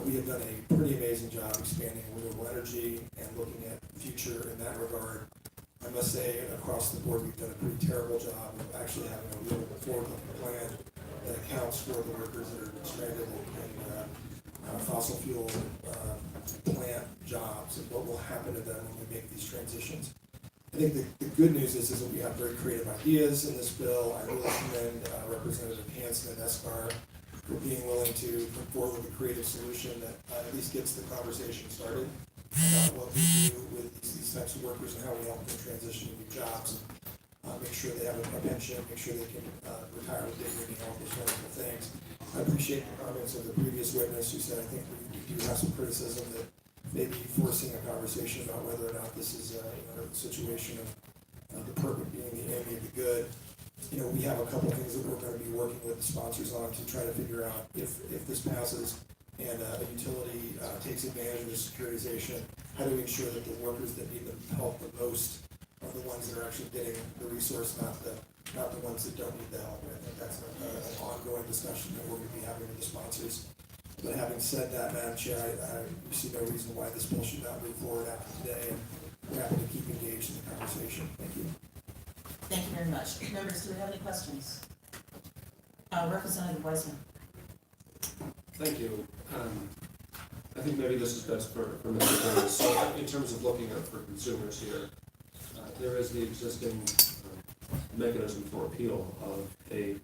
We have done a pretty amazing job expanding renewable energy and looking at the future in that regard. I must say, across the board, we've done a pretty terrible job of actually having a real forward-looking plan that accounts for the workers that are stranded in fossil fuel plant jobs and what will happen to them when we make these transitions. I think the good news is that we have very creative ideas in this bill. I really commend Representative Hansen and Escar for being willing to come forward with a creative solution that at least gets the conversation started about what we do with these types of workers and how we help them transition to new jobs. Make sure they have a pension, make sure they can retire with dignity, all those wonderful things. I appreciate the comments of the previous witness who said I think we do have some criticism that maybe forcing a conversation about whether or not this is a situation of the perfect being the enemy of the good. We have a couple of things that we're going to be working with the sponsors on to try to figure out if this passes and a utility takes advantage of the securitization, how do we ensure that the workers that need the help the most are the ones that are actually getting the resource, not the ones that don't need the help. And I think that's an ongoing discussion that we're going to be having with the sponsors. But having said that, Madam Chair, I see no reason why this bill should not move forward after today, and we're happy to keep engaged in the conversation. Thank you. Thank you very much. Members, do we have any questions? Representative Wiseman. Thank you. I think maybe this is best for Mr. Jones. So in terms of looking out for consumers here, there is the existing mechanism for appeal of a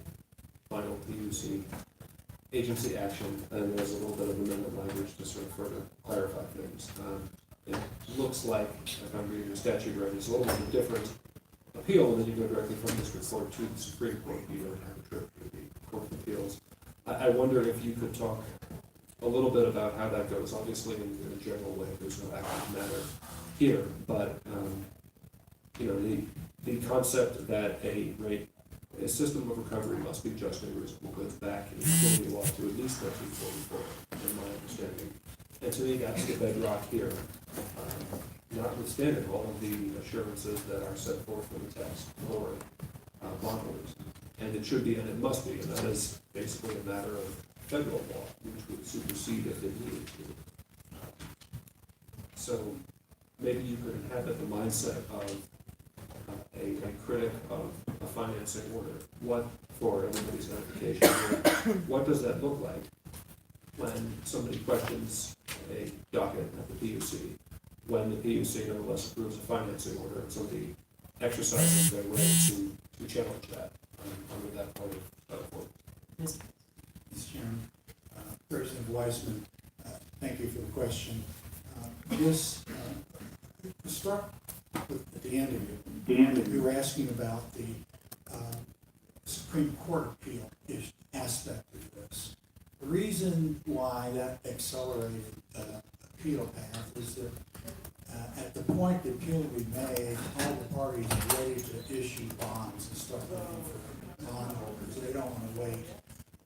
final PUC agency action, and there's a little bit of amendment language to sort of further clarify things. It looks like, if I'm reading the statute right, it's a little bit different appeal, and then you go directly from district court to the Supreme Court. You don't have a trip to the Court of Appeals. I wonder if you could talk a little bit about how that goes. Obviously, in a general way, there's no active matter here, but the concept that a system of recovery must be just and reasonable goes back in utility law to at least 1944, in my understanding. And to me, that's the bedrock here, notwithstanding all of the assurances that are set forth in the text for bondholders. And it should be, and it must be, and that is basically a matter of federal law, which would supersede if it needed to. So maybe you could inhabit the mindset of a critic of a financing order. What, for everybody's edification, what does that look like when somebody questions a docket at the PUC, when the PUC nonetheless approves a financing order, and somebody exercises their right to challenge that under that part of court? Mr. Chairman, President Weissman, thank you for the question. Start at the end of it. You were asking about the Supreme Court appeal aspect of this. The reason why that accelerated appeal path is that at the point the appeal will be made, all the parties are ready to issue bonds and start looking for bondholders. They don't want to wait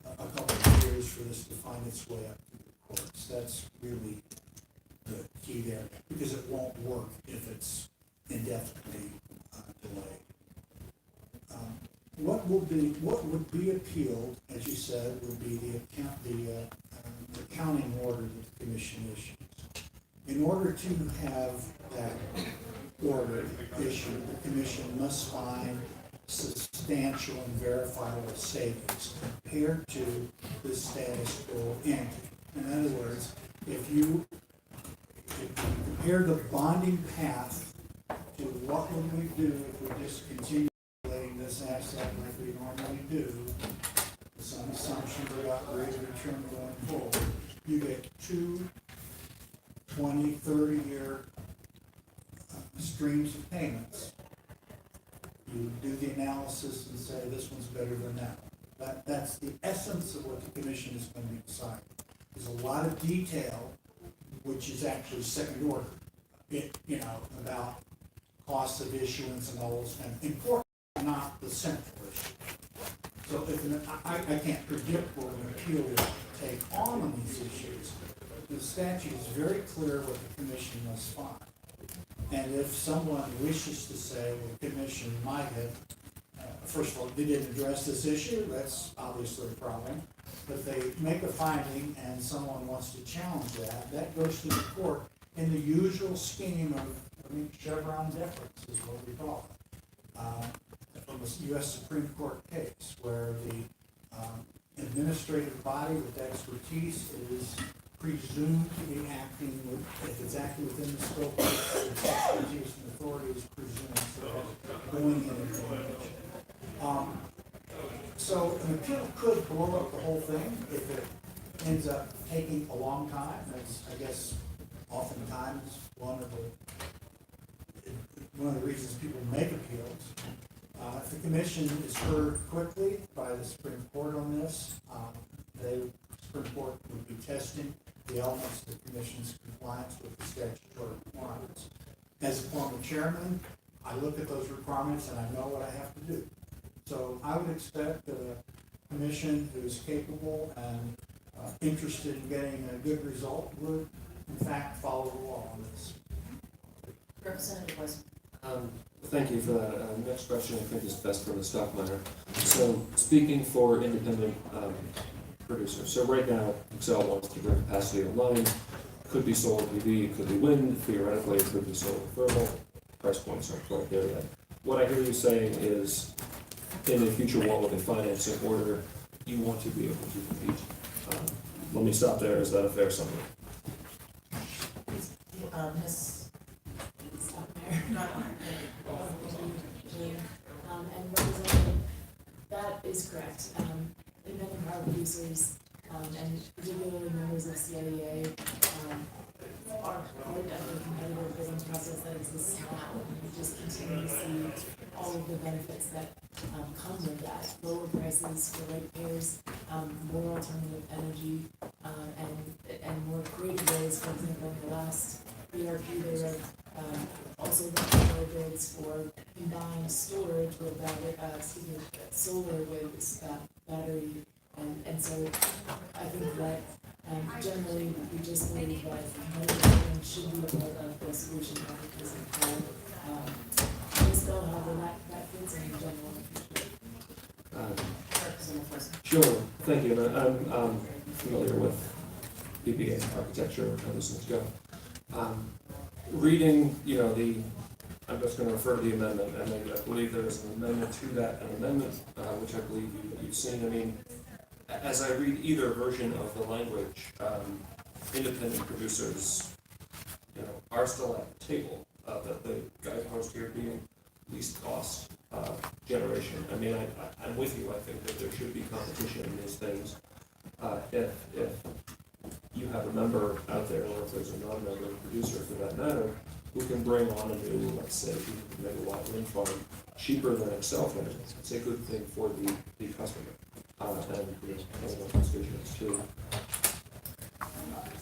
a couple of years for this to find its way up to the courts. That's really the key there, because it won't work if it's indefinitely delayed. What would be appealed, as you said, would be the accounting order that the commission issues. In order to have that order issued, the commission must find substantial and verifiable savings compared to the status quo ante. In other words, if you compare the bonding path to what would we do if we just continue letting this asset like we normally do, with some assumption about rate of return going forward, you get 2, 20, 30-year streams of payments. You do the analysis and say this one's better than that. That's the essence of what the commission is going to be deciding. There's a lot of detail, which is actually second order, about cost of issuance and all those things. Important, not the central issue. So I can't predict what an appeal will take on these issues. The statute is very clear what the commission must find. And if someone wishes to say, well, the commission might have, first of all, they didn't address this issue, that's obviously a problem. But they make a finding and someone wants to challenge that, that goes to the court in the usual scheme of, I mean, Chevron deference is what we call it. From a U.S. Supreme Court case where the administrative body with expertise is presumed to be acting with, if it's acting within the scope of its expertise and authority is presumed to going in advantage. So an appeal could blow up the whole thing if it ends up taking a long time. That's, I guess, oftentimes one of the reasons people make appeals. If the commission is heard quickly by the Supreme Court on this, the Supreme Court would be testing the elements of the commission's compliance with the statutory requirements. As a former chairman, I look at those requirements and I know what I have to do. So I would expect that a commission who is capable and interested in getting a good result would, in fact, follow the law on this. Representative West. Thank you for that. Next question I think is best for Ms. Stockmeyer. So speaking for independent producers, so right now Excel wants to bring capacity online, could be solar PV, could be wind, theoretically it could be solar thermal, price points aren't quite there yet. What I hear you saying is in a future world with a financing order, you want to be able to compete. Let me stop there. Is that a fair summary? Ms. And representative, that is correct. Independent power producers, and particularly members of CIEA, are part of the competitive bidding process that exists now. And we just continue to see all of the benefits that come with that. Lower prices for ratepayers, more alternative energy, and more creative ways. For example, in the last ERP, there were also the bids for combined storage with solar with battery, and so I think that generally we just believe that competitive bidding should be a part of the solution because of how we still have that fits in general. Sure, thank you. And I'm familiar with PPA architecture and how those things go. Reading, I'm just going to refer to the amendment, and I believe there is an amendment to that, an amendment which I believe you've seen. I mean, as I read either version of the language, independent producers, are still at the table. That the guidepost here being least cost generation. I mean, I'm with you. I think that there should be competition in these things. If you have a member out there, or if there's a non-member producer for that matter, who can bring on a new, let's say, megawatt wind farm cheaper than Excel can, it's a good thing for the customer. And constituents too.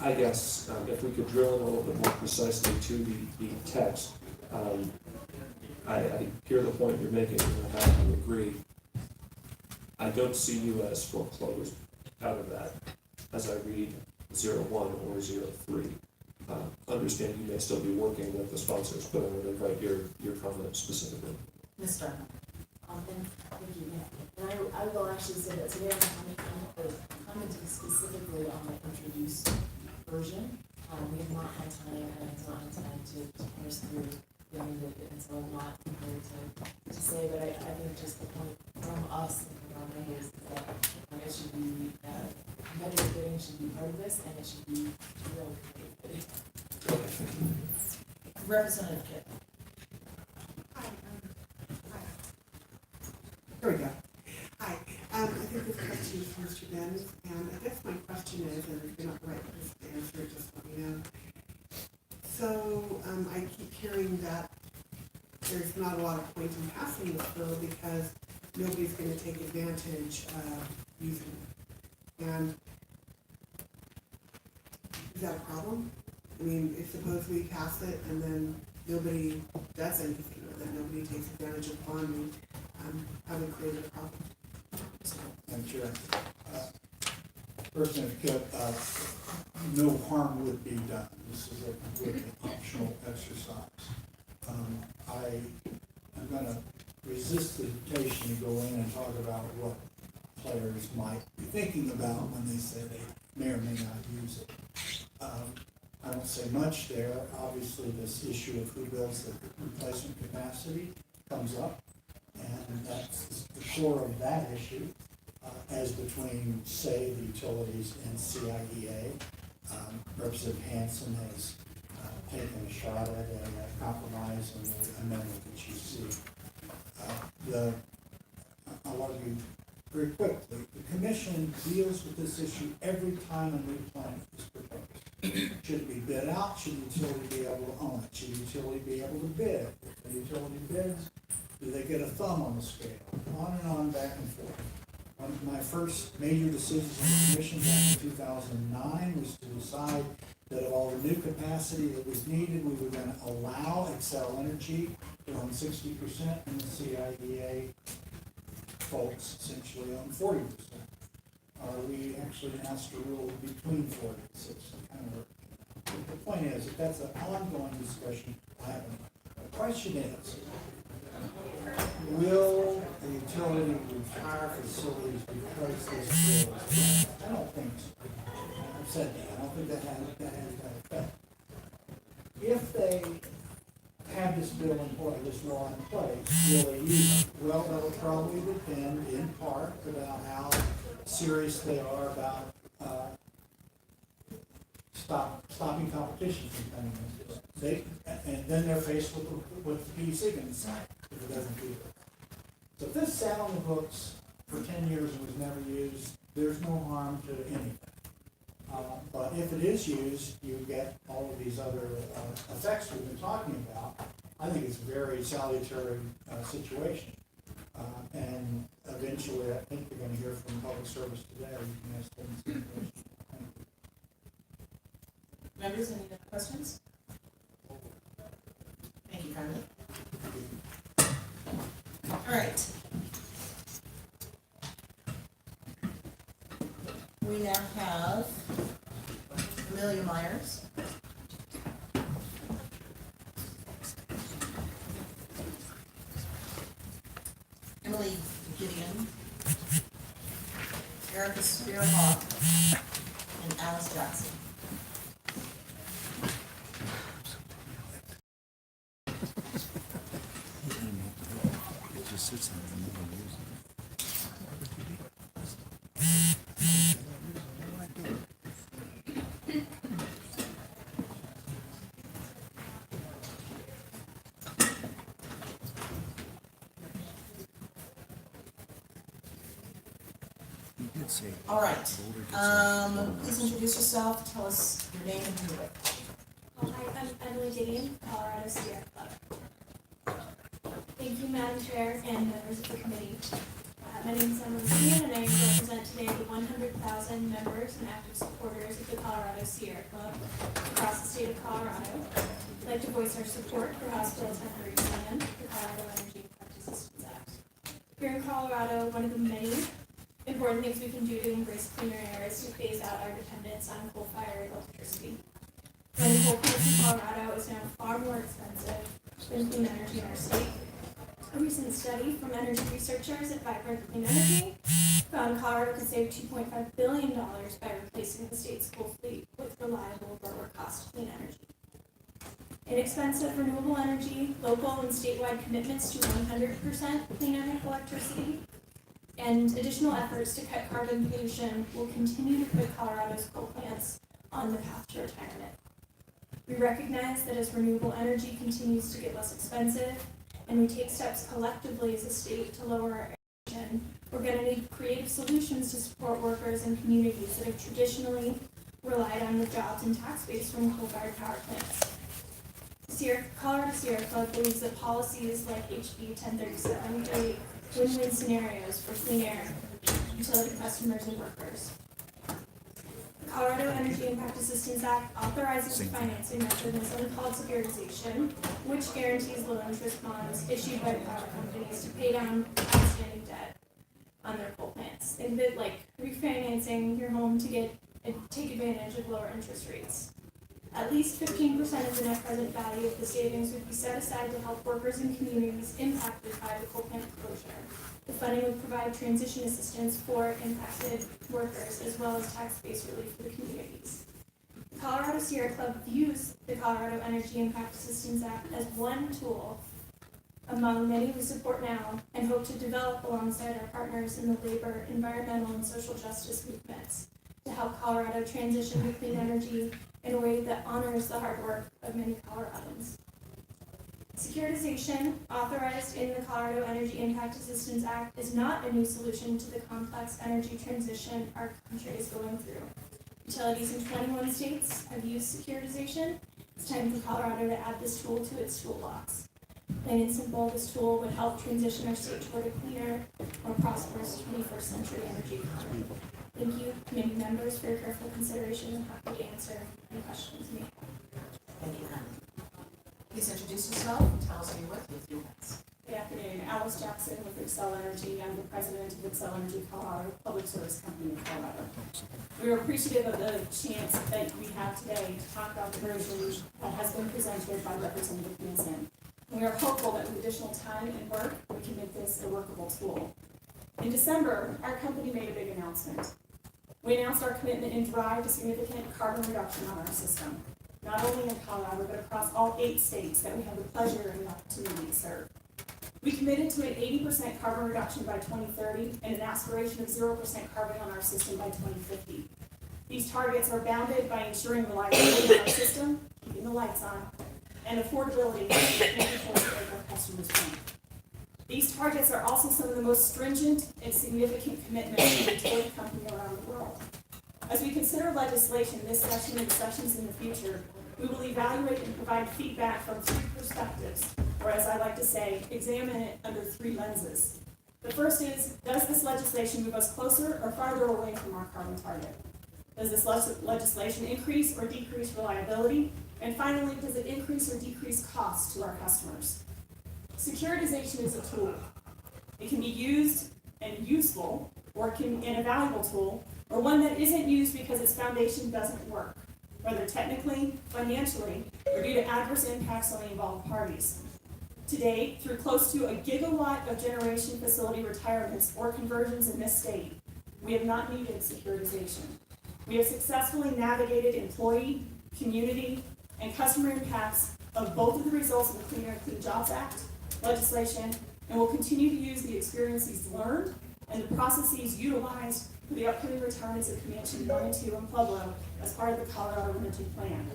I guess if we could drill in a little bit more precisely to the text, I hear the point you're making, and I have to agree. I don't see you as foreclosed out of that as I read 01 or 03. Understand you may still be working with the sponsors, but I would invite your comments specifically. Ms. Stark. Thank you. And I will actually say that today I'm commenting specifically on the introduced version. We have not had time, and it's not had time to parse through the amended, and so I'm not prepared to say, but I think just the point from us and from our members is that it should be, competitive bidding should be part of this, and it should be real competitive bidding. Representative Kidd. There we go. Hi, I think this question is for Mr. Benz, and I guess my question is, and if you're not the right person to answer, just let me know. So, I keep hearing that there's not a lot of point in passing this bill because nobody's gonna take advantage of using it. And is that a problem? I mean, if suppose we pass it and then nobody does anything with it, nobody takes advantage of bonding, have we created a problem? And Chair, Representative Kidd, no harm would be done. This is a completely optional exercise. resist the temptation to go in and talk about what players might be thinking about when they say they may or may not use it. I don't say much there. Obviously, this issue of who builds the replacement capacity comes up, and that's the core of that issue, as between, say, the utilities and CIEA. Representative Hanson has taken a shot at a compromise on the amendment that you see. I'll argue very quickly. The commission deals with this issue every time a new plant is proposed. Should it be bid out? Should the utility be able to own it? Should the utility be able to bid? If the utility bids, do they get a thumb on the scale? On and on, back and forth. One of my first major decisions on the commission back in 2009 was to decide that of all the new capacity that was needed, we were going to allow Xcel Energy to own 60% and the CIEA folks essentially own 40%. We actually asked to rule between 40 and 60, kind of worked. The point is, if that's an ongoing discussion, I haven't. The question is, will the utility retire facilities because this bill is passed? I don't think so. I've said that. I don't think that has that effect. If they have this bill in place, this law in place, will they use it? Well, that'll probably depend in part about how serious they are about stopping competition from coming into it. And then they're faced with the PUC can decide if it doesn't do it. So if this sat on the books for 10 years and was never used, there's no harm to anything. But if it is used, you get all of these other effects we've been talking about. I think it's a very salutary situation. And eventually, I think we're going to hear from public service today. You can ask them some questions. Members, any other questions? Thank you, Carly. All right. We now have Amelia Myers. Emily Gideon. Erica Spearhawk. And Alice Jackson. It just sits in the middle of music. All right. Please introduce yourself. Tell us your name and who you're with. Hi, I'm Emily Gideon, Colorado Sierra Club. Thank you, Madam Chair and members of the committee. My name is Emily Gideon, and I represent today the 100,000 members and active supporters of the Colorado Sierra Club across the state of Colorado. I'd like to voice our support for House Bill 1037, the Colorado Energy Impact Assistance Act. Here in Colorado, one of the many important things we can do to embrace cleaner air is to phase out our dependence on coal-fired electricity. Running coal plants in Colorado is now far more expensive than clean energy in our state. A recent study from energy researchers at Vibrant Clean Energy found Colorado could save $2.5 billion by replacing the state's coal fleet with reliable, lower-cost clean energy. Inexpensive renewable energy, local and statewide commitments to 100% clean electricity, and additional efforts to cut carbon pollution will continue to put Colorado's coal plants on the path to retirement. We recognize that as renewable energy continues to get less expensive, and we take steps collectively as a state to lower our emission, we're going to need creative solutions to support workers and communities that have traditionally relied on the jobs and tax base from coal-fired power plants. Colorado Sierra Club believes that policies like HB 1037 create win-win scenarios for clean air, utility customers, and workers. The Colorado Energy Impact Assistance Act authorizes a financing mechanism called securitization, which guarantees low-interest bonds issued by power companies to pay down outstanding debt on their coal plants. Think of it like refinancing your home to take advantage of lower interest rates. At least 15% of the net present value of the savings would be set aside to help workers in communities impacted by the coal plant closure. The funding would provide transition assistance for impacted workers as well as tax-based relief for the communities. The Colorado Sierra Club views the Colorado Energy Impact Assistance Act as one tool among many we support now and hope to develop alongside our partners in the labor, environmental, and social justice movements to help Colorado transition to clean energy in a way that honors the hard work of many Coloradans. Securitization, authorized in the Colorado Energy Impact Assistance Act, is not a new solution to the complex energy transition our country is going through. Utilities in 21 states have used securitization. It's time for Colorado to add this tool to its toolbox. Plain and simple, this tool would help transition our state toward a cleaner, more prosperous 21st century energy economy. Thank you, committee members, for your careful consideration and happy to answer any questions you may have. Thank you, Karen. Please introduce yourself and tell us who you're with 3 minutes. Good afternoon, Alice Jackson with Excel Energy. I'm the president of Excel Energy Colorado, public service company in Colorado. We are appreciative of the chance that we have today to talk about the version that has been presented by Representative Hansen. We are hopeful that with additional time and work, we can make this a workable tool. In December, our company made a big announcement. We announced our commitment and drive to significant carbon reduction on our system, not only in Colorado, but across all 8 states that we have the pleasure and the opportunity to serve. We committed to an 80% carbon reduction by 2030 and an aspiration of 0% carbon on our system by 2050. These targets are bounded by ensuring reliability of our system, keeping the lights on, and affordability for our customers' pay. These targets are also some of the most stringent and significant commitments of a utility company around the world. As we consider legislation this session and sessions in the future, we will evaluate and provide feedback from 3 perspectives, or as I like to say, examine it under 3 lenses. The first is, does this legislation move us closer or farther away from our carbon target? Does this legislation increase or decrease reliability? And finally, does it increase or decrease costs to our customers? Securitization is a tool. It can be used and useful, or it can be a valuable tool, or one that isn't used because its foundation doesn't work, whether technically, financially, or due to adverse impacts on the involved parties. To date, through close to 1 gigawatt of generation facility retirements or conversions in this state, we have not needed securitization. We have successfully navigated employee, community, and customer impacts of both of the results of the Clean Air Clean Jobs Act legislation, and will continue to use the experiences learned and the processes utilized for the upcoming retirements of Comanche 1 and 2 and Pueblo as part of the Colorado Energy Plan.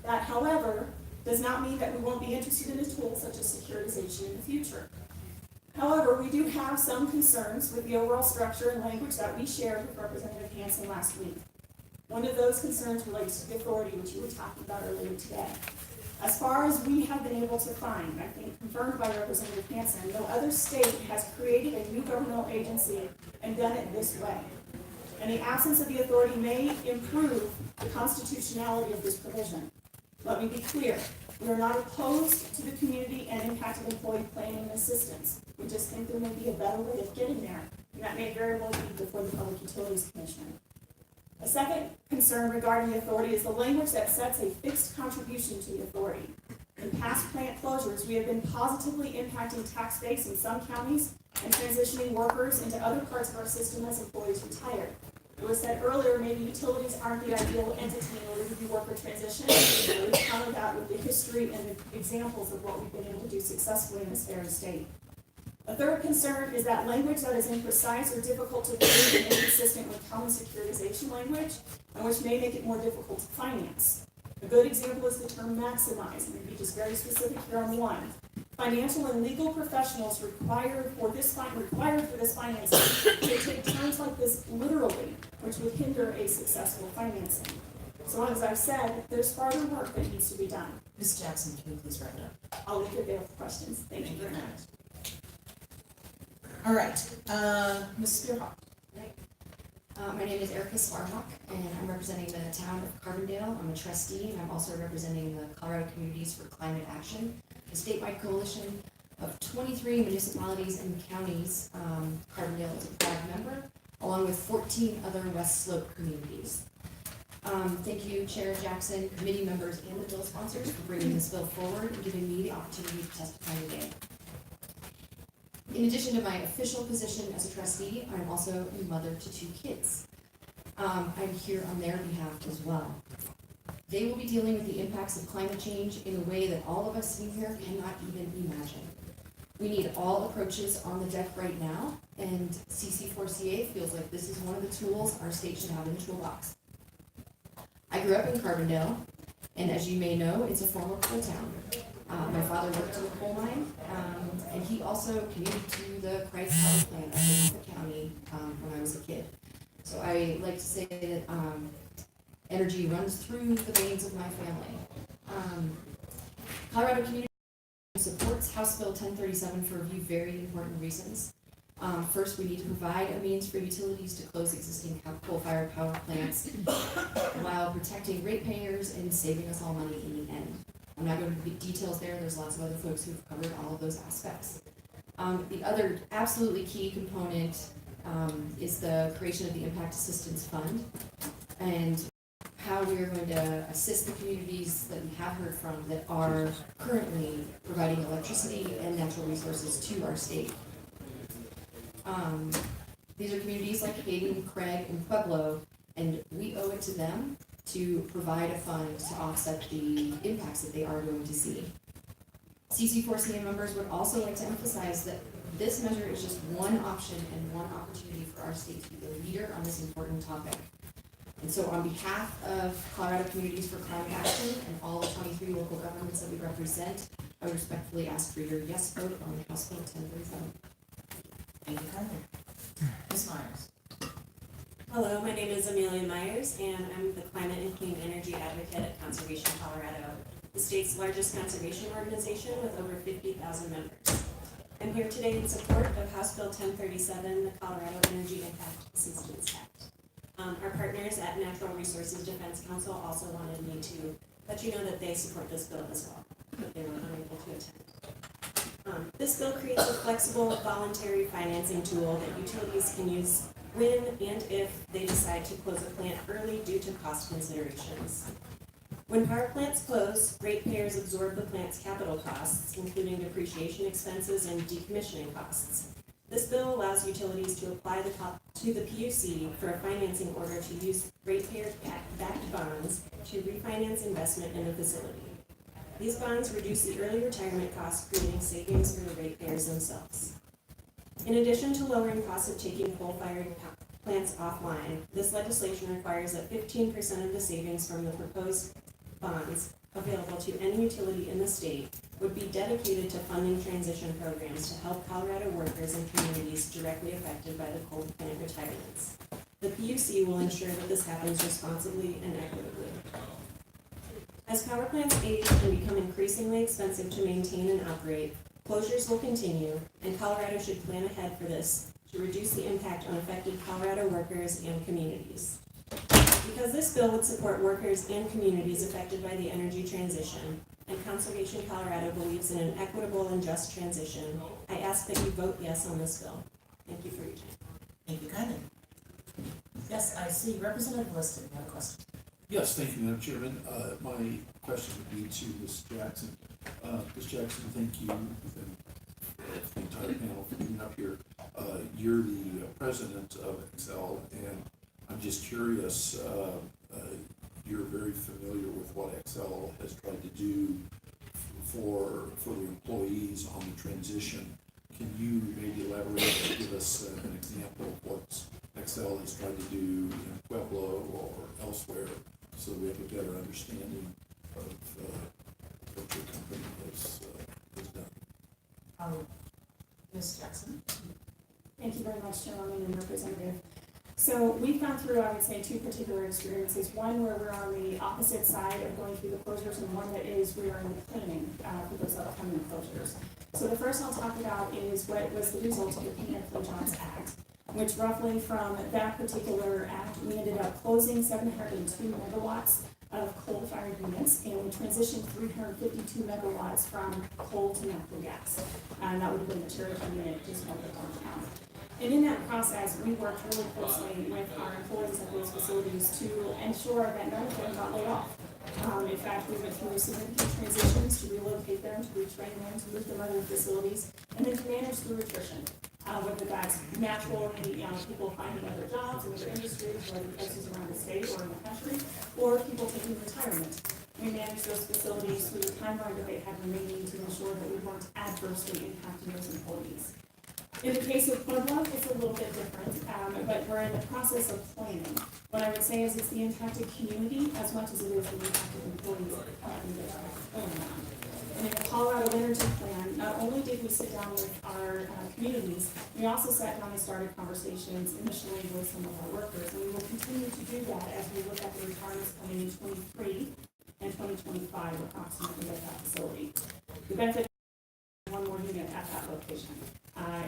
That, however, does not mean that we won't be interested in a tool such as securitization in the future. However, we do have some concerns with the overall structure and language that we shared with Representative Hansen last week. One of those concerns relates to the authority, which you were talking about earlier today. As far as we have been able to find, I think confirmed by Representative Hansen, no other state has created a new governmental agency and done it this way. And the absence of the authority may improve the constitutionality of this provision. Let me be clear, we are not opposed to the community and impacted employee planning and assistance. We just think there may be a better way of getting there, and that may very well be before the Public Utilities Commission. A second concern regarding the authority is the language that sets a fixed contribution to the authority. In past plant closures, we have been positively impacting tax base in some counties and transitioning workers into other parts of our system as employees retire. It was said earlier, maybe utilities aren't the ideal entity in order to do worker transition. We counter that with the history and the examples of what we've been able to do successfully in this very state. A third concern is that language that is imprecise or difficult to read and inconsistent with common securitization language, and which may make it more difficult to finance. A good example is the term maximize, and to be just very specific here on one. Financial and legal professionals required for this financing may take terms like this literally, which would hinder a successful financing. So as I've said, there's farther work that needs to be done. Ms. Jackson, can you please wrap it up? I'll leave it there for questions. Thank you very much. All right, Ms. Spearhawk. My name is Erica Sparhawk, and I'm representing the town of Carbondale. I'm a trustee, and I'm also representing the Colorado Communities for Climate Action, a statewide coalition of 23 municipalities and counties. Carbondale is a proud member, along with 14 other West Slope communities. Thank you, Chair Jackson, committee members, and the bill sponsors for bringing this bill forward and giving me the opportunity to testify today. In addition to my official position as a trustee, I'm also a mother to 2 kids. I'm here on their behalf as well. They will be dealing with the impacts of climate change in a way that all of us sitting here cannot even imagine. We need all approaches on the deck right now, and CC4CA feels like this is one of the tools our state should have in the toolbox. I grew up in Carbondale, and as you may know, it's a former coal town. My father worked in a coal mine, and he also commuted to the Christ Power Plant up in Norfolk County when I was a kid. So I like to say that energy runs through the veins of my family. Colorado Community supports House Bill 1037 for a few very important reasons. First, we need to provide a means for utilities to close existing coal-fired power plants while protecting ratepayers and saving us all money in the end. I'm not going to give details there. There's lots of other folks who've covered all of those aspects. The other absolutely key component is the creation of the Impact Assistance Fund and how we are going to assist the communities that we have heard from that are currently providing electricity and natural resources to our state. These are communities like Hayden, Craig, and Pueblo, and we owe it to them to provide a fund to offset the impacts that they are going to see. CC4CA members would also like to emphasize that this measure is just one option and one opportunity for our state to be the leader on this important topic. And so on behalf of Colorado Communities for Climate Action and all the 23 local governments that we represent, I would respectfully ask for your yes vote on House Bill 1037. Thank you, Carmen. Ms. Myers. Hello, my name is Amelia Myers, and I'm the Climate and Clean Energy Advocate at Conservation Colorado, the state's largest conservation organization with over 50,000 members. I'm here today in support of House Bill 1037, the Colorado Energy Impact Assistance Act. Our partners at Natural Resources Defense Council also wanted me to let you know that they support this bill as well, but they were unable to attend. This bill creates a flexible, voluntary financing tool that utilities can use when and if they decide to close a plant early due to cost considerations. When power plants close, ratepayers absorb the plant's capital costs, including depreciation expenses and decommissioning costs. This bill allows utilities to apply to the PUC for a financing order to use ratepayer-backed bonds to refinance investment in the facility. These bonds reduce the early retirement costs, creating savings for the ratepayers themselves. In addition to lowering costs of taking coal-fired plants offline, this legislation requires that 15% of the savings from the proposed bonds available to any utility in the state would be dedicated to funding transition programs to help Colorado workers and communities directly affected by the coal plant retirements. The PUC will ensure that this happens responsibly and equitably. As power plants age and become increasingly expensive to maintain and operate, closures will continue, and Colorado should plan ahead for this to reduce the impact on affected Colorado workers and communities. Because this bill would support workers and communities affected by the energy transition, and Conservation Colorado believes in an equitable and just transition, I ask that you vote yes on this bill. Thank you for your time. Thank you, Carmen. Yes, I see Representative Liston, you have a question. Yes, thank you, Madam Chairman. My question would be to Ms. Jackson. Ms. Jackson, thank you, and the entire panel for being up here. You're the president of Excel, and I'm just curious, you're very familiar with what Excel has tried to do for the employees on the transition. Can you maybe elaborate and give us an example of what Excel has tried to do in Pueblo or elsewhere, so that we have a better understanding of what your company has done? Ms. Jackson. Thank you very much, Chairwoman and Representative. So we've gone through, I would say, 2 particular experiences. One where we're on the opposite side of going through the closures, and one that is we are in the planning for those upcoming closures. So the first I'll talk about is what was the result of the Clean Air Flow Jobs Act, which roughly from that particular act, we ended up closing 702 megawatts of coal-fired units, and we transitioned 352 megawatts from coal to natural gas. And that would have been the Cherokee unit just north of downtown. And in that process, we worked really closely with our employees at those facilities to ensure that none of them got laid off. In fact, we went through significant transitions to relocate them, to retrain them, to move them to other facilities, and then to manage through attrition. Whether that's natural, people finding other jobs in other industries, or other places around the state or in the country, or people taking retirement. We managed those facilities through the timeline that they had remaining to ensure that we weren't adversely impacting those employees. In the case of Puebla, it's a little bit different, but we're in the process of planning. What I would say is it's the impacted community as much as it is the impacted employees that are going on. And in the Colorado Energy Plan, not only did we sit down with our communities, we also sat down and started conversations initially with some of our workers, and we will continue to do that as we look at the retirements coming in 23 and 2025 approximately at that facility. The benefit of one more unit at that location.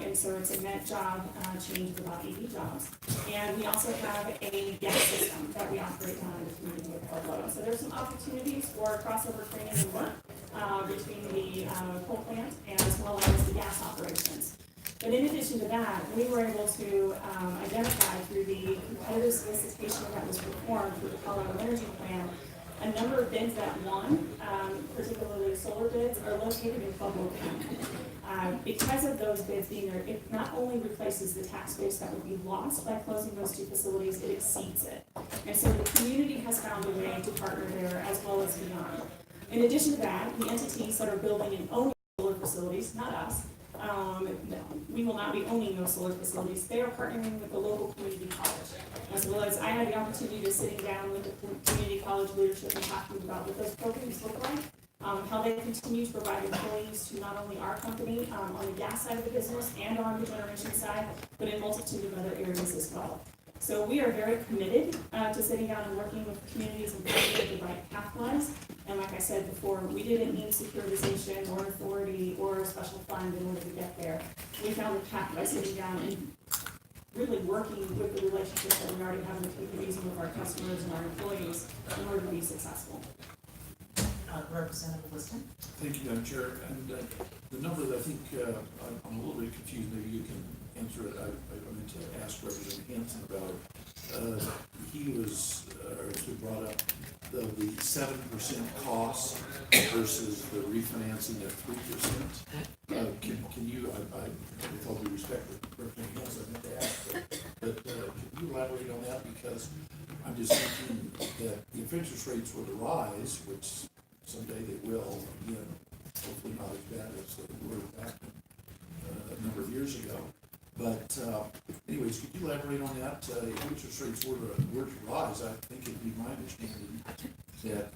And so it's a net job change of about 80 jobs. And we also have a gas system that we operate down in the community of Pueblo. So there's some opportunities for crossover training and work between the coal plant and as well as the gas operations. But in addition to that, we were able to identify through the competitive solicitation that was performed through the Colorado Energy Plan, a number of bids that won, particularly solar bids, are located in Pueblo County. Because of those bids being there, it not only replaces the tax base that would be lost by closing those two facilities, it exceeds it. And so the community has found a way to partner there as well as beyond. In addition to that, the entities that are building and owning solar facilities, not us, we will not be owning those solar facilities. They are partnering with the local community college. As well as I had the opportunity to sitting down with the community college leadership and talking about what those programs look like, how they continue to provide employees to not only our company on the gas side of the business and on the generation side, but in a multitude of other areas as well. So we are very committed to sitting down and working with communities and finding the right pathways. And like I said before, we didn't need securitization or authority or a special fund in order to get there. We found the path by sitting down and really working with the relationships that we already have in the communities and with our customers and our employees in order to be successful. Representative Liston? Thank you, Madam Chair. And the number that I think I'm a little bit confused, maybe you can answer it. I meant to ask Representative Hanson about it. He was, he brought up the 7% cost versus the refinancing at 3%. Can you, with all due respect to Representative Hanson, I meant to ask, but can you elaborate on that? Because I'm just thinking that if interest rates were to rise, which someday they will, again, hopefully not as bad as they were back a number of years ago. But anyways, could you elaborate on that? If interest rates were to rise, I think it'd be my understanding that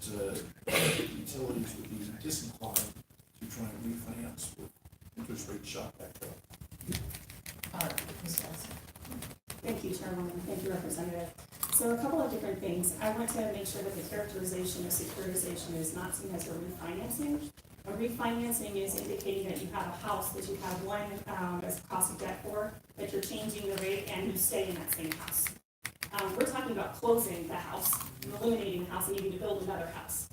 utilities would be disinclined to try and refinance with interest rates shot back up. Ms. Nelson? Thank you, Chairwoman. Thank you, Representative. So a couple of different things. I want to make sure that the characterization of securitization is not seen as a refinancing. A refinancing is indicating that you have a house that you have one as cost of debt for, that you're changing the rate and you stay in that same house. We're talking about closing the house, eliminating the house, and needing to build another house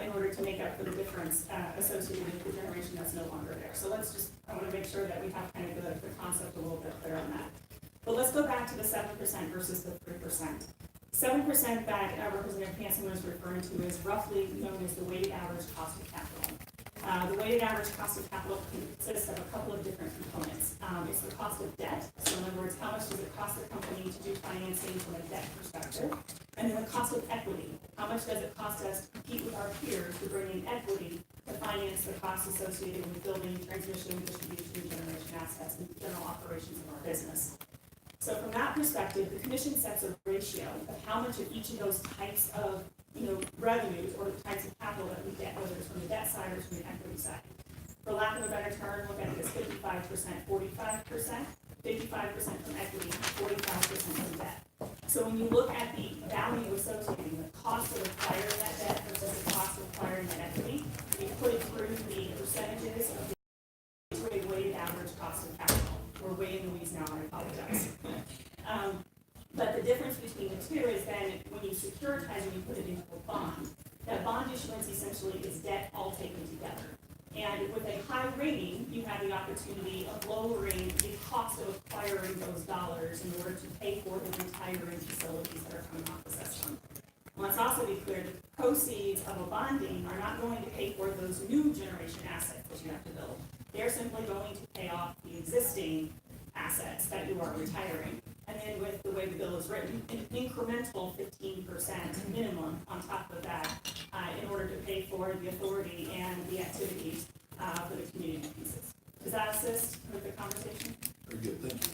in order to make up for the difference associated with the generation that's no longer there. So I want to make sure that we have kind of the concept a little bit clear on that. But let's go back to the 7% versus the 3%. 7% that Representative Hanson was referring to is roughly known as the weighted average cost of capital. The weighted average cost of capital consists of a couple of different components. It's the cost of debt. So in other words, how much does it cost the company to do financing from a debt perspective? And then the cost of equity. How much does it cost us to compete with our peers to bring in equity to finance the costs associated with building transmission, distribution, generation assets, and general operations of our business? So from that perspective, the commission sets a ratio of how much of each of those types of revenues or the types of capital that we get, whether it's from the debt side or from the equity side. For lack of a better term, look at it as 55%, 45%, 55% from equity, 45% from debt. So when you look at the value associated with the cost of acquiring that debt versus the cost of acquiring that equity, you put it through the percentages of the weighted average cost of capital. We're way in the weeds now, I apologize. But the difference between the two is then when you securitize and you put it into a bond, that bond issuance essentially is debt all taken together. And with a high rating, you have the opportunity of lowering the cost of acquiring those dollars in order to pay for the retiring facilities that are coming off the system. Let's also be clear, the proceeds of a bonding are not going to pay for those new generation assets that you have to build. They're simply going to pay off the existing assets that you are retiring. And then with the way the bill is written, an incremental 15% minimum on top of that in order to pay for the authority and the activities for the community pieces. Does that assist with the conversation? Very good, thank you.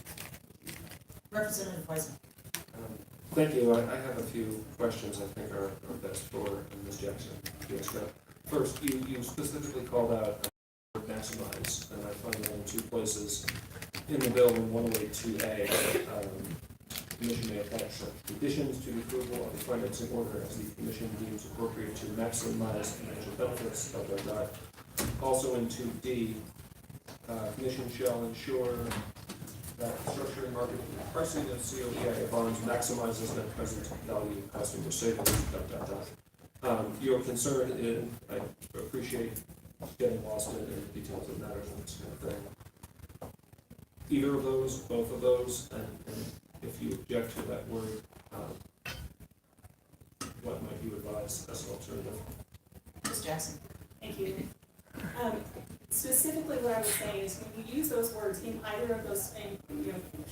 Representative Wiseman. Thank you. I have a few questions I think are best for Ms. Jackson. Yes, first, you specifically called out maximize, and I find that in two places in the bill in 108(2)A. Commission may attach conditions to the approval of the financing order as the commission deems appropriate to maximize financial benefits. Also in 2D, commission shall ensure that structuring, marketing, and pricing of COEIA bonds maximizes net present value of customer savings. Your concern in, I appreciate getting lost in the details of matters and this kind of thing. Either of those, both of those, and if you object to that word, what might you advise as an alternative? Ms. Jackson. Thank you. Specifically, what I would say is when you use those words in either of those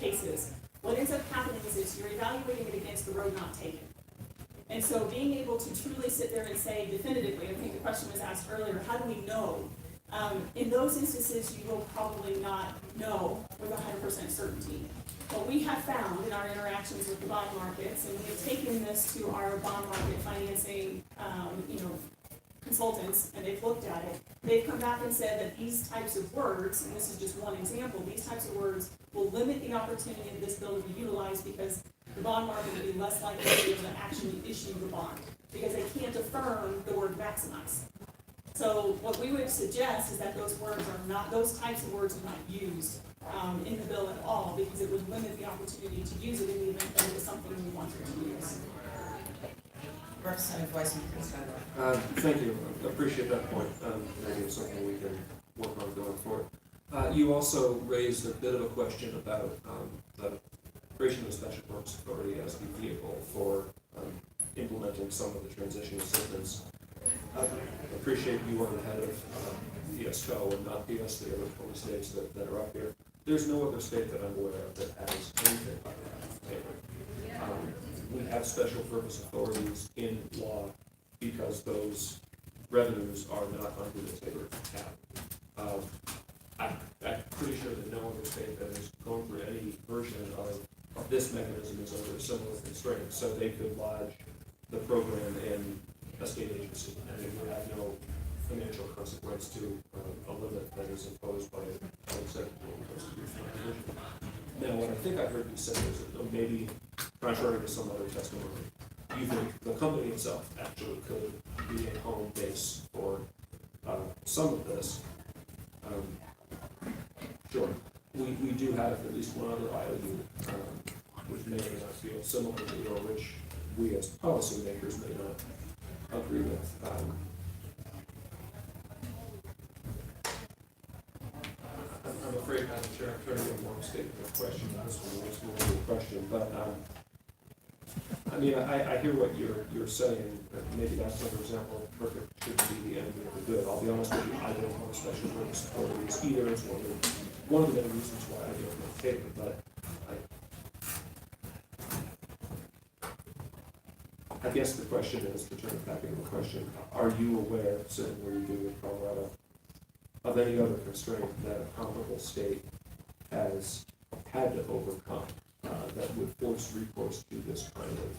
cases, what ends up happening is you're evaluating it against the road not taken. And so being able to truly sit there and say definitively, I think the question was asked earlier, how do we know? In those instances, you will probably not know with 100% certainty. What we have found in our interactions with the bond markets, and we have taken this to our bond market financing, consultants, and they've looked at it, they've come back and said that these types of words, and this is just one example, these types of words will limit the opportunity of this bill to be utilized because the bond market will be less likely to be able to actually issue the bond because they can't affirm the word maximize. So what we would suggest is that those words are not, those types of words are not used in the bill at all because it would limit the opportunity to use it in the event that it was something we wanted to use. Representative Wiseman, please. Thank you. I appreciate that point. Maybe it's something we can work on going forward. You also raised a bit of a question about the creation of the Special Purpose Authority as the vehicle for implementing some of the transition assistance. I appreciate you are the head of ESCO and not PS, the other 20 states that are up here. There's no other state that I'm aware of that has anything like that on paper. We have special purpose authorities in law because those revenues are not under the Tabor cap. I'm pretty sure that no other state that is going through any version of this mechanism is under similar constraints, so they could lodge the program in a state agency, and it would have no financial consequence to a limit that is imposed by the Secretary of Constitutional Commission. Now, what I think I heard you say is that maybe, contrary to some other testimony, you think the company itself actually could be a home base for some of this. Sure. We do have at least one other IOU, which may or may not feel similarly, or which we as policymakers may not agree with. I'm afraid, Madam Chair, I'm turning to one statement of question. This one was more of a question, but I mean, I hear what you're saying. Maybe that's another example. Perfect should be the enemy of the good. I'll be honest with you, I don't want special purpose authorities either. It's one of the many reasons why I don't want paper, but I guess the question is, to turn it back into a question, are you aware, sitting where you do in Colorado, of any other constraint that a comparable state has had to overcome that would force recourse to this kind of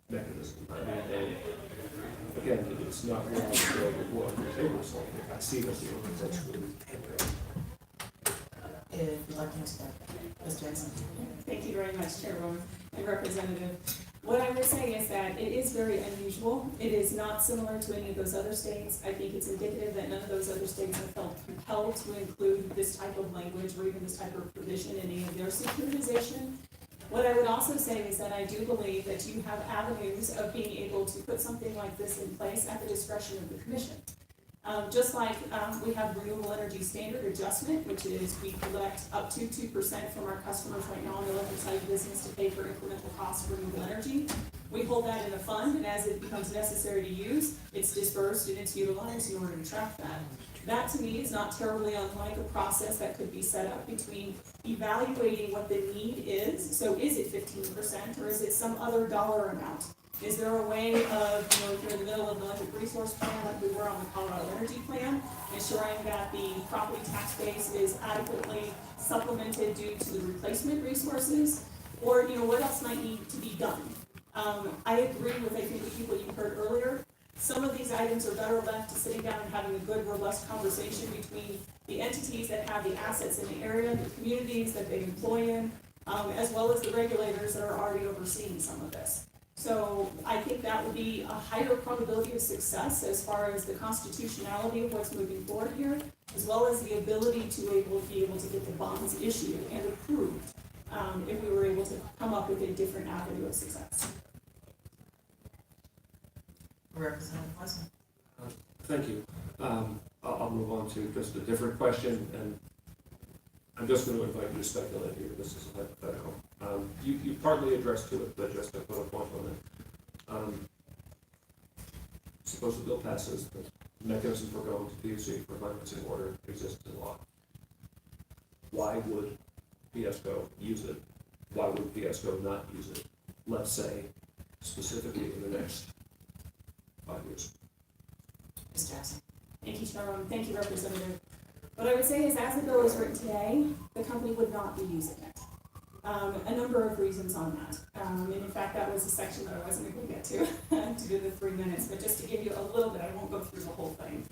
mechanism? I mean, again, it's not wrong to go with what the table is like. I see that the organization would If you'd like to start, Ms. Jackson. Thank you very much, Chairwoman and Representative. What I would say is that it is very unusual. It is not similar to any of those other states. I think it's indicative that none of those other states have felt compelled to include this type of language or even this type of provision in any of their securitization. What I would also say is that I do believe that you have avenues of being able to put something like this in place at the discretion of the commission. Just like we have renewable energy standard adjustment, which is we collect up to 2% from our customers right now on the electric side of the business to pay for incremental costs for renewable energy. We hold that in a fund, and as it becomes necessary to use, it's dispersed and it's utilized in order to track that. That to me is not terribly unlike a process that could be set up between evaluating what the need is. So is it 15% or is it some other dollar amount? Is there a way of, if you're in the middle of an electric resource plan like we were on the Colorado Energy Plan, ensuring that the property tax base is adequately supplemented due to the replacement resources? Or, what else might need to be done? I agree with, I think, the people you heard earlier. Some of these items are better left to sitting down and having a good, robust conversation between the entities that have the assets in the area, the communities that they employ in, as well as the regulators that are already overseeing some of this. So I think that would be a higher probability of success as far as the constitutionality of what's moving forward here, as well as the ability to be able to get the bonds issued and approved if we were able to come up with a different avenue of success. Representative Wiseman. Thank you. I'll move on to just a different question, and I'm just going to invite you to speculate here. This is a hypothetical. You partly addressed to it, but just to put a point on it. Suppose the bill passes, the mechanism for going to PUC for financing order exists in law. Why would PSCO use it? Why would PSCO not use it? Let's say, specifically in the next 5 years. Ms. Jackson. Thank you, Chairman. Thank you, Representative. What I would say is, as the bill is written today, the company would not be using it. A number of reasons on that. And in fact, that was a section that I wasn't able to get to, to do the 3 minutes, but just to give you a little bit, I won't go through the whole thing.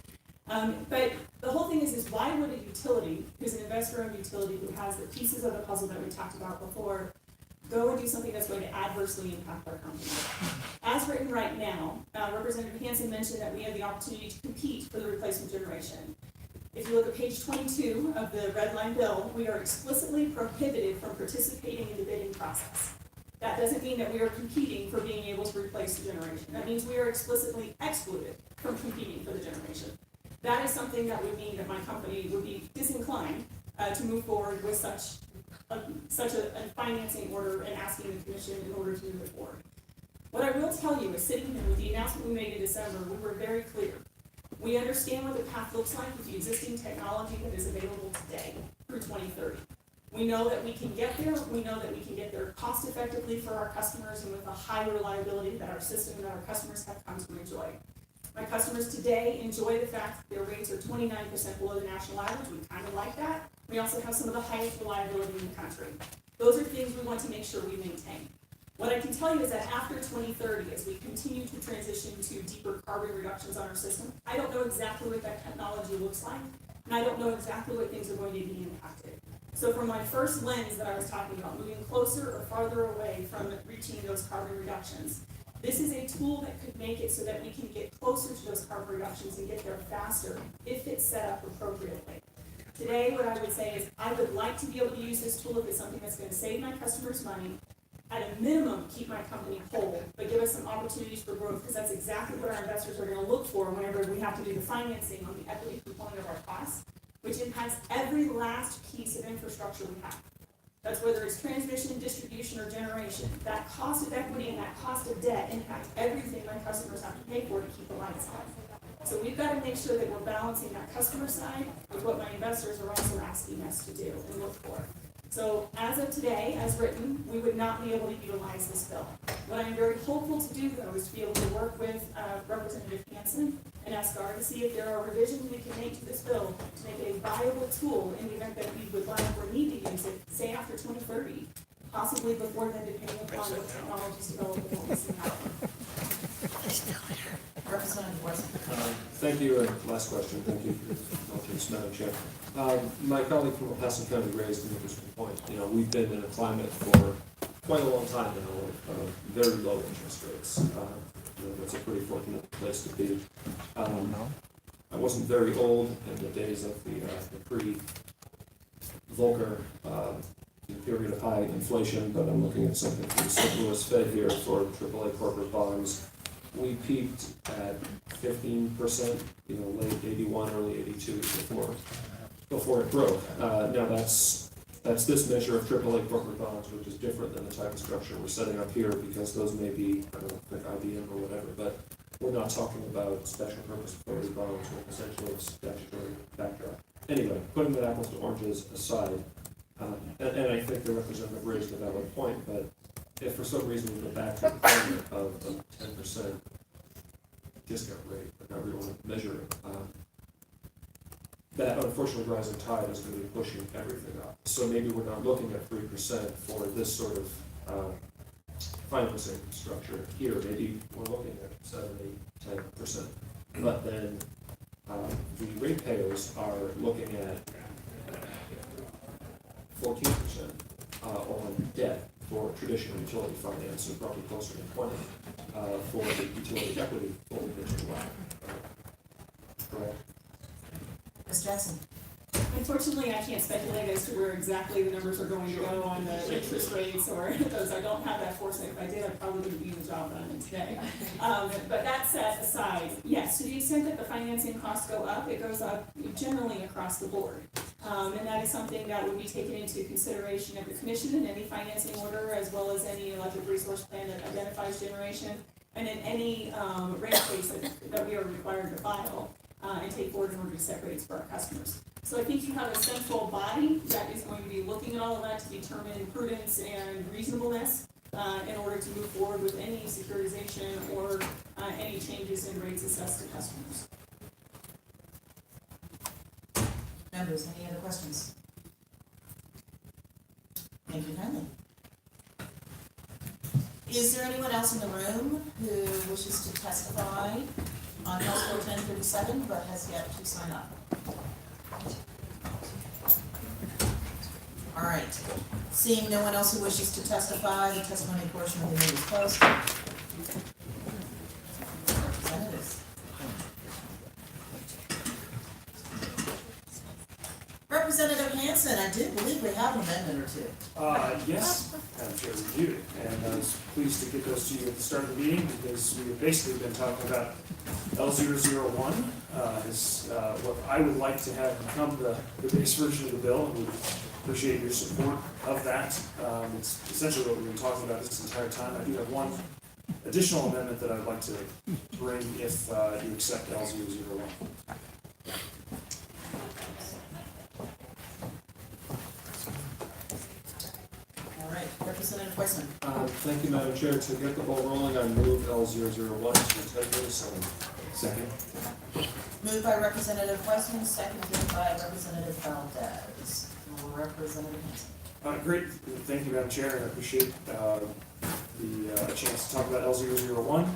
But the whole thing is why would a utility, who's an investor-owned utility who has the pieces of the puzzle that we talked about before, go and do something that's going to adversely impact our company? As written right now, Representative Hansen mentioned that we have the opportunity to compete for the replacement generation. If you look at page 22 of the red line bill, we are explicitly prohibited from participating in the bidding process. That doesn't mean that we are competing for being able to replace the generation. That means we are explicitly excluded from competing for the generation. That is something that would mean that my company would be disinclined to move forward with such a financing order and asking the commission in order to move it forward. What I will tell you is, sitting here with the announcement we made in December, we were very clear. We understand what the path looks like with the existing technology that is available today through 2030. We know that we can get there. We know that we can get there cost effectively for our customers and with a high reliability that our system and our customers have come to enjoy. My customers today enjoy the fact that their rates are 29% below the national average. We kind of like that. We also have some of the highest reliability in the country. Those are things we want to make sure we maintain. What I can tell you is that after 2030, as we continue to transition to deeper carbon reductions on our system, I don't know exactly what that technology looks like, and I don't know exactly what things are going to be impacted. So from my first lens that I was talking about, moving closer or farther away from reaching those carbon reductions, this is a tool that could make it so that we can get closer to those carbon reductions and get there faster if it's set up appropriately. Today, what I would say is I would like to be able to use this tool if it's something that's going to save my customers money, at a minimum, keep my company whole, but give us some opportunities for growth, because that's exactly what our investors are going to look for whenever we have to do the financing on the equity component of our costs, which impacts every last piece of infrastructure we have. That's whether it's transmission, distribution, or generation. That cost of equity and that cost of debt impact everything my customers have to pay for to keep the lights on. So we've got to make sure that we're balancing that customer side with what my investors are also asking us to do and look for. So as of today, as written, we would not be able to utilize this bill. What I'm very hopeful to do, though, is to be able to work with Representative Hansen and SGAR to see if there are revisions we can make to this bill to make it a viable tool in the event that we would like or need to use it, say after 2030, possibly before then, depending upon what technologies develop and what we see happen. Representative Wiseman. Thank you, and last question. Thank you for your indulgence, Madam Chair. My colleague from El Paso County raised an interesting point. We've been in a climate for quite a long time now of very low interest rates. That's a pretty fortunate place to be. I wasn't very old in the days of the pre-Volcker period of high inflation, but I'm looking at something from the St. Louis Fed here for AAA corporate bonds. we peaked at 15%, late 81, early 82 before it broke. Now that's this measure of AAA corporate bonds, which is different than the type of structure we're setting up here, because those may be, I don't know, like IBM or whatever, but we're not talking about special purpose authority bonds with essentially a statutory backdrop. Anyway, putting the apples to oranges aside, and I think the representative raised a valid point, but if for some reason we go back to the requirement of a 10% discount rate, but not really want to measure it, that unfortunately rising tide is going to be pushing everything up. So maybe we're not looking at 3% for this sort of financing structure here. Maybe we're looking at 7, 8, 10%. But then the ratepayers are looking at 14% on debt for traditional utility finance, and probably closer to 20 for the utility equity fully digital. Correct. Ms. Jackson? Unfortunately, I can't speculate as to where exactly the numbers are going to go on the interest rates or those. I don't have that foresight. If I did, I probably wouldn't be in the job that I'm in today. But that set aside, yes, to the extent that the financing costs go up, it goes up generally across the board. And that is something that would be taken into consideration of the commission in any financing order, as well as any electric resource plan that identifies generation, and in any rate case that we are required to file and take forward in order to set rates for our customers. So I think you have a central body that is going to be looking at all of that to determine prudence and reasonableness in order to move forward with any securitization or any changes in rates assessed to customers. Members, any other questions? Thank you kindly. Is there anyone else in the room who wishes to testify on House Bill 1037 but has yet to sign up? All right. Seeing no one else who wishes to testify, the testimony portion of the meeting is closed. Representatives. Representative Hanson, I do believe we have an amendment or two. Yes, Madam Chair, we do, and I was pleased to get those to you at the start of the meeting, because we have basically been talking about L001 is what I would like to have become the base version of the bill, and we appreciate your support of that. It's essentially what we've been talking about this entire time. I do have one additional amendment that I'd like to bring if you accept L001. Representative Weissman. Thank you, Madam Chair. To get the ball rolling, I move L001 to 1037. Second. Moved by Representative Weissman, seconded by Representative Valdez. Representative Hanson. Great. Thank you, Madam Chair, and I appreciate the chance to talk about L001,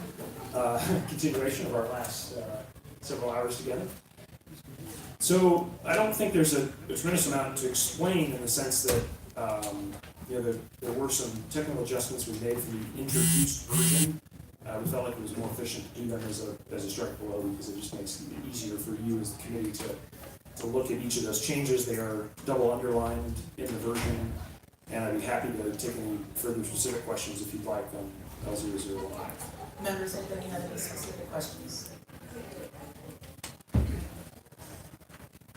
continuation of our last several hours together. So I don't think there's a tremendous amount to explain, in the sense that there were some technical adjustments we made from the introduced version. We felt like it was more efficient to do them as a strike below, because it just makes it easier for you as the committee to look at each of those changes. They are double underlined in the version, and I'd be happy to take any further specific questions if you'd like on L001. Members, anybody have any specific questions?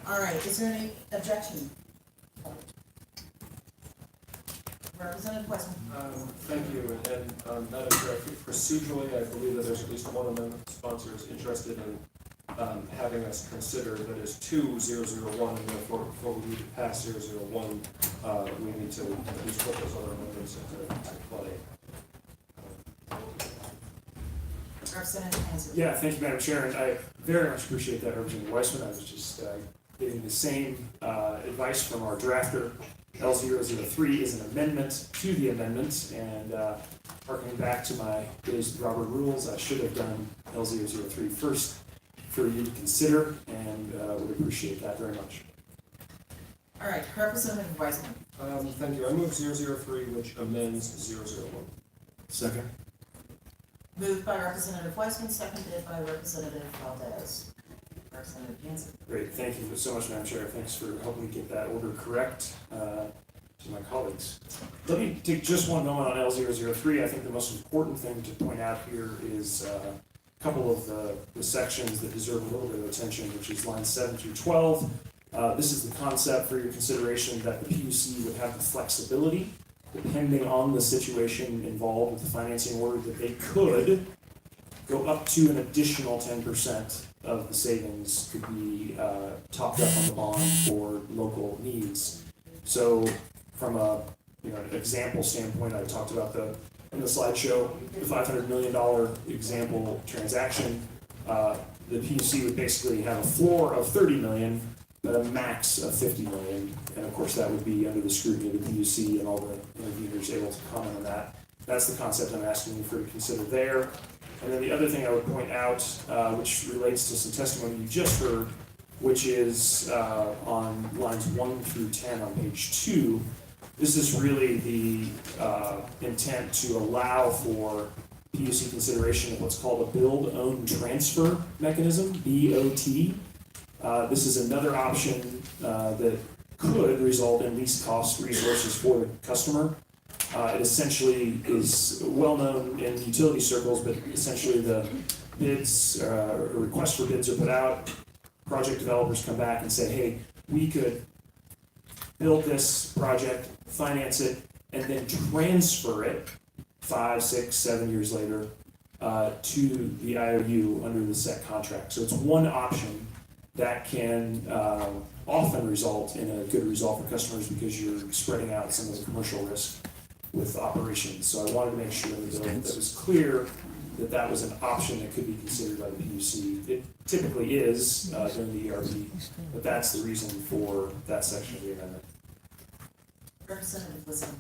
All right, is there any objection? Representative Weissman. Thank you, and Madam Chair, procedurally, I believe that there's at least one amendment sponsor is interested in having us consider that is 2001, and therefore before we need to pass 001, we need to at least put those other amendments into play. Representative Hanson. Yeah, thank you, Madam Chair, and I very much appreciate that, Representative Weissman. I was just getting the same advice from our drafter. L003 is an amendment to the amendment, and harkening back to my days with Robert Rules, I should have done L003 first for you to consider, and would appreciate that very much. All right, Representative Weissman. Thank you. I move 003, which amends 001. Second. Moved by Representative Weissman, seconded by Representative Valdez. Representative Hanson. Great, thank you so much, Madam Chair. Thanks for helping me get that order correct to my colleagues. Let me take just one moment on L003. I think the most important thing to point out here is couple of the sections that deserve a little bit of attention, which is lines 7 through 12. This is the concept for your consideration that the PUC would have the flexibility, depending on the situation involved with the financing order, that they could go up to an additional 10% of the savings could be topped up on the bond for local needs. So from a an example standpoint, I talked about in the slideshow, the $500 million example transaction. The PUC would basically have a floor of $30 million, but a max of $50 million. And of course, that would be under the scrutiny of the PUC and all the interveners able to comment on that. That's the concept I'm asking you for to consider there. And then the other thing I would point out, which relates to some testimony you just heard, which is on lines 1 through 10 on page 2. This is really the intent to allow for PUC consideration of what's called a build, own, transfer mechanism, BOT. This is another option that could result in least cost resources for the customer. It essentially is well known in utility circles, but essentially the bids, requests for bids are put out. Project developers come back and say, hey, we could build this project, finance it, and then transfer it 5, 6, 7 years later to the IOU under the set contract. So it's one option that can often result in a good result for customers because you're spreading out some of the commercial risk with operations. So I wanted to make sure that it was clear that that was an option that could be considered by the PUC. It typically is during the ERB, but that's the reason for that section of the amendment. Representative Listen.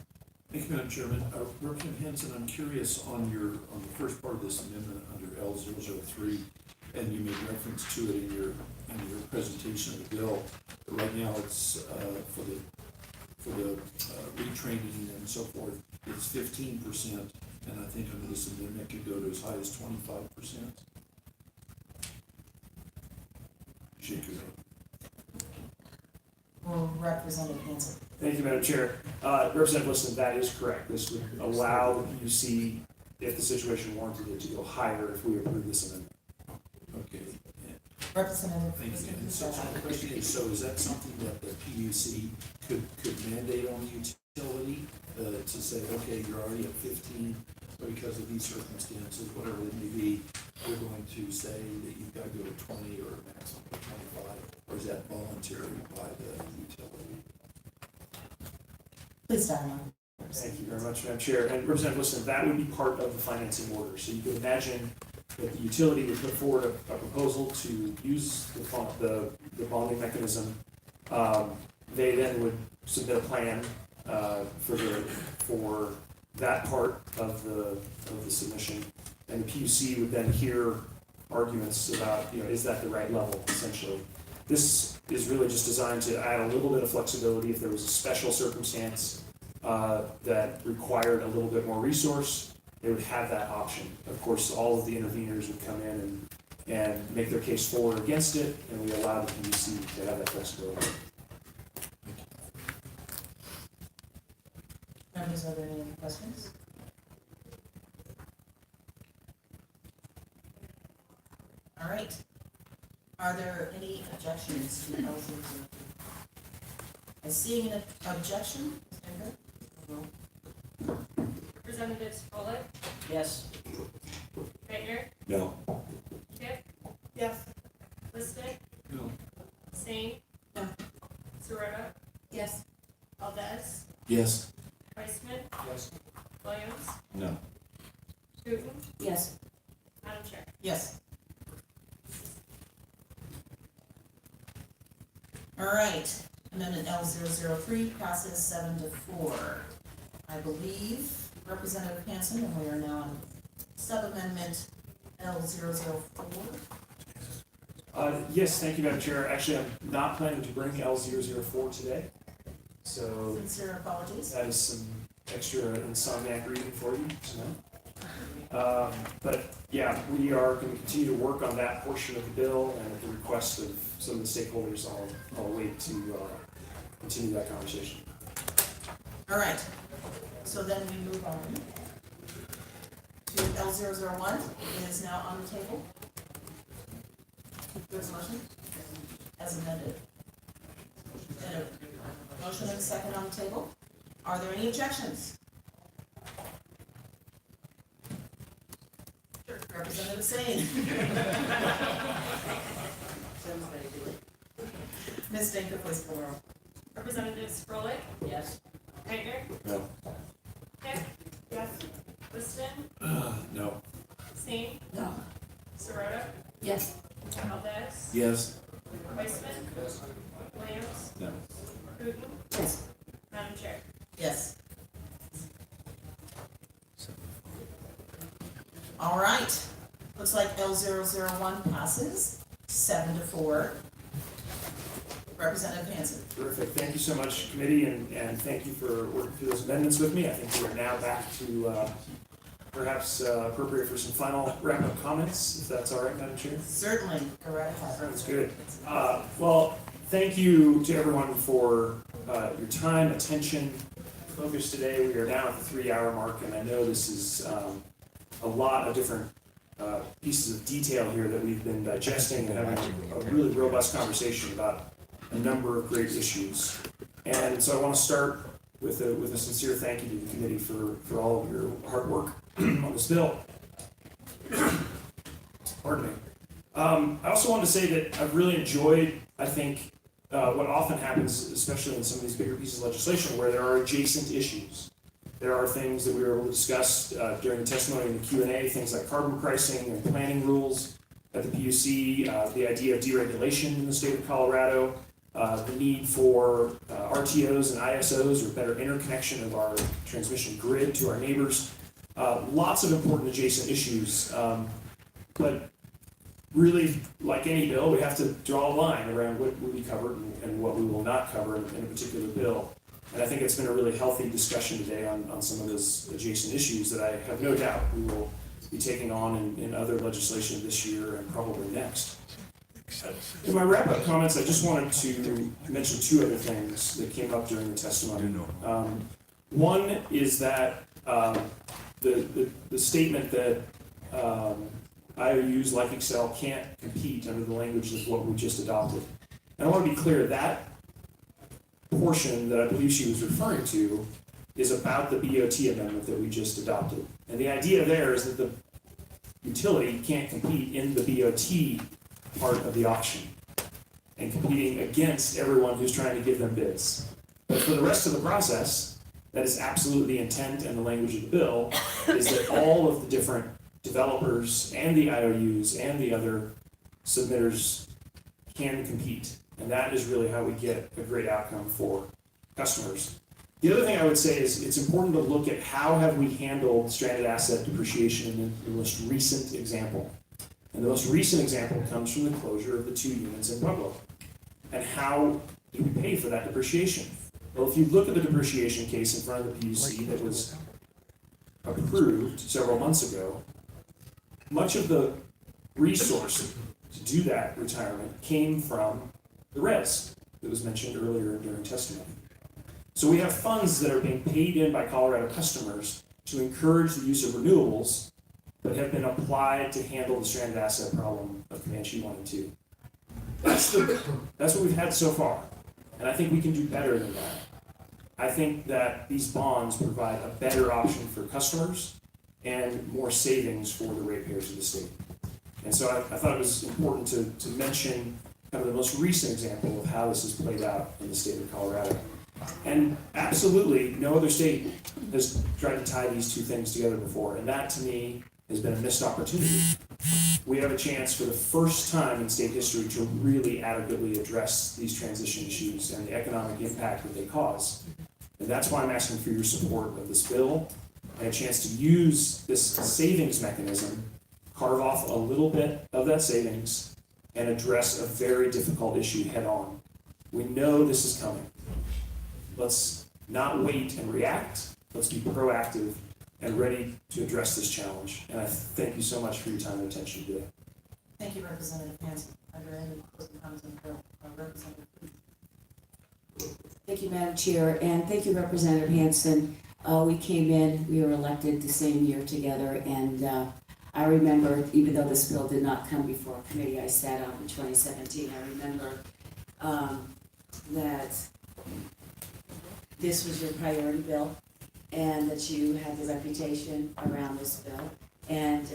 Thank you, Madam Chairman. Representative Henson, I'm curious on the first part of this amendment under L003, and you made reference to it in your presentation of the bill. But right now, it's for the retraining and so forth, it's 15%, and I think under this amendment could go to as high as 25%. Shake your head. Or Representative Hanson. Thank you, Madam Chair. Representative Liston, that is correct. This would allow the PUC, if the situation warranted it, to go higher if we approve this amendment. Okay. Representative. Thank you. And so the question is, so is that something that the PUC could mandate on the utility to say, okay, you're already at 15, but because of these circumstances, whatever it may be, we're going to say that you've got to go to 20 or a maximum of 25, or is that voluntary by the utility? Please, Donna. Thank you very much, Madam Chair. And Representative Liston, that would be part of the financing order. So you could imagine that the utility would put forward a proposal to use the bonding mechanism. They then would submit a plan for that part of the submission, and the PUC would then hear arguments about, is that the right level, essentially. This is really just designed to add a little bit of flexibility if there was a special circumstance that required a little bit more resource. They would have that option. Of course, all of the interveners would come in and make their case for or against it, and we allow the PUC to have that flexibility. Members, are there any other questions? All right. Are there any objections to L003? I see an objection. Representatives Bullock, Yes. Baker, No. Kip, Yes. Liston, No. Singh, No. Serota, Yes. Valdez, Yes. Weissman, Yes. Williams, No. Gooten, Yes. Madam Chair. Yes. All right, amendment L003 passes 7-4. I believe Representative Hanson, and we are now on sub-amendment L004. Yes, thank you, Madam Chair. Actually, I'm not planning to bring L004 today, so Sincere apologies. that is some extra insomniac reading for you tonight. But yeah, we are going to continue to work on that portion of the bill, and at the request of some of the stakeholders, I'll wait to continue that conversation. All right, so then we move on L001 is now on the table. There's a motion as amended. And a motion and a second on the table. Are there any objections? Sure. Representative Sane. Ms. Dinker, please call the roll. Representatives Froelich, Yes. Meitner, No. Heck, yes, Liston, No. Singh, No. Serota, Yes. Valdez, Yes. Weissman, Williams, No. Putin, Yes. Madam Chair. Yes. All right. Looks like L001 passes 7-4. Representative Hanson. Terrific. Thank you so much, committee, and thank you for working through those amendments with me. I think we are now back to perhaps appropriate for some final wrap-up comments, if that's all right, Madam Chair. Certainly. Go right ahead. Sounds good. Well, thank you to everyone for your time, attention, focus today. We are now at the 3-hour mark, and I know this is a lot of different pieces of detail here that we've been digesting and having a really robust conversation about a number of great issues. And so I want to start with a sincere thank you to the committee for all of your hard work on this bill. Pardon me. I also want to say that I've really enjoyed, I think, what often happens, especially in some of these bigger pieces of legislation, where there are adjacent issues. There are things that we were able to discuss during the testimony and the Q&A, things like carbon pricing and planning rules at the PUC, the idea of deregulation in the state of Colorado, the need for RTOs and ISOs, or better interconnection of our transmission grid to our neighbors. Lots of important adjacent issues, but really, like any bill, we have to draw a line around what will be covered and what we will not cover in a particular bill. And I think it's been a really healthy discussion today on some of those adjacent issues that I have no doubt we will be taking on in other legislation this year and probably next. In my wrap-up comments, I just wanted to mention 2 other things that came up during the testimony. One is that the statement that IOUs like Excel can't compete under the language of what we just adopted. And I want to be clear, that portion that I believe she was referring to is about the BOT amendment that we just adopted. And the idea there is that the utility can't compete in the BOT part of the auction and competing against everyone who's trying to give them bids. But for the rest of the process, that is absolutely the intent and the language of the bill, is that all of the different developers and the IOUs and the other submitters can compete. And that is really how we get a great outcome for customers. The other thing I would say is it's important to look at how have we handled stranded asset depreciation in the most recent example. And the most recent example comes from the closure of the 2 units in Pueblo. And how did we pay for that depreciation? Well, if you look at the depreciation case in front of the PUC that was approved several months ago, much of the resource to do that retirement came from the res that was mentioned earlier during testimony. So we have funds that are being paid in by Colorado customers to encourage the use of renewables that have been applied to handle the stranded asset problem of Comanche 1 and 2. That's what we've had so far. And I think we can do better than that. I think that these bonds provide a better option for customers and more savings for the ratepayers of the state. And so I thought it was important to mention kind of the most recent example of how this has played out in the state of Colorado. And absolutely, no other state has tried to tie these 2 things together before, and that to me has been a missed opportunity. We have a chance for the first time in state history to really adequately address these transition issues and the economic impact that they cause. And that's why I'm asking for your support of this bill and a chance to use this savings mechanism, carve off a little bit of that savings, and address a very difficult issue head on. We know this is coming. Let's not wait and react. Let's be proactive and ready to address this challenge. And I thank you so much for your time and attention today. Thank you, Representative Hanson. Are there any closing comments on the bill? Representative, please. Thank you, Madam Chair, and thank you, Representative Hanson. We came in, we were elected the same year together, and I remember, even though this bill did not come before committee, I sat on in 2017, I remember that this was your priority bill, and that you had the reputation around this bill, and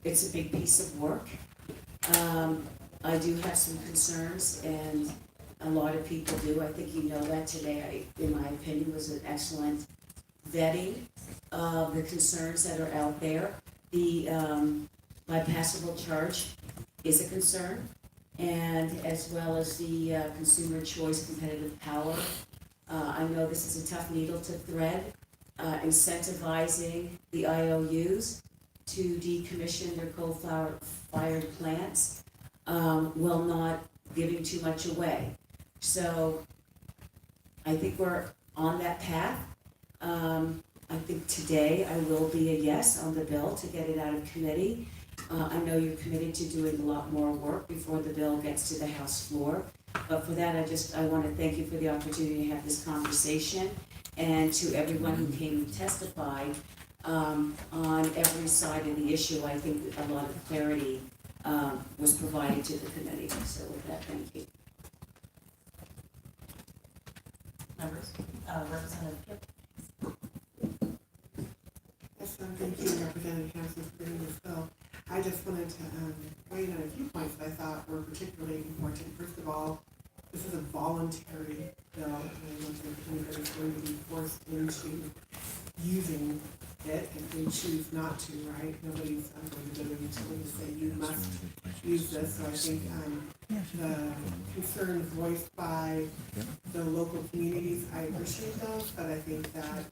it's a big piece of work. I do have some concerns, and a lot of people do. I think you know that today, in my opinion, was an excellent vetting of the concerns that are out there. The bypassable charge is a concern, and as well as the consumer choice competitive power. I know this is a tough needle to thread, incentivizing the IOUs to decommission their coal-fired plants, while not giving too much away. So I think we're on that path. I think today I will be a yes on the bill to get it out of committee. I know you're committed to doing a lot more work before the bill gets to the House floor. But for that, I want to thank you for the opportunity to have this conversation, and to everyone who came and testified on every side of the issue. I think a lot of clarity was provided to the committee. So with that, thank you. Members, Representative Kip. Yes, thank you, Representative Hanson, for bringing this bill. I just wanted to weigh in on a few points that I thought were particularly important. First of all, this is a voluntary bill, and I don't think anybody's going to be forced into using it if they choose not to, right? Nobody's going to go to the utility to say you must use this. So I think the concerns voiced by the local communities, I appreciate those, but I think that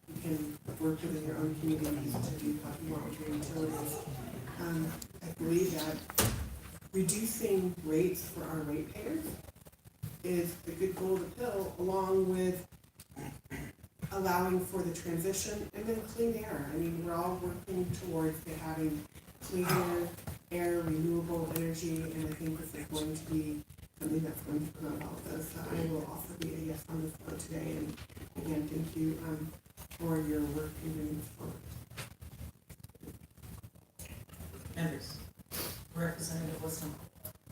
you can work within your own communities to do what you want with your utilities. I believe that reducing rates for our ratepayers is the good goal of the bill, along with allowing for the transition and then clean air. I mean, we're all working towards having cleaner air, renewable energy, and I think this is going to be something that's going to promote all of those. So I will also be a yes on this bill today, and again, thank you for your work in bringing this forward. Members, Representative Wisdom.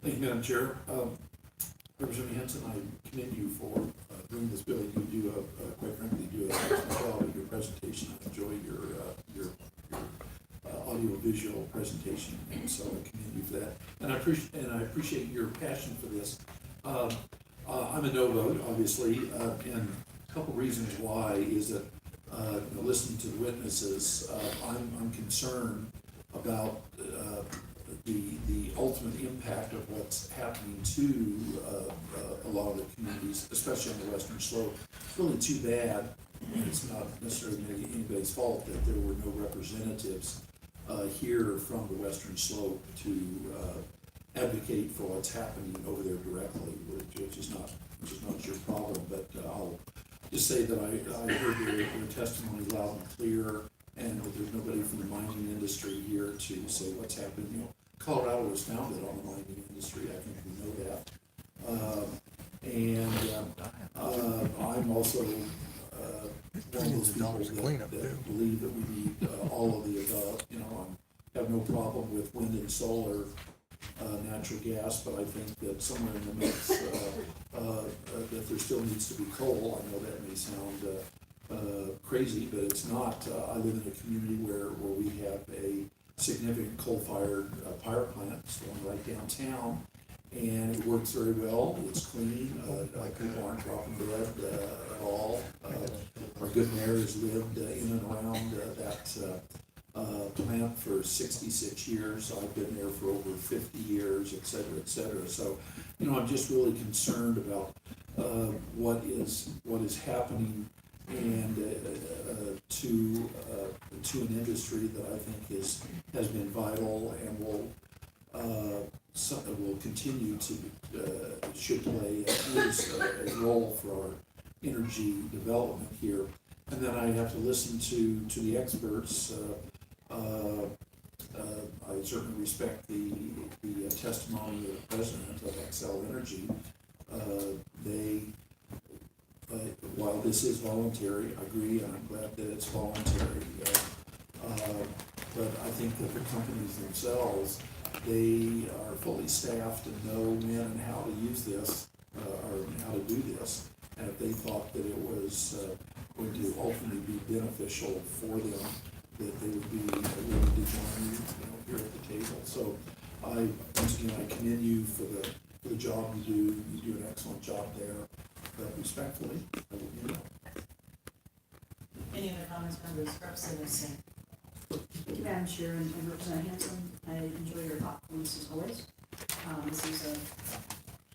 Thank you, Madam Chair. Representative Henson, I commend you for bringing this bill. You do, quite frankly, do an excellent job at your presentation. I enjoy your audio-visual presentation, and so I commend you for that. And I appreciate your passion for this. I'm a no vote, obviously, and a couple reasons why is that listening to the witnesses, I'm concerned about the ultimate impact of what's happening to a lot of the communities, especially on the western slope. It's really too bad, and it's not necessarily anybody's fault that there were no representatives here from the western slope to advocate for what's happening over there directly, which is not your problem. But I'll just say that I heard their testimony loud and clear, and that there's nobody from the mining industry here to say what's happening. You know, Colorado was founded on the mining industry. I think we know that. I'm also one of those people that believe that we need all of the above. You know, I have no problem with wind and solar, natural gas, but I think that somewhere in the mix, that there still needs to be coal. I know that may sound crazy, but it's not. I live in a community where we have a significant coal-fired power plant, it's the one right downtown, and it works very well. It's clean. People aren't dropping dead at all. Our good mayor has lived in and around that plant for 66 years. I've been there for over 50 years, et cetera, et cetera. So, you know, I'm just really concerned about what is happening and to an industry that I think has been vital and will continue to should play a role for our energy development here. And then I have to listen to the experts. I certainly respect the testimony of the president of Xcel Energy. While this is voluntary, I agree, and I'm glad that it's voluntary. But I think that the companies themselves, they are fully staffed and know when and how to use this, or how to do this. And if they thought that it was going to ultimately be beneficial for them, that they would be willing to join you, here at the table. So once again, I commend you for the job you do. You do an excellent job there. But respectfully, I will, Any other comments, members? Representative Singh. Thank you, Madam Chair, and Representative Hanson. I enjoy your thoughtfulness as always. This is a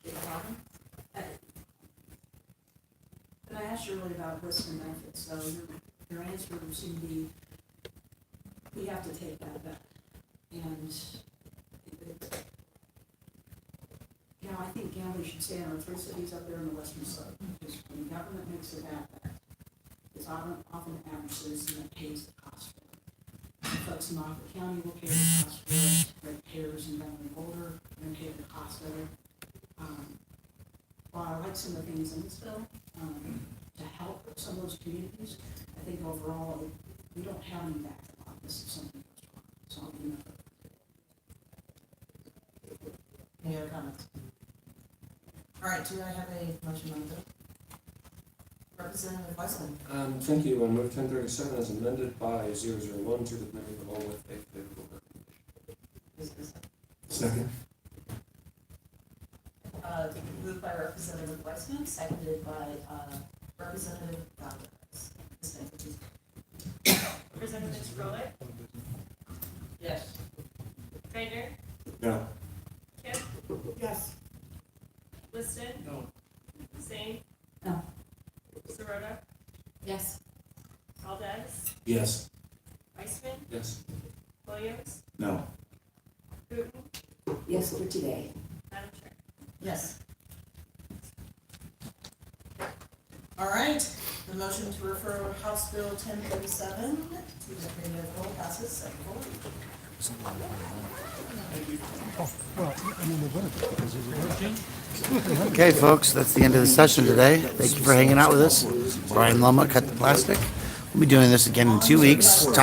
big problem. And I asked you earlier about risk and benefits, so your answer seemed to be, we have to take that bet. And, I think gambling should stay in our 3 cities up there in the western side, because when the government makes a bad bet, it's often the average citizen that pays the cost for it. Folks in Moffett County will pay the cost for it, ratepayers in Bentley Boulder will pay the cost of it. While I like some of the things in this bill, to help some of those communities, I think overall, we don't have any backup on this if something goes wrong. So I'll give you that. Any other comments? All right, do I have a motion on the bill? Representative Weissman. Thank you. I move 1037 as amended by 001 to the committee of the whole with a favorable recommendation. Second. Moved by Representative Weissman, seconded by Representative Gonzalez. Representative Scrollet, Yes. Trainer, No. Kip, Yes. Liston. No. Singh. No. Sirota, Yes. Valdez, Yes. Weissman, Yes. Williams, No. Putin, Yes, for today. Madam Chair. Yes. All right, the motion to refer House Bill 1037 to the committee of the whole passes 7-4. Okay, folks, that's the end of the session today. Thank you for hanging out with us. Brian Luma cut the plastic. We'll be doing this again in 2 weeks. Talk